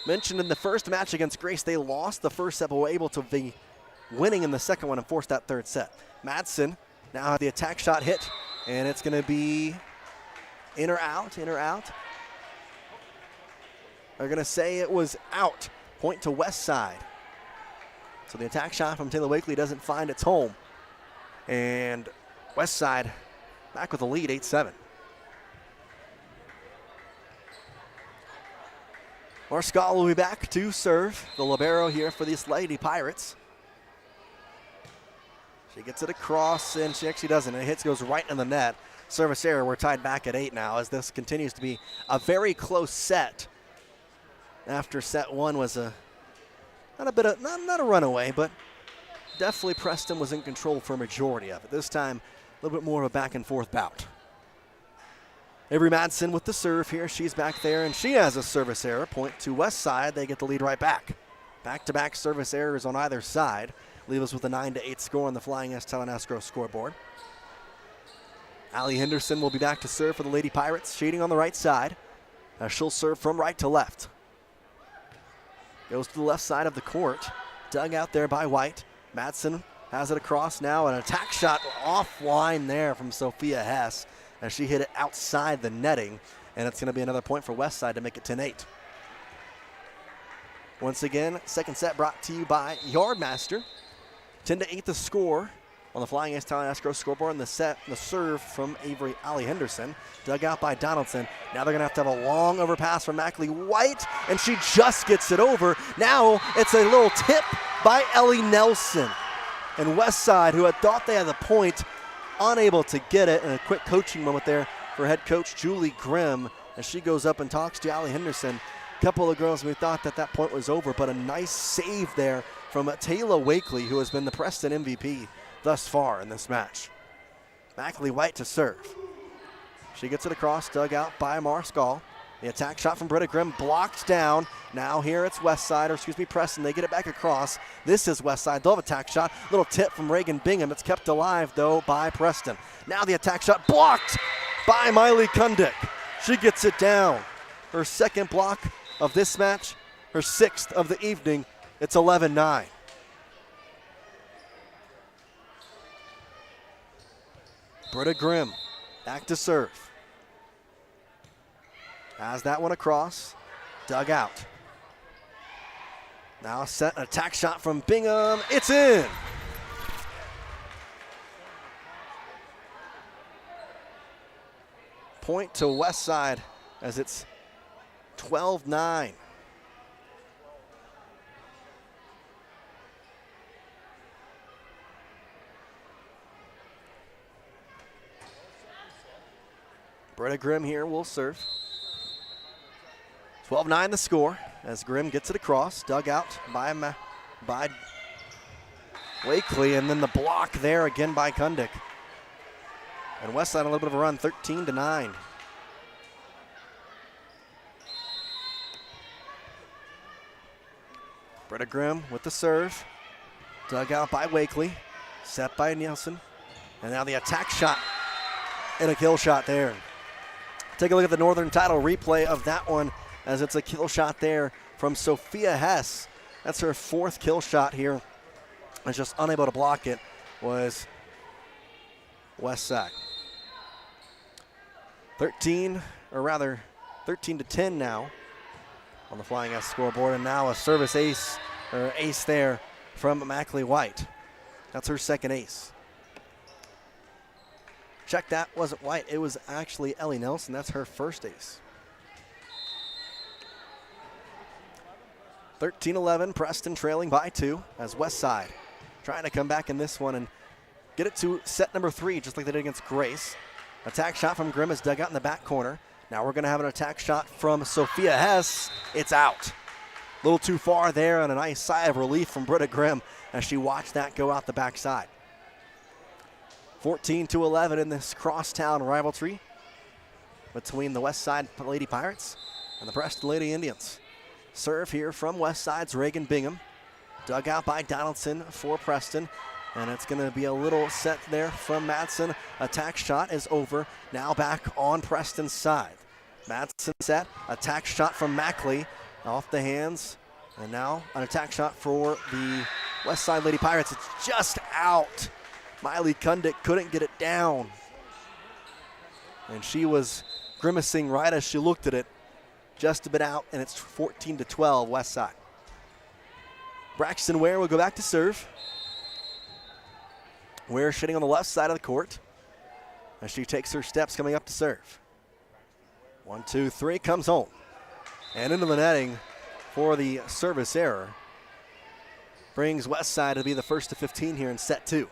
Mentioned in the first match against Grace, they lost the first set, but were able to be winning in the second one and forced that third set. Madsen now had the attack shot hit, and it's going to be in or out, in or out. They're going to say it was out. Point to West Side. So the attack shot from Taylor Wakely doesn't find its home. And West Side back with the lead, 8-7. Marscall will be back to serve, the libero here for these Lady Pirates. She gets it across, and she actually doesn't. It hits, goes right in the net. Service error. We're tied back at 8 now, as this continues to be a very close set. After set one was not a runaway, but definitely Preston was in control for a majority of it. This time, a little bit more of a back and forth bout. Avery Madsen with the serve here. She's back there, and she has a service error. Point to West Side. They get the lead right back. Back-to-back service errors on either side. Leave us with a 9-8 score on the Flying S Talent Escrow scoreboard. Allie Henderson will be back to serve for the Lady Pirates, shading on the right side. She'll serve from right to left. Goes to the left side of the court. Dug out there by White. Madsen has it across now. An attack shot offline there from Sophia Hess as she hit it outside the netting. And it's going to be another point for Westside to make it 10-8. Once again, second set brought to you by Yardmaster. 10-8 the score on the Flying Ace Talent Escrow scoreboard. And the serve from Avery Allie Henderson. Dug out by Donaldson. Now they're going to have a long overpass from Mackley White, and she just gets it over. Now it's a little tip by Ellie Nelson. And Westside, who had thought they had the point, unable to get it. And a quick coaching moment there for head coach Julie Grimm as she goes up and talks to Allie Henderson. A couple of girls, we thought that point was over, but a nice save there from Taylor Wakely, who has been the Preston MVP thus far in this match. Mackley White to serve. She gets it across, dug out by Marscall. The attack shot from Britta Grimm blocked down. Now here it's Preston. They get it back across. This is Westside. They'll have attack shot. Little tip from Reagan Bingham. It's kept alive, though, by Preston. Now the attack shot blocked by Miley Kundick. She gets it down. Her second block of this match, her sixth of the evening. It's 11-9. Britta Grimm back to serve. Has that one across. Dug out. Now set an attack shot from Bingham. It's in. Point to Westside as it's 12-9. Britta Grimm here will serve. 12-9 the score as Grimm gets it across. Dug out by Wakely, and then the block there again by Kundick. And Westside a little bit of a run, 13-9. Britta Grimm with the serve. Dug out by Wakely. Set by Nielsen. And now the attack shot and a kill shot there. Take a look at the Northern Title replay of that one as it's a kill shot there from Sophia Hess. That's her fourth kill shot here. And just unable to block it was Westside. 13 to 10 now on the Flying S scoreboard, and now a service ace there from Mackley White. That's her second ace. Check, that wasn't White, it was actually Ellie Nelson. That's her first ace. 13-11, Preston trailing by 2 as Westside trying to come back in this one and get it to set number 3, just like they did against Grace. Attack shot from Grimm is dug out in the back corner. Now we're going to have an attack shot from Sophia Hess. It's out. A little too far there, and a nice sigh of relief from Britta Grimm as she watched that go out the backside. 14-11 in this crosstown rivalry between the Westside Lady Pirates and the Preston Lady Indians. Serve here from Westside's Reagan Bingham. Dug out by Donaldson for Preston. And it's going to be a little set there from Madsen. Attack shot is over. Now back on Preston's side. Madsen set. Attack shot from Mackley off the hands. And now an attack shot for the West Side Lady Pirates. It's just out. Miley Kundick couldn't get it down. And she was grimacing right as she looked at it. Just a bit out, and it's 14-12 West Side. Braxton Ware will go back to serve. Ware sitting on the left side of the court as she takes her steps coming up to serve. 1, 2, 3, comes home. And into the netting for the service error. Brings West Side to be the first to 15 here in set 2.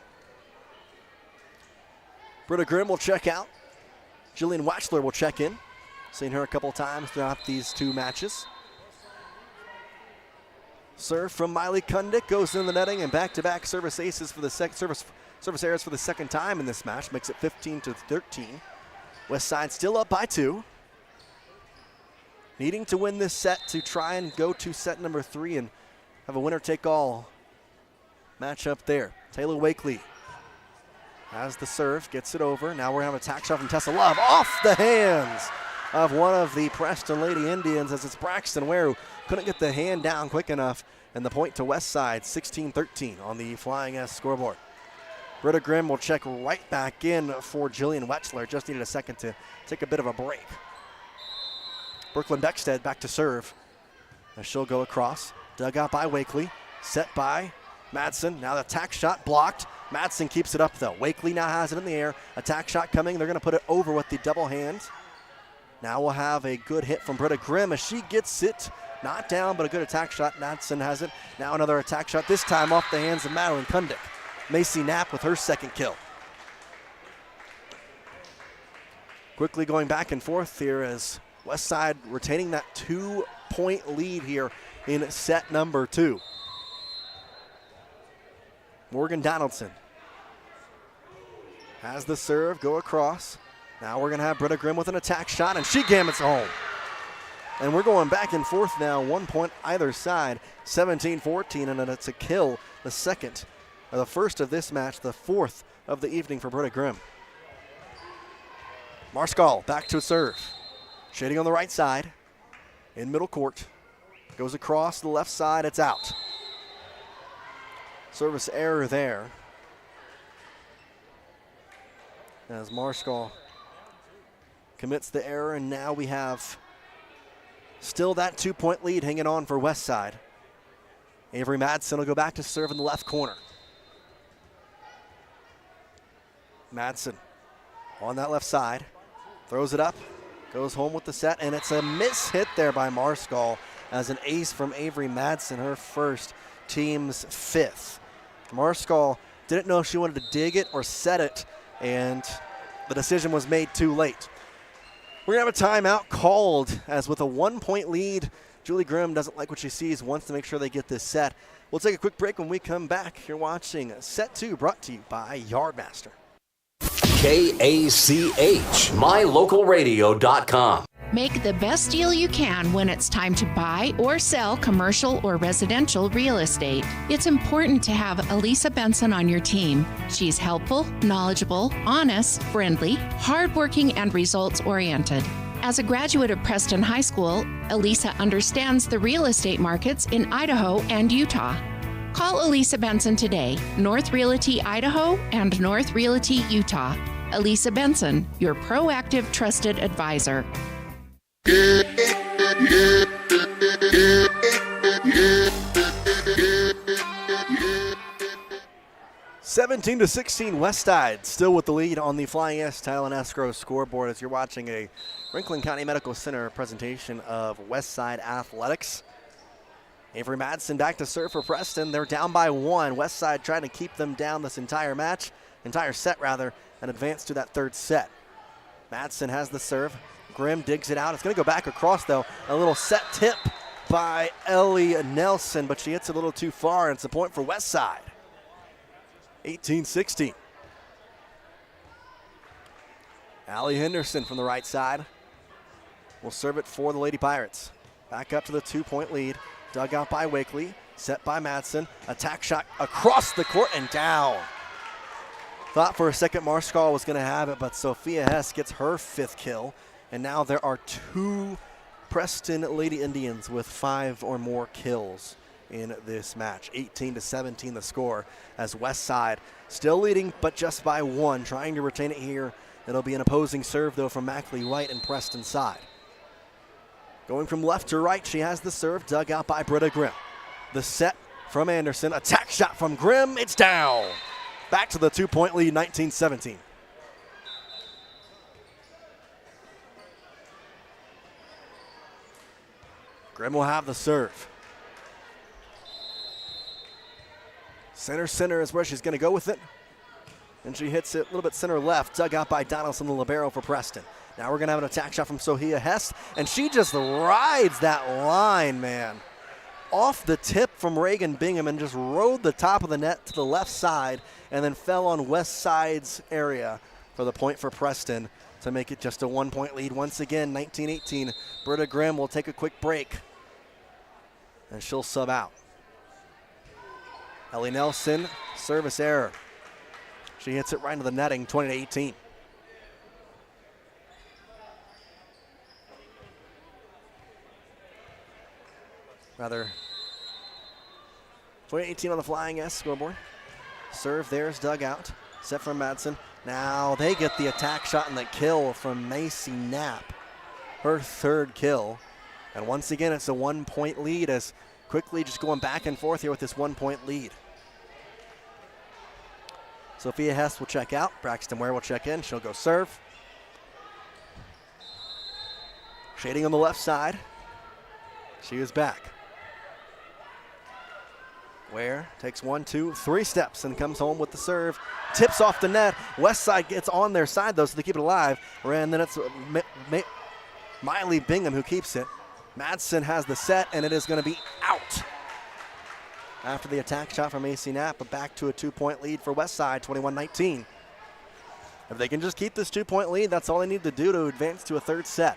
Britta Grimm will check out. Jillian Watchler will check in. Seen her a couple times throughout these 2 matches. Serve from Miley Kundick goes in the netting, and back-to-back service aces for the service errors for the second time in this match. Makes it 15-13. West Side still up by 2. Needing to win this set to try and go to set number 3 and have a winner-take-all matchup there. Taylor Wakely has the serve, gets it over. Now we're going to have a attack shot from Tessa Love off the hands of one of the Preston Lady Indians, as it's Braxton Ware who couldn't get the hand down quick enough, and the point to West Side, 16-13 on the Flying S scoreboard. Britta Grimm will check right back in for Jillian Wetchler. Just needed a second to take a bit of a break. Brooklyn Beckstead back to serve as she'll go across. Dug out by Wakely, set by Madsen. Now the attack shot blocked. Madsen keeps it up though. Wakely now has it in the air. Attack shot coming. They're going to put it over with the double hand. Now we'll have a good hit from Britta Grimm as she gets it. Not down, but a good attack shot. Madsen has it. Now another attack shot, this time off the hands of Madeline Kundick. Macy Knapp with her second kill. Quickly going back and forth here as West Side retaining that 2-point lead here in set number 2. Morgan Donaldson has the serve, go across. Now we're going to have Britta Grimm with an attack shot, and she gamuts home. And we're going back and forth now, 1 point either side, 17-14, and it's a kill, the second, or the first of this match, the fourth of the evening for Britta Grimm. Marskal back to a serve. Shading on the right side, in middle court. Goes across the left side, it's out. Service error there. As Marskal commits the error, and now we have still that 2-point lead hanging on for West Side. Avery Madsen will go back to serve in the left corner. Madsen on that left side, throws it up, goes home with the set, and it's a miss hit there by Marskal as an ace from Avery Madsen, her first, team's 5th. Marskal didn't know if she wanted to dig it or set it, and the decision was made too late. We're going to have a timeout called, as with a 1-point lead, Julie Grimm doesn't like what she sees, wants to make sure they get this set. We'll take a quick break. When we come back, you're watching Set 2, brought to you by Yardmaster. KACH, mylocalradio.com. Make the best deal you can when it's time to buy or sell commercial or residential real estate. It's important to have Elisa Benson on your team. She's helpful, knowledgeable, honest, friendly, hardworking, and results-oriented. As a graduate of Preston High School, Elisa understands the real estate markets in Idaho and Utah. Call Elisa Benson today, North Realty Idaho and North Realty Utah. Elisa Benson, your proactive, trusted advisor. 17-16 West Side, still with the lead on the Flying S Title and Escrow scoreboard as you're watching a Franklin County Medical Center presentation of West Side Athletics. Avery Madsen back to serve for Preston. They're down by 1. West Side trying to keep them down this entire set, and advance to that third set. Madsen has the serve. Grimm digs it out. It's going to go back across, though. A little set tip by Ellie Nelson, but she hits it a little too far, and it's a point for West Side. 18-16. Allie Henderson from the right side will serve it for the Lady Pirates. Back up to the 2-point lead. Dug out by Wakely, set by Madsen. Attack shot across the court and down. Thought for a second Marskal was going to have it, but Sophia Hess gets her 5th kill. And now there are 2 Preston Lady Indians with 5 or more kills in this match. 18-17 the score as Westside still leading, but just by 1, trying to retain it here. It'll be an opposing serve, though, from Mackley White and Preston side. Going from left to right, she has the serve, dug out by Britta Grimm. The set from Anderson, attack shot from Grimm, it's down. Back to the 2-point lead, 19-17. Grimm will have the serve. Center is where she's going to go with it. And she hits it a little bit center left, dug out by Donaldson, the libero for Preston. Now we're going to have an attack shot from Sohia Hess, and she just rides that line, man. Off the tip from Reagan Bingham and just rode the top of the net to the left side and then fell on West Side's area for the point for Preston to make it just a 1-point lead. Once again, 19-18. Britta Grimm will take a quick break, and she'll sub out. Ellie Nelson, service error. She hits it right into the netting, 20-18. Rather, 20-18 on the Flying S scoreboard. Serve there's dug out. Set from Madsen. Now they get the attack shot and the kill from Macy Knapp. Her 3rd kill. And once again, it's a 1-point lead as quickly just going back and forth here with this 1-point lead. Sophia Hess will check out. Braxton Ware will check in. She'll go serve. Shading on the left side. She is back. Ware takes 1, 2, 3 steps and comes home with the serve. Tips off the net. Westside gets on their side, though, so they keep it alive. And then it's Miley Bingham who keeps it. Madsen has the set, and it is going to be out. After the attack shot from AC Knapp, but back to a 2-point lead for Westside, 21-19. If they can just keep this 2-point lead, that's all they need to do to advance to a 3rd set.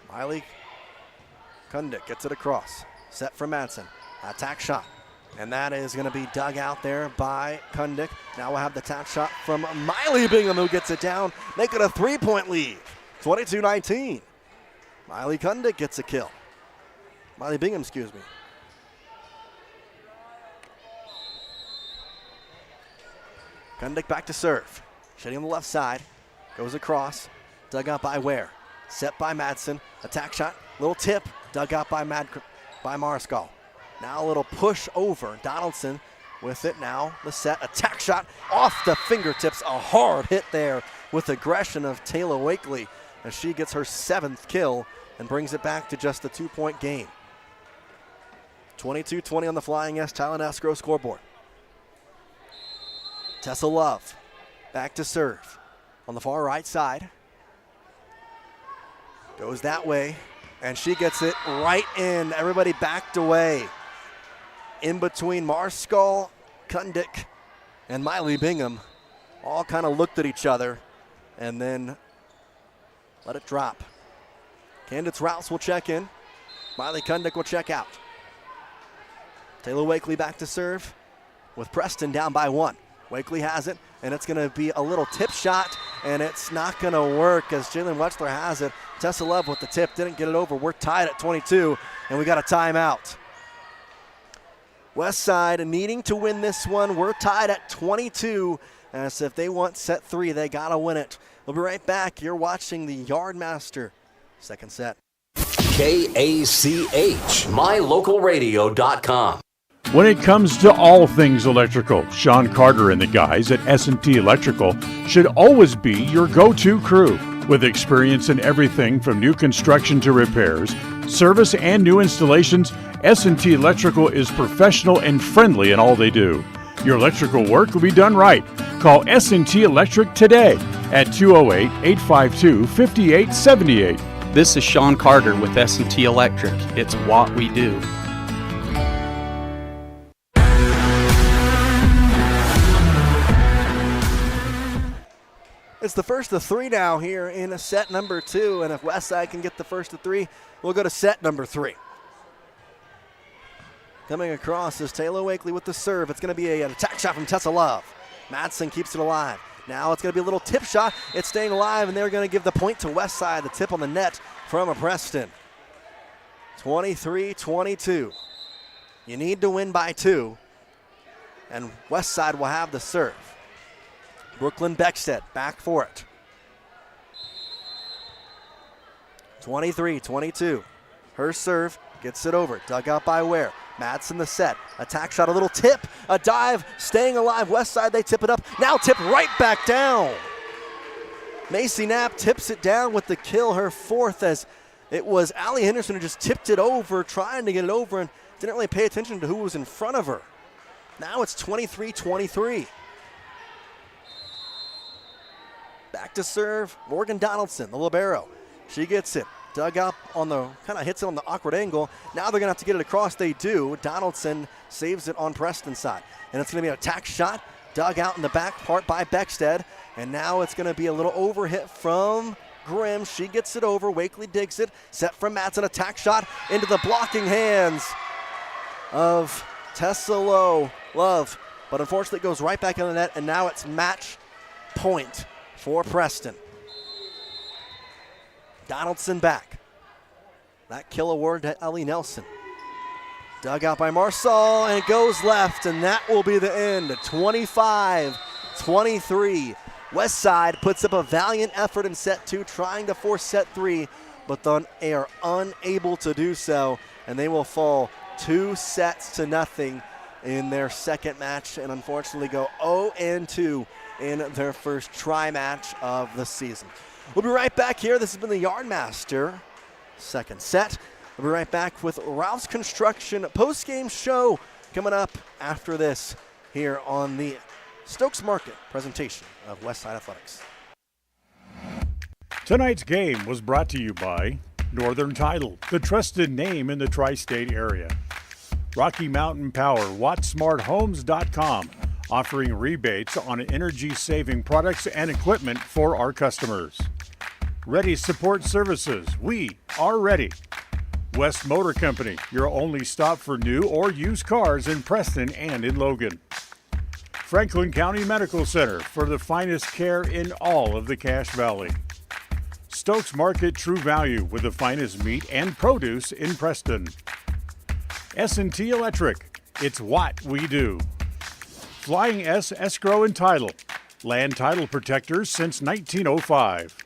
Miley Kundick gets it across. Set for Madsen. Attack shot. And that is going to be dug out there by Kundick. Now we'll have the attack shot from Miley Bingham, who gets it down. Make it a 3-point lead. 22-19. Miley Kundick gets a kill. Miley Bingham, excuse me. Kundick back to serve. Shading on the left side. Goes across. Dug out by Ware. Set by Madsen. Attack shot. Little tip. Dug out by Mariscal. Now a little push over. Donaldson with it now. The set. Attack shot off the fingertips. A hard hit there with aggression of Taylor Wakely as she gets her 7th kill and brings it back to just a 2-point game. 22-20 on the Flying S Talent Escrow scoreboard. Tessa Love back to serve on the far right side. Goes that way, and she gets it right in. Everybody backed away. In between Mariscal, Kundick, and Miley Bingham, all kind of looked at each other and then let it drop. Candace Rouse will check in. Miley Kundick will check out. Taylor Wakely back to serve with Preston down by 1. Wakely has it, and it's going to be a little tip shot, and it's not going to work as Jalen Wetzler has it. Tessa Love with the tip, didn't get it over. We're tied at 22, and we got a timeout. Westside needing to win this one. We're tied at 22, as if they want set 3, they got to win it. We'll be right back. You're watching the Yardmaster second set. KACH, mylocalradio.com. When it comes to all things electrical, Sean Carter and the guys at S&T Electrical should always be your go-to crew. With experience in everything from new construction to repairs, service, and new installations, S&T Electrical is professional and friendly in all they do. Your electrical work will be done right. Call S&T Electric today at 208-852-5878. This is Sean Carter with S&T Electric. It's what we do. It's the first of 3 now here in set number 2, and if Westside can get the first of 3, we'll go to set number 3. Coming across is Taylor Wakely with the serve. It's going to be an attack shot from Tessa Love. Madsen keeps it alive. Now it's going to be a little tip shot. It's staying alive, and they're going to give the point to Westside. The tip on the net from Preston. 23-22. You need to win by 2, and Westside will have the serve. Brooklyn Beckstead back for it. 23-22. Her serve gets it over. Dug out by Ware. Madsen the set. Attack shot, a little tip. A dive, staying alive. Westside, they tip it up. Now tip right back down. Macy Knapp tips it down with the kill, her 4th, as it was Allie Henderson who just tipped it over, trying to get it over, and didn't really pay attention to who was in front of her. Now it's 23-23. Back to serve, Morgan Donaldson, the libero. She gets it. Dug up on the, kind of hits it on the awkward angle. Now they're going to have to get it across. They do. Donaldson saves it on Preston's side. And it's going to be an attack shot. Dug out in the back part by Beckstead. And now it's going to be a little overhit from Grimm. She gets it over. Wakely digs it. Set from Madsen. Attack shot into the blocking hands of Tessa Love. But unfortunately it goes right back in the net. And now it's match point for Preston. Donaldson back. That kill award to Ellie Nelson. Dug out by Marsall, and it goes left, and that will be the end. 25-23. Westside puts up a valiant effort in set 2, trying to force set 3, but they are unable to do so, and they will fall 2-0 in their second match, and unfortunately go 0-2 in their first tri-match of the season. We'll be right back here. This has been the Yardmaster second set. We'll be right back with Ralph's Construction post-game show coming up after this here on the Stokes Market presentation of Westside Athletics. Tonight's game was brought to you by Northern Title, the trusted name in the tri-state area. Rocky Mountain Power, WattSmartHomes.com, offering rebates on energy-saving products and equipment for our customers. Ready Support Services, we are ready. West Motor Company, your only stop for new or used cars in Preston and in Logan. Franklin County Medical Center, for the finest care in all of the Cache Valley. Stokes Market True Value, with the finest meat and produce in Preston. S&T Electric, it's what we do. Flying S Escrow and Title, land title protectors since 1905.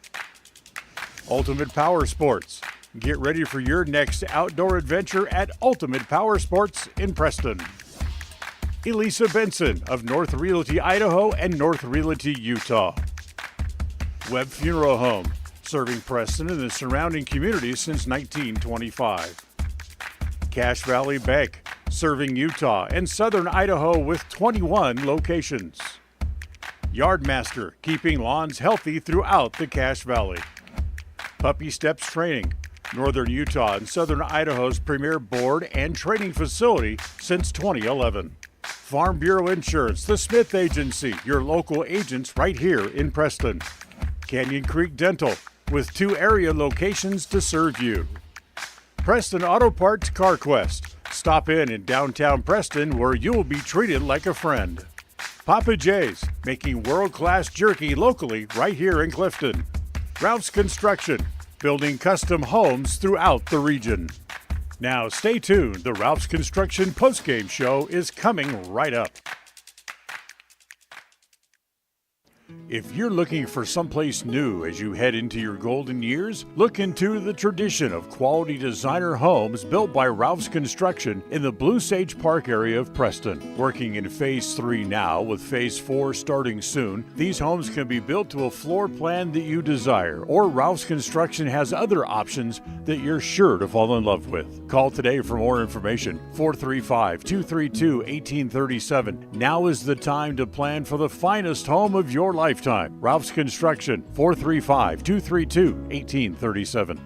Ultimate Power Sports, get ready for your next outdoor adventure at Ultimate Power Sports in Preston. Elisa Benson of North Realty, Idaho and North Realty, Utah. Webb Funeral Home, serving Preston and the surrounding communities since 1925. Cache Valley Bank, serving Utah and southern Idaho with 21 locations. Yardmaster, keeping lawns healthy throughout the Cache Valley. Puppy Steps Training, northern Utah and southern Idaho's premier board and training facility since 2011. Farm Bureau Insurance, the Smith Agency, your local agents right here in Preston. Canyon Creek Dental, with 2 area locations to serve you. Preston Auto Parts CarQuest, stop in downtown Preston where you'll be treated like a friend. Papa J's, making world-class jerky locally right here in Clifton. Ralph's Construction, building custom homes throughout the region. Now stay tuned, the Ralph's Construction postgame show is coming right up. If you're looking for someplace new as you head into your golden years, look into the tradition of quality designer homes built by Ralph's Construction in the Blue Sage Park area of Preston. Working in Phase 3 now, with Phase 4 starting soon, these homes can be built to a floor plan that you desire, or Ralph's Construction has other options that you're sure to fall in love with. Call today for more information, 435-232-1837. Now is the time to plan for the finest home of your lifetime. Ralph's Construction, 435-232-1837.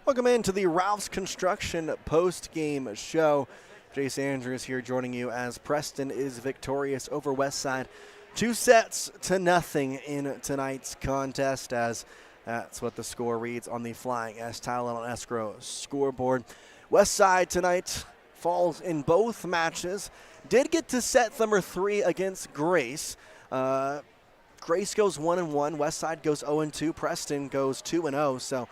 Welcome into the Ralph's Construction post-game show. Jace Andrews here joining you as Preston is victorious over Westside. 2-0 in tonight's contest, as that's what the score reads on the Flying S Title and Escrow scoreboard. Westside tonight falls in both matches. Did get to set number 3 against Grace. Grace goes 1-1. Westside goes 0-2. Preston goes 2-0. So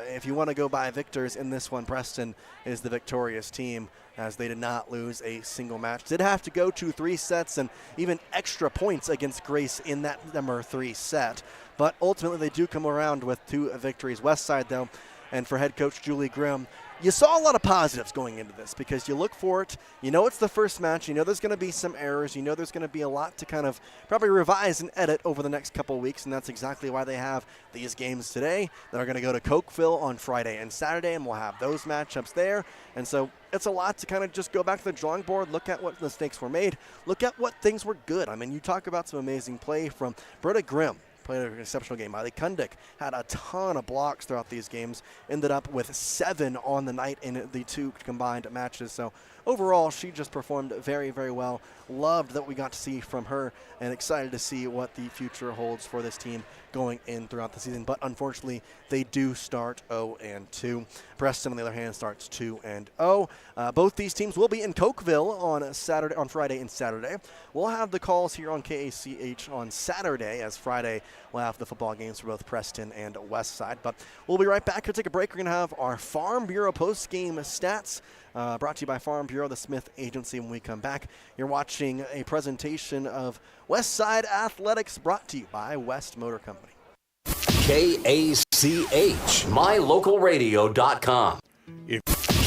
if you want to go by victors in this one, Preston is the victorious team, as they did not lose a single match. Did have to go to 3 sets and even extra points against Grace in that number 3 set. But ultimately, they do come around with 2 victories. Westside, though, and for head coach Julie Grimm, you saw a lot of positives going into this because you look for it. You know it's the first match. You know there's going to be some errors. You know there's going to be a lot to kind of probably revise and edit over the next couple of weeks, and that's exactly why they have these games today. They're going to go to Cokeville on Friday and Saturday, and we'll have those matchups there. And so it's a lot to kind of just go back to the drawing board, look at what mistakes were made, look at what things were good. I mean, you talk about some amazing play from Britta Grimm. Played an exceptional game. Miley Kundick had a ton of blocks throughout these games. Ended up with 7 on the night in the 2 combined matches. So overall, she just performed very, very well. Loved that we got to see from her, and excited to see what the future holds for this team going in throughout the season. But unfortunately, they do start 0-2. Preston, on the other hand, starts 2-0. Both these teams will be in Cokeville on Friday and Saturday. We'll have the calls here on KACH on Saturday, as Friday we'll have the football games for both Preston and Westside. But we'll be right back. We'll take a break. We're going to have our Farm Bureau post-game stats. Brought to you by Farm Bureau, the Smith Agency. When we come back, you're watching a presentation of Westside Athletics, brought to you by West Motor Company. KACH, mylocalradio.com.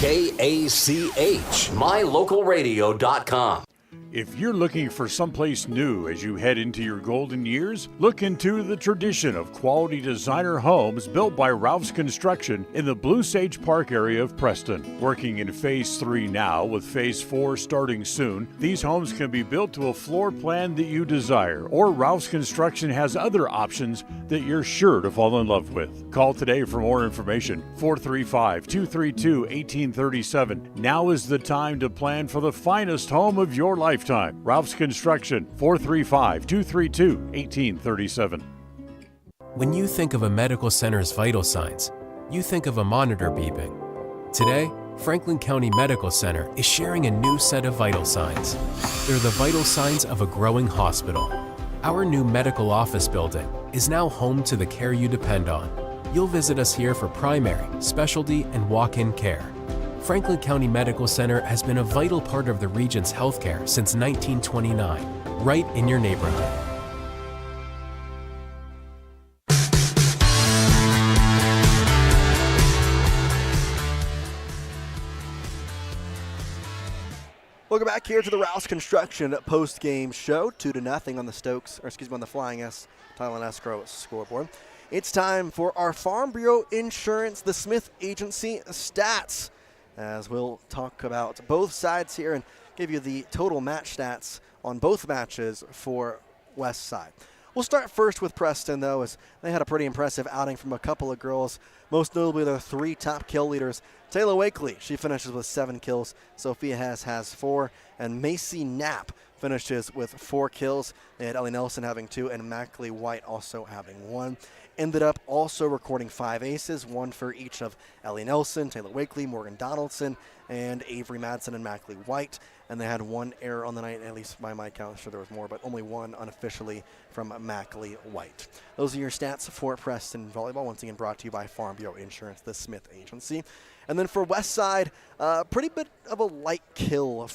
KACH, mylocalradio.com. If you're looking for someplace new as you head into your golden years, look into the tradition of quality designer homes built by Ralph's Construction in the Blue Sage Park area of Preston. Working in Phase 3 now, with Phase 4 starting soon, these homes can be built to a floor plan that you desire, or Ralph's Construction has other options that you're sure to fall in love with. Call today for more information, 435-232-1837. Now is the time to plan for the finest home of your lifetime. Ralph's Construction, 435-232-1837. When you think of a medical center's vital signs, you think of a monitor beeping. Today, Franklin County Medical Center is sharing a new set of vital signs. They're the vital signs of a growing hospital. Our new medical office building is now home to the care you depend on. You'll visit us here for primary, specialty, and walk-in care. Franklin County Medical Center has been a vital part of the region's healthcare since 1929, right in your neighborhood. Welcome back here to the Rouse Construction post-game show, 2-0 on the on the Flying S Title and Escrow scoreboard. It's time for our Farm Bureau Insurance, the Smith Agency stats, as we'll talk about both sides here and give you the total match stats on both matches for Westside. We'll start first with Preston, though, as they had a pretty impressive outing from a couple of girls, most notably their 3 top kill leaders. Taylor Wakely, she finishes with 7 kills. Sophia has 4. And Macy Knapp finishes with 4 kills. They had Ellie Nelson having 2 and Mackley White also having 1. Ended up also recording 5 aces, 1 for each of Ellie Nelson, Taylor Wakely, Morgan Donaldson, and Avery Madsen and Mackley White. And they had 1 error on the night, at least by my count. I'm sure there was more, but only 1 unofficially from Mackley White. Those are your stats for Preston Volleyball, once again brought to you by Farm Bureau Insurance, the Smith Agency. And then for Westside, pretty bit of a light kill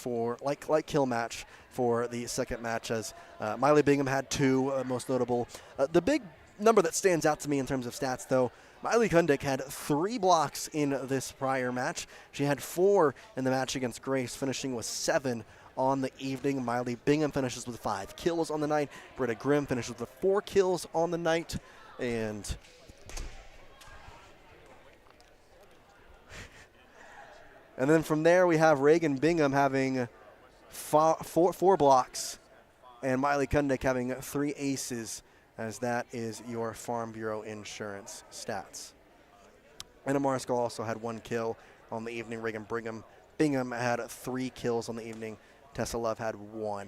match for the second match, as Miley Bingham had 2, most notable. The big number that stands out to me in terms of stats, though, Miley Kundick had 3 blocks in this prior match. She had 4 in the match against Grace, finishing with 7 on the evening. Miley Bingham finishes with 5 kills on the night. Britta Grimm finishes with 4 kills on the night. And then from there, we have Reagan Bingham having 4 blocks, and Miley Kundick having 3 aces, as that is your Farm Bureau Insurance stats. Anna Mariscal also had 1 kill on the evening. Reagan Bingham had 3 kills on the evening. Tessa Love had 1.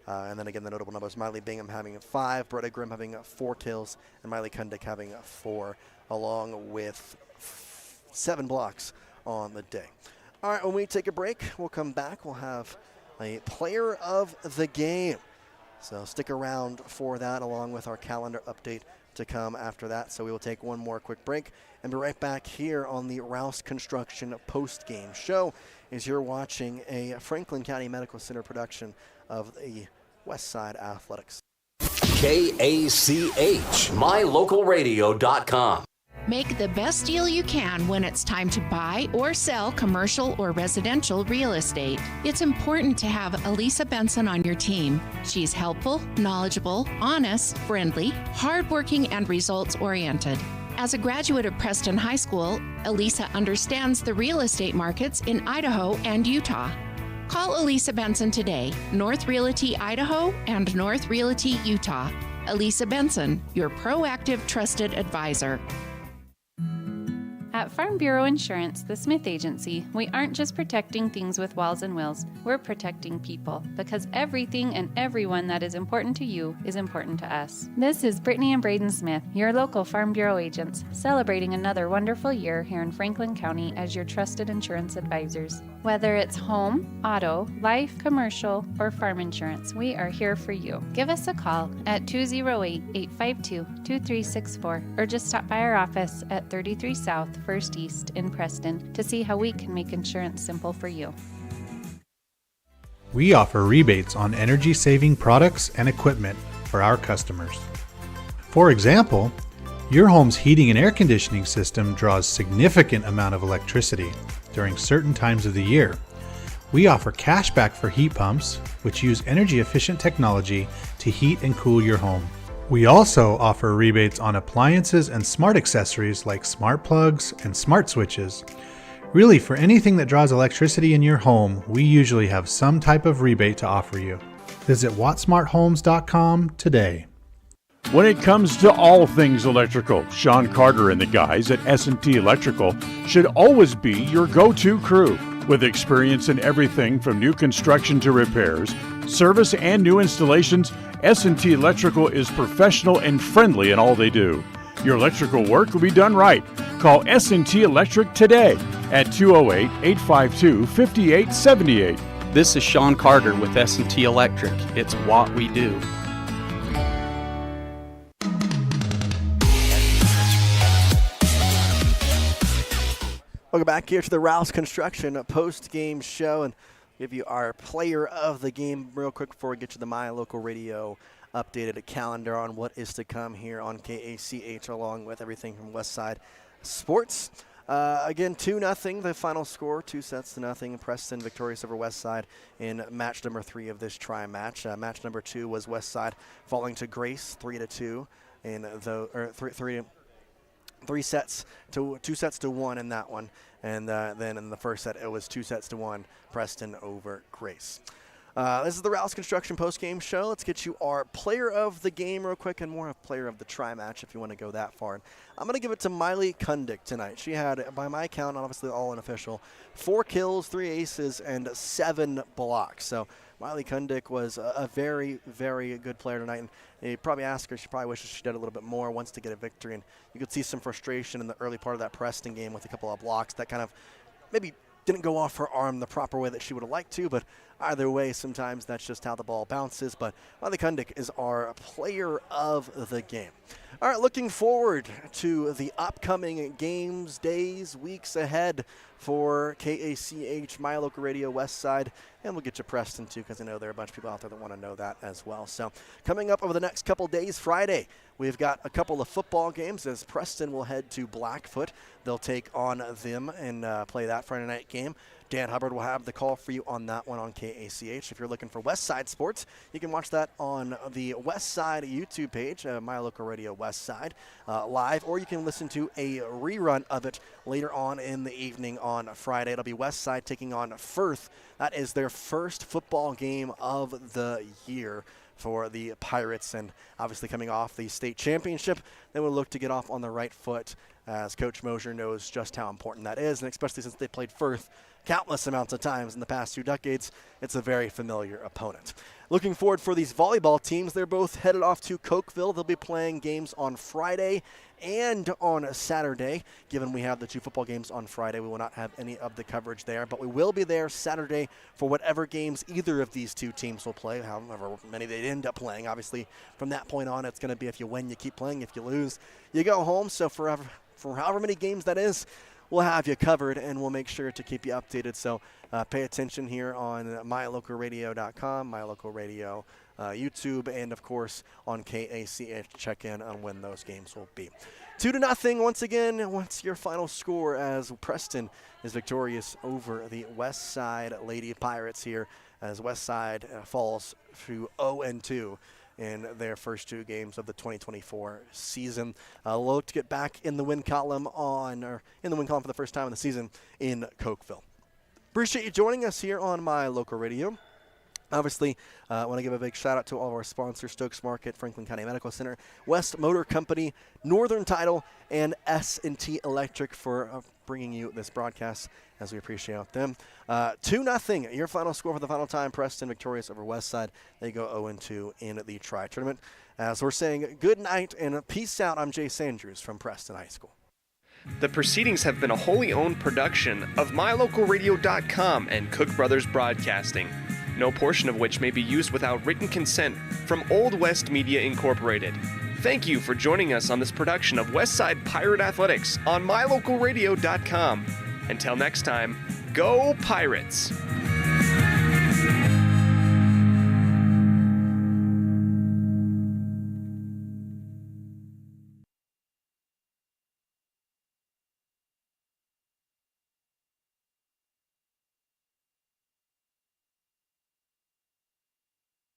And then again, the notable numbers, Miley Bingham having 5, Britta Grimm having 4 kills, and Miley Kundick having 4, along with 7 blocks on the day. All right, when we take a break, we'll come back. We'll have a player of the game. So stick around for that, along with our calendar update to come after that. So we will take one more quick break and be right back here on the Rouse Construction post-game show as you're watching a Franklin County Medical Center production of the Westside Athletics. KACH, mylocalradio.com. Make the best deal you can when it's time to buy or sell commercial or residential real estate. It's important to have Elisa Benson on your team. She's helpful, knowledgeable, honest, friendly, hardworking, and results-oriented. As a graduate of Preston High School, Elisa understands the real estate markets in Idaho and Utah. Call Elisa Benson today, North Realty Idaho and North Realty Utah. Elisa Benson, your proactive, trusted advisor. At Farm Bureau Insurance, the Smith Agency, we aren't just protecting things with walls and wills, we're protecting people, because everything and everyone that is important to you is important to us. This is Brittany and Braden Smith, your local Farm Bureau agents, celebrating another wonderful year here in Franklin County as your trusted insurance advisors. Whether it's home, auto, life, commercial, or farm insurance, we are here for you. Give us a call at 208-852-2364 or just stop by our office at 33 South 1st East in Preston to see how we can make insurance simple for you. We offer rebates on energy-saving products and equipment for our customers. For example, your home's heating and air conditioning system draws significant amount of electricity during certain times of the year. We offer cash back for heat pumps, which use energy-efficient technology to heat and cool your home. We also offer rebates on appliances and smart accessories like smart plugs and smart switches. Really, for anything that draws electricity in your home, we usually have some type of rebate to offer you. Visit wattsmarthomes.com today. When it comes to all things electrical, Sean Carter and the guys at S&T Electrical should always be your go-to crew. With experience in everything from new construction to repairs, service, and new installations, S&T Electrical is professional and friendly in all they do. Your electrical work will be done right. Call S&T Electric today at 208-852-5878. This is Sean Carter with S&T Electric. It's what we do. Welcome back here to the Rouse Construction post-game show, and give you our player of the game real quick before we get to the My Local Radio updated calendar on what is to come here on KACH, along with everything from Westside Sports. Again, 2-0, the final score, 2-0. Preston victorious over Westside in match number 3 of this tri-match. Match number 2 was Westside falling to Grace 3-2, and two sets to 1 in that one, and then in the first set it was 2-1 Preston over Grace. This is the Rouse Construction post-game show. Let's get you our player of the game real quick, and more of player of the tri-match if you want to go that far. I'm going to give it to Miley Kundick tonight. She had, by my count, obviously all unofficial, 4 kills, 3 aces, and 7 blocks. So Miley Kundick was a very, very good player tonight, and you probably ask her, she probably wishes she did a little bit more, wants to get a victory, and you could see some frustration in the early part of that Preston game with a couple of blocks that kind of maybe didn't go off her arm the proper way that she would have liked to, but either way, sometimes that's just how the ball bounces. But Miley Kundick is our player of the game. All right, looking forward to the upcoming games, days, weeks ahead for KACH, My Local Radio Westside, and we'll get to Preston too, because I know there are a bunch of people out there that want to know that as well. So coming up over the next couple days, Friday, we've got a couple of football games as Preston will head to Blackfoot. They'll take on them and play that Friday night game. Dan Hubbard will have the call for you on that one on KACH. If you're looking for Westside Sports, you can watch that on the Westside YouTube page, My Local Radio Westside, live, or you can listen to a rerun of it later on in the evening on Friday. It'll be Westside taking on Firth. That is their first football game of the year for the Pirates, and obviously coming off the state championship, they will look to get off on the right foot, as Coach Mosier knows just how important that is, and especially since they played Firth countless amounts of times in the past 2 decades. It's a very familiar opponent. Looking forward for these volleyball teams. They're both headed off to Cokeville. They'll be playing games on Friday and on Saturday. Given we have the 2 football games on Friday, we will not have any of the coverage there, but we will be there Saturday for whatever games either of these 2 teams will play, however many they end up playing. Obviously, from that point on, it's going to be if you win, you keep playing. If you lose, you go home. So for however many games that is, we'll have you covered, and we'll make sure to keep you updated. So pay attention here on mylocalradio.com, MyLocalRadio YouTube, and, of course, on KACH. Check in on when those games will be. 2-0 once again. What's your final score as Preston is victorious over the West Side Lady Pirates here as West Side falls to 0-2 in their first 2 games of the 2024 season. Look to get back in the win column for the first time in the season in Cokeville. Appreciate you joining us here on My Local Radio. Obviously, I want to give a big shout out to all of our sponsors: Stokes Market, Franklin County Medical Center, West Motor Company, Northern Title, and S&T Electric for bringing you this broadcast, as we appreciate them. 2-0, your final score for the final time. Preston victorious over Westside. They go 0-2 in the Tri-Tournament. As we're saying good night and peace out, I'm Jace Andrews from Preston High School. The proceedings have been a wholly owned production of MyLocalRadio.com and Cook Brothers Broadcasting, no portion of which may be used without written consent from Old West Media Incorporated. Thank you for joining us on this production of Westside Pirate Athletics on MyLocalRadio.com. Until next time, go Pirates!